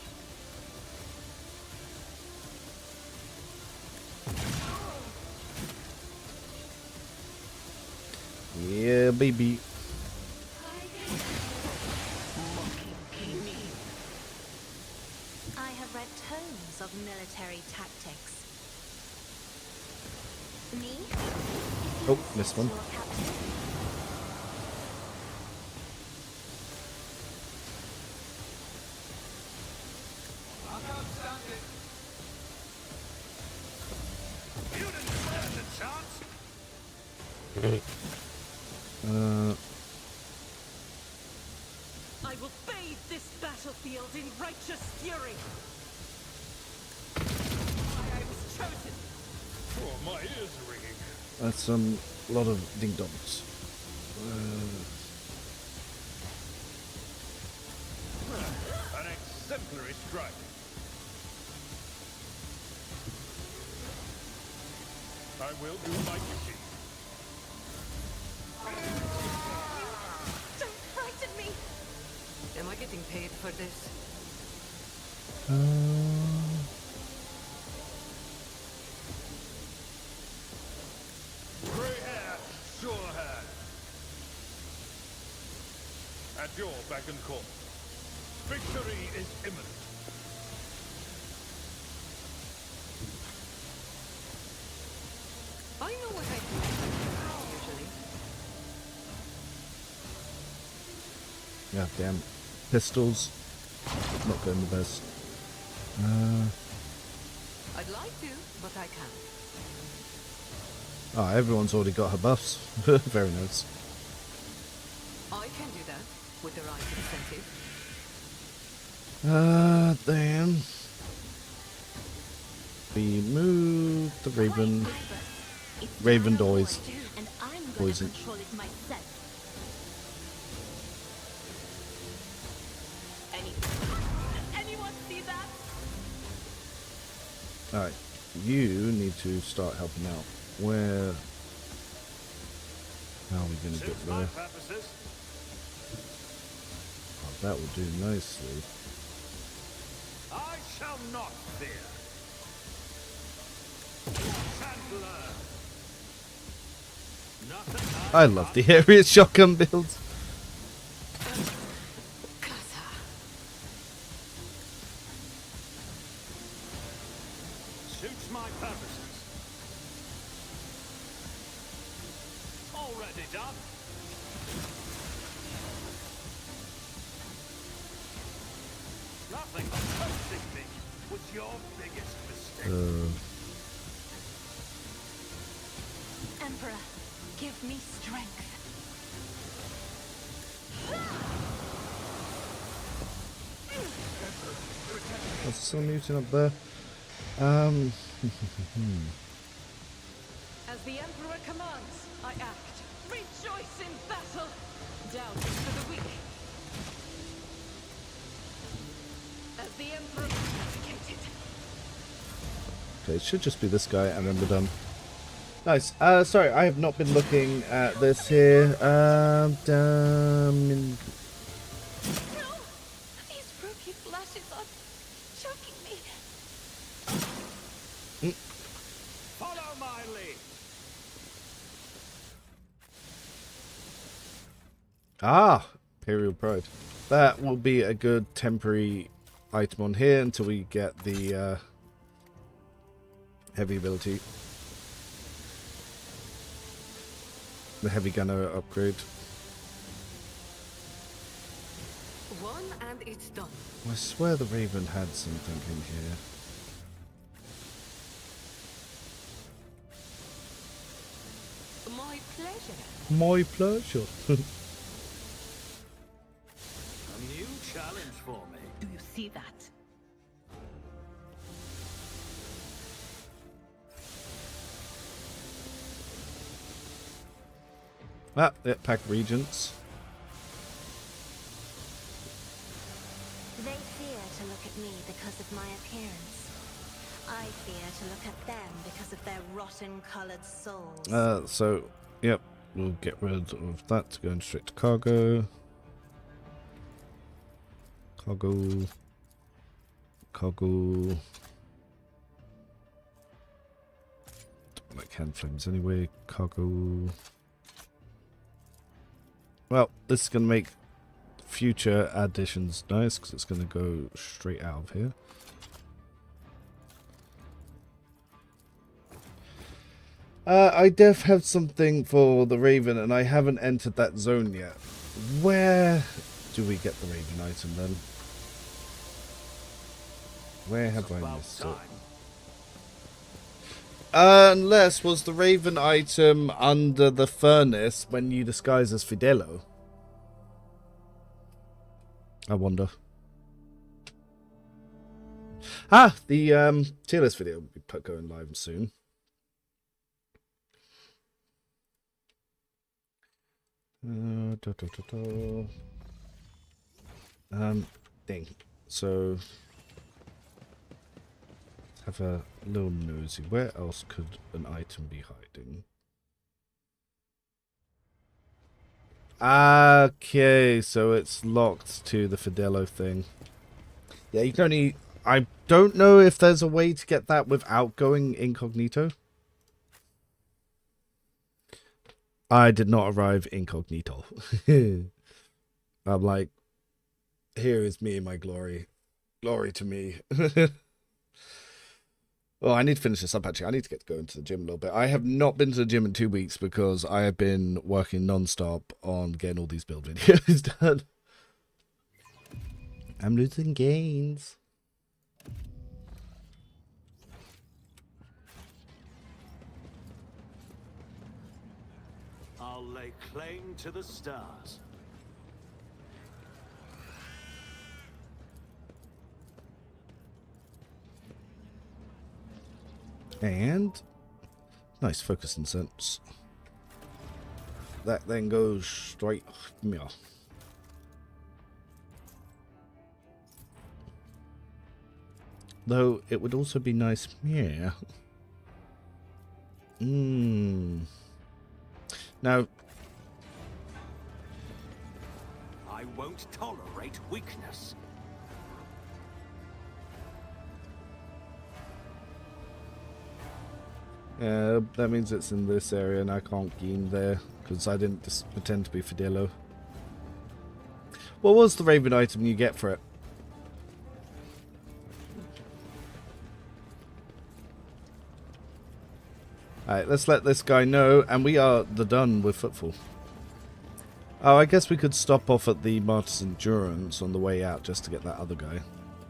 Yeah, baby. I have read tomes of military tactics. Me? Oh, missed one. Your captain. I can't stand it. You didn't stand a chance. I will bathe this battlefield in righteous fury. I was chosen. Oh, my ears are ringing. That's a lot of ding dongs. An exemplary strike. I will do my duty. Don't frighten me! Am I getting paid for this? Grey hair, sure hand. At your beck and call. Victory is imminent. I know what I do usually. God damn. Pistols. Not going the best. I'd like to, but I can't. Oh, everyone's already got her buffs. Very nice. I can do that with the right incentive. Then we move the Raven. It's Raven not a dies. void, and I'm gonna Poison. control it myself. Alright, you need to start helping out. Where... How are we going to get there? Oh, that will do nicely. I shall not fear. Chandler. I love the area shotgun builds. Suits my purposes. Already done. Nothing but hosting me was your biggest mistake. Emperor, give me strength. There's still mutant up there. As the Emperor commands, I act. Rejoice in battle! Down is for the weak. As the Emperor indicated. Okay, it should just be this guy and then we're done. Nice. Sorry, I have not been looking at this here. Damn. No! These rookie flashes are choking me. Follow my lead. Ah, Imperial Pride. That will be a good temporary item on here until we get the heavy ability. The heavy gunner upgrade. One and it's done. I swear the Raven had something in here. My pleasure. My pleasure. A new challenge for me. Do you see that? Ah, yeah, pack regents. They fear to look at me because of my appearance. I fear to look at them because of their rotten-colored souls. So, yep, we'll get rid of that, going straight to cargo. Cargo. Cargo. Don't like hand flames anyway. Cargo. Well, this is going to make future additions nice, because it's going to go straight out of here. I def have something for the Raven, and I haven't entered that zone yet. Where do we get the Raven item then? Where have I missed it? Unless, was the Raven item under the furnace when you disguise as Fidelo? I wonder. Ah, the tier list video will be going live soon. Ding. So let's have a little nosy. Where else could an item be hiding? Okay, so it's locked to the Fidelo thing. Yeah, you can only... I don't know if there's a way to get that without going incognito. I did not arrive incognito. I'm like, here is me in my glory. Glory to me. Oh, I need to finish this up, actually. I need to get going to the gym a little bit. I have not been to the gym in 2 weeks because I have been working non-stop on getting all these build videos done. I'm losing gains. I'll lay claim to the stars. And nice focus and sense. That then goes straight. Yeah. Though it would also be nice. Yeah. Now, I won't tolerate weakness. that means it's in this area and I can't game there because I didn't just pretend to be Fidelio. What was the Raven item you get for it? Alright, let's let this guy know, and we are done with Footfall. Oh, I guess we could stop off at the Martyr's Endurance on the way out just to get that other guy.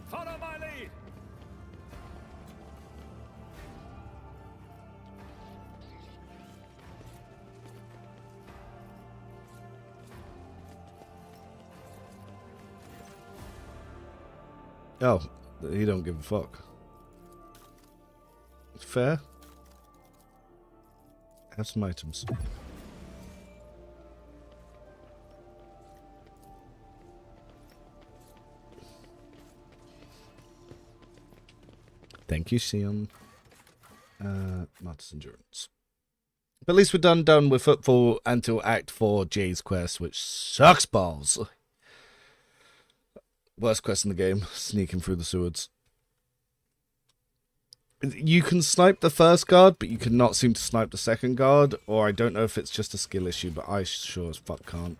Follow my lead. Oh, he don't give a fuck. Fair. Have some items. Thank you, Sion. Martyr's Endurance. But at least we're done with Footfall until Act 4, Jay's quest, which sucks balls. Worst quest in the game, sneaking through the sewers. You can snipe the first guard, but you cannot seem to snipe the second guard, or I don't know if it's just a skill issue, but I sure as fuck can't.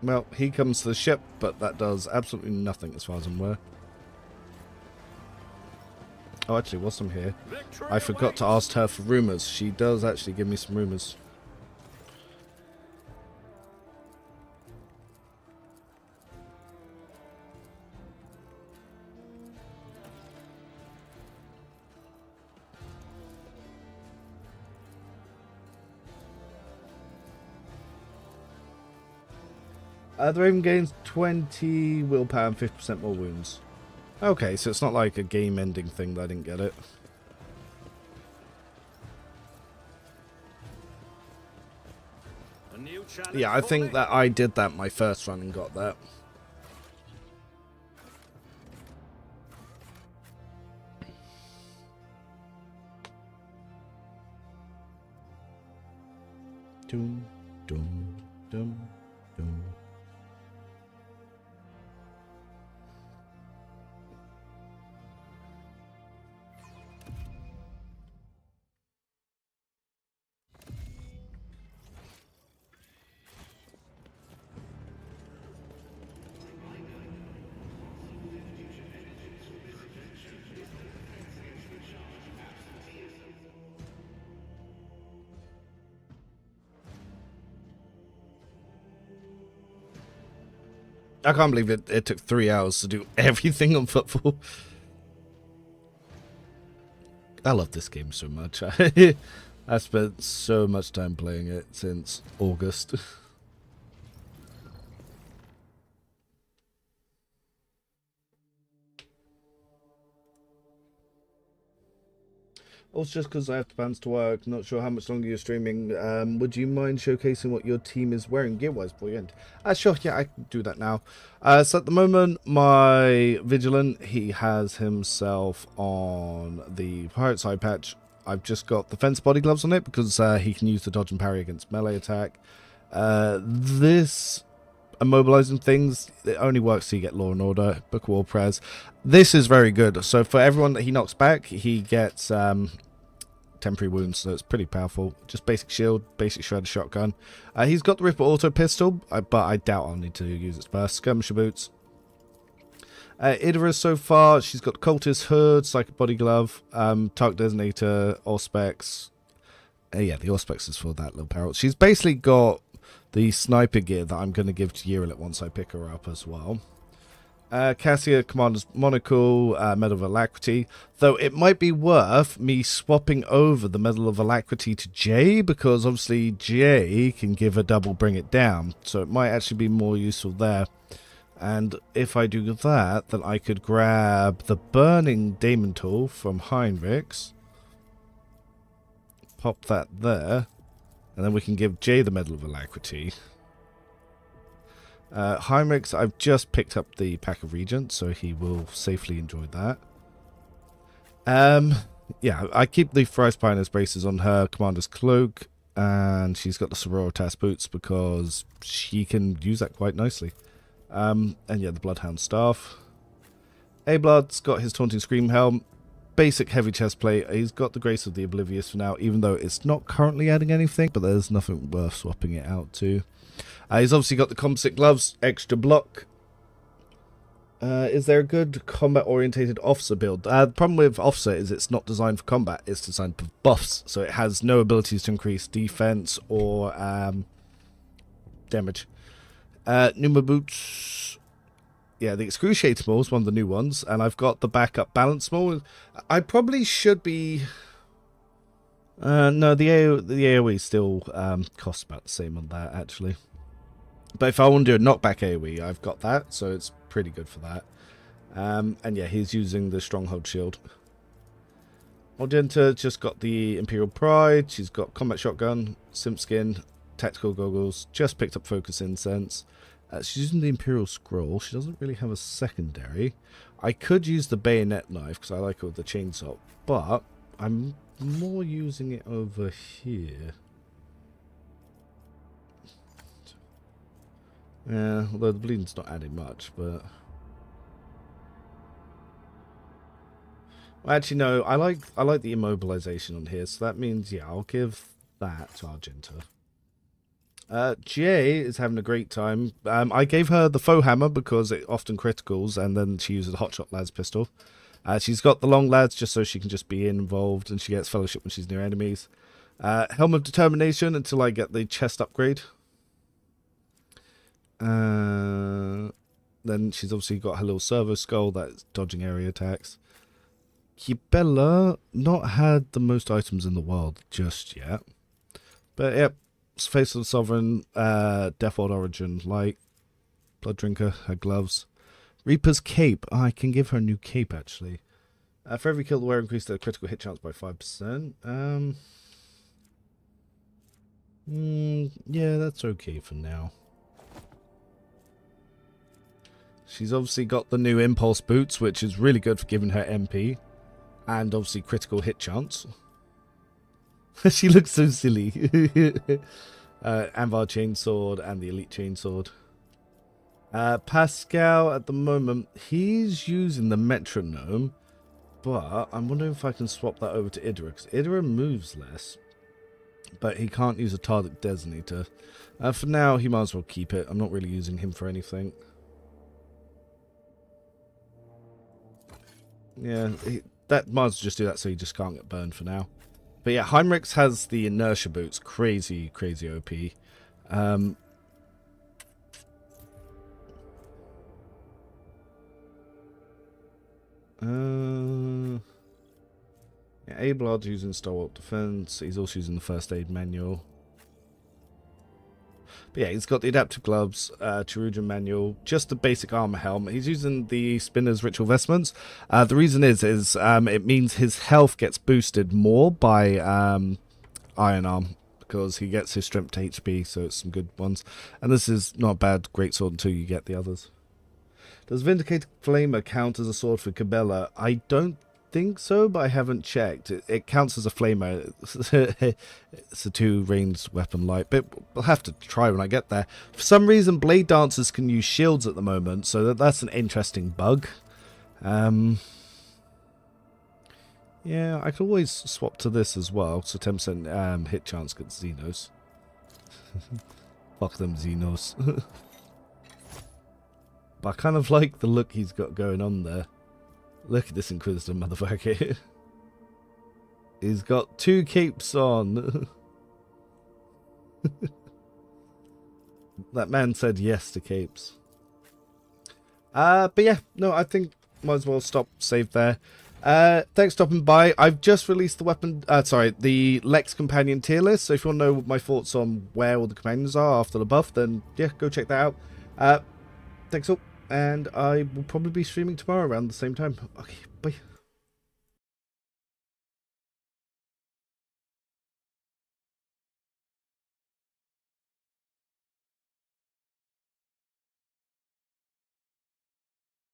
Well, he comes to the ship, but that does absolutely nothing as far as I'm aware. Oh, actually, whilst I'm here, I forgot to ask her for rumours. She does actually give me some rumours. The Raven gains 20 willpower and 50% more wounds. Okay, so it's not like a game-ending thing that I didn't get it. Yeah, I think that I did that my first run and got that. Doom, doom, doom, doom. I can't believe it took 3 hours to do everything on Footfall. I love this game so much. I spent so much time playing it since August. Also, just because I have plans to work, not sure how much longer you're streaming, would you mind showcasing what your team is wearing gear-wise before you end? Sure, yeah, I can do that now. So at the moment, my Vigilant, he has himself on the Pirate Side patch. I've just got the fence body gloves on it because he can use the dodge and parry against melee attack. This immobilizing things, it only works so you get Law and Order, Book of War Prez. This is very good. So for everyone that he knocks back, he gets temporary wounds, so it's pretty powerful. Just basic shield, basic shredder shotgun. He's got the Ripper auto pistol, but I doubt I'll need to use its burst. Skirmisher boots. Idra so far, she's got Cultist Hood, Psychic Body Glove, Target Designator, Auspex. Yeah, the Auspex is for that little peril. She's basically got the sniper gear that I'm going to give to Yerilet once I pick her up as well. Cassia, Commander's Monocle, Medal of Alacrity. Though it might be worth me swapping over the Medal of Alacrity to Jay, because obviously Jay can give a double bring it down. So it might actually be more useful there. And if I do that, then I could grab the Burning Daemon Tool from Heinrichs. Pop that there. And then we can give Jay the Medal of Alacrity. Heinrichs, I've just picked up the Pack of Regents, so he will safely enjoy that. Yeah, I keep the Thrice Pioneer's Braces on her Commander's Cloak. And she's got the Sororitas Boots because she can use that quite nicely. And yeah, the Bloodhound Staff. A-Blood's got his Taunting Scream Helm. Basic heavy chest plate. He's got the Grace of the Oblivious for now, even though it's not currently adding anything, but there's nothing worth swapping it out to. He's obviously got the Composite Gloves, extra block. Is there a good combat-orientated officer build? The problem with officer is it's not designed for combat, it's designed for buffs, so it has no abilities to increase defense or damage. Pneuma Boots. Yeah, the Excruciating Maul is one of the new ones, and I've got the backup Balance Maul. I probably should be... no, the AoE still costs about the same on that, actually. But if I want to do a knockback AoE, I've got that, so it's pretty good for that. And yeah, he's using the Stronghold Shield. Magenta just got the Imperial Pride. She's got Combat Shotgun, Simp Skin, Tactical Goggles. Just picked up Focus Incense. She's using the Imperial Scroll. She doesn't really have a secondary. I could use the Bayonet Knife because I like it with the chainsaw, but I'm more using it over here. Yeah, although the bleeding's not adding much, but... Well, actually, no, I like the immobilization on here, so that means, yeah, I'll give that to Argenta. Jay is having a great time. I gave her the Foe Hammer because it often criticals, and then she uses the Hotshot Lad's pistol. She's got the Long Lads just so she can just be involved, and she gets Fellowship when she's near enemies. Helm of Determination until I get the chest upgrade. Then she's obviously got her little servo skull that's dodging area attacks. Kibella, not had the most items in the world just yet. But yep, Face of the Sovereign, Death World Origin, Light, Blood Drinker, her gloves. Reaper's Cape, I can give her a new cape actually. For every kill the wearer increased their critical hit chance by 5%. Yeah, that's okay for now. She's obviously got the new Impulse Boots, which is really good for giving her MP. And obviously critical hit chance. She looks so silly. Anvar Chainsword and the Elite Chainsword. Pascal, at the moment, he's using the Metronome. But I'm wondering if I can swap that over to Idra, because Idra moves less. But he can't use a Tardic Designator. For now, he might as well keep it. I'm not really using him for anything. Yeah, that might as well just do that so he just can't get burned for now. But yeah, Heinrichs has the Inertia Boots. Crazy, crazy OP. Yeah, Ablard's using Stalwart Defense. He's also using the First Aid Manual. But yeah, he's got the Adaptive Gloves, Cherugian Manual, just the basic armor helm. He's using the Spinner's Ritual Vestments. The reason is it means his health gets boosted more by Iron Arm, because he gets his strength to HP, so it's some good ones. And this is not a bad greatsword until you get the others. Does Vindicated Flamer count as a sword for Cabela? I don't think so, but I haven't checked. It counts as a flamer. It's a 2-ranged weapon light, but we'll have to try when I get there. For some reason, Blade Dancers can use shields at the moment, so that's an interesting bug. Yeah, I could always swap to this as well, so 10% hit chance against Xenos. Fuck them Xenos. But I kind of like the look he's got going on there. Look at this Inquisitor motherfucker. He's got 2 capes on. That man said yes to capes. But yeah, no, I think might as well save there. Thanks for stopping by. I've just released the the Lex Companion tier list, so if you want to know my thoughts on where all the companions are after the buff, then yeah, go check that out. Thanks all. and I will probably be streaming tomorrow around the same time. Okay, bye.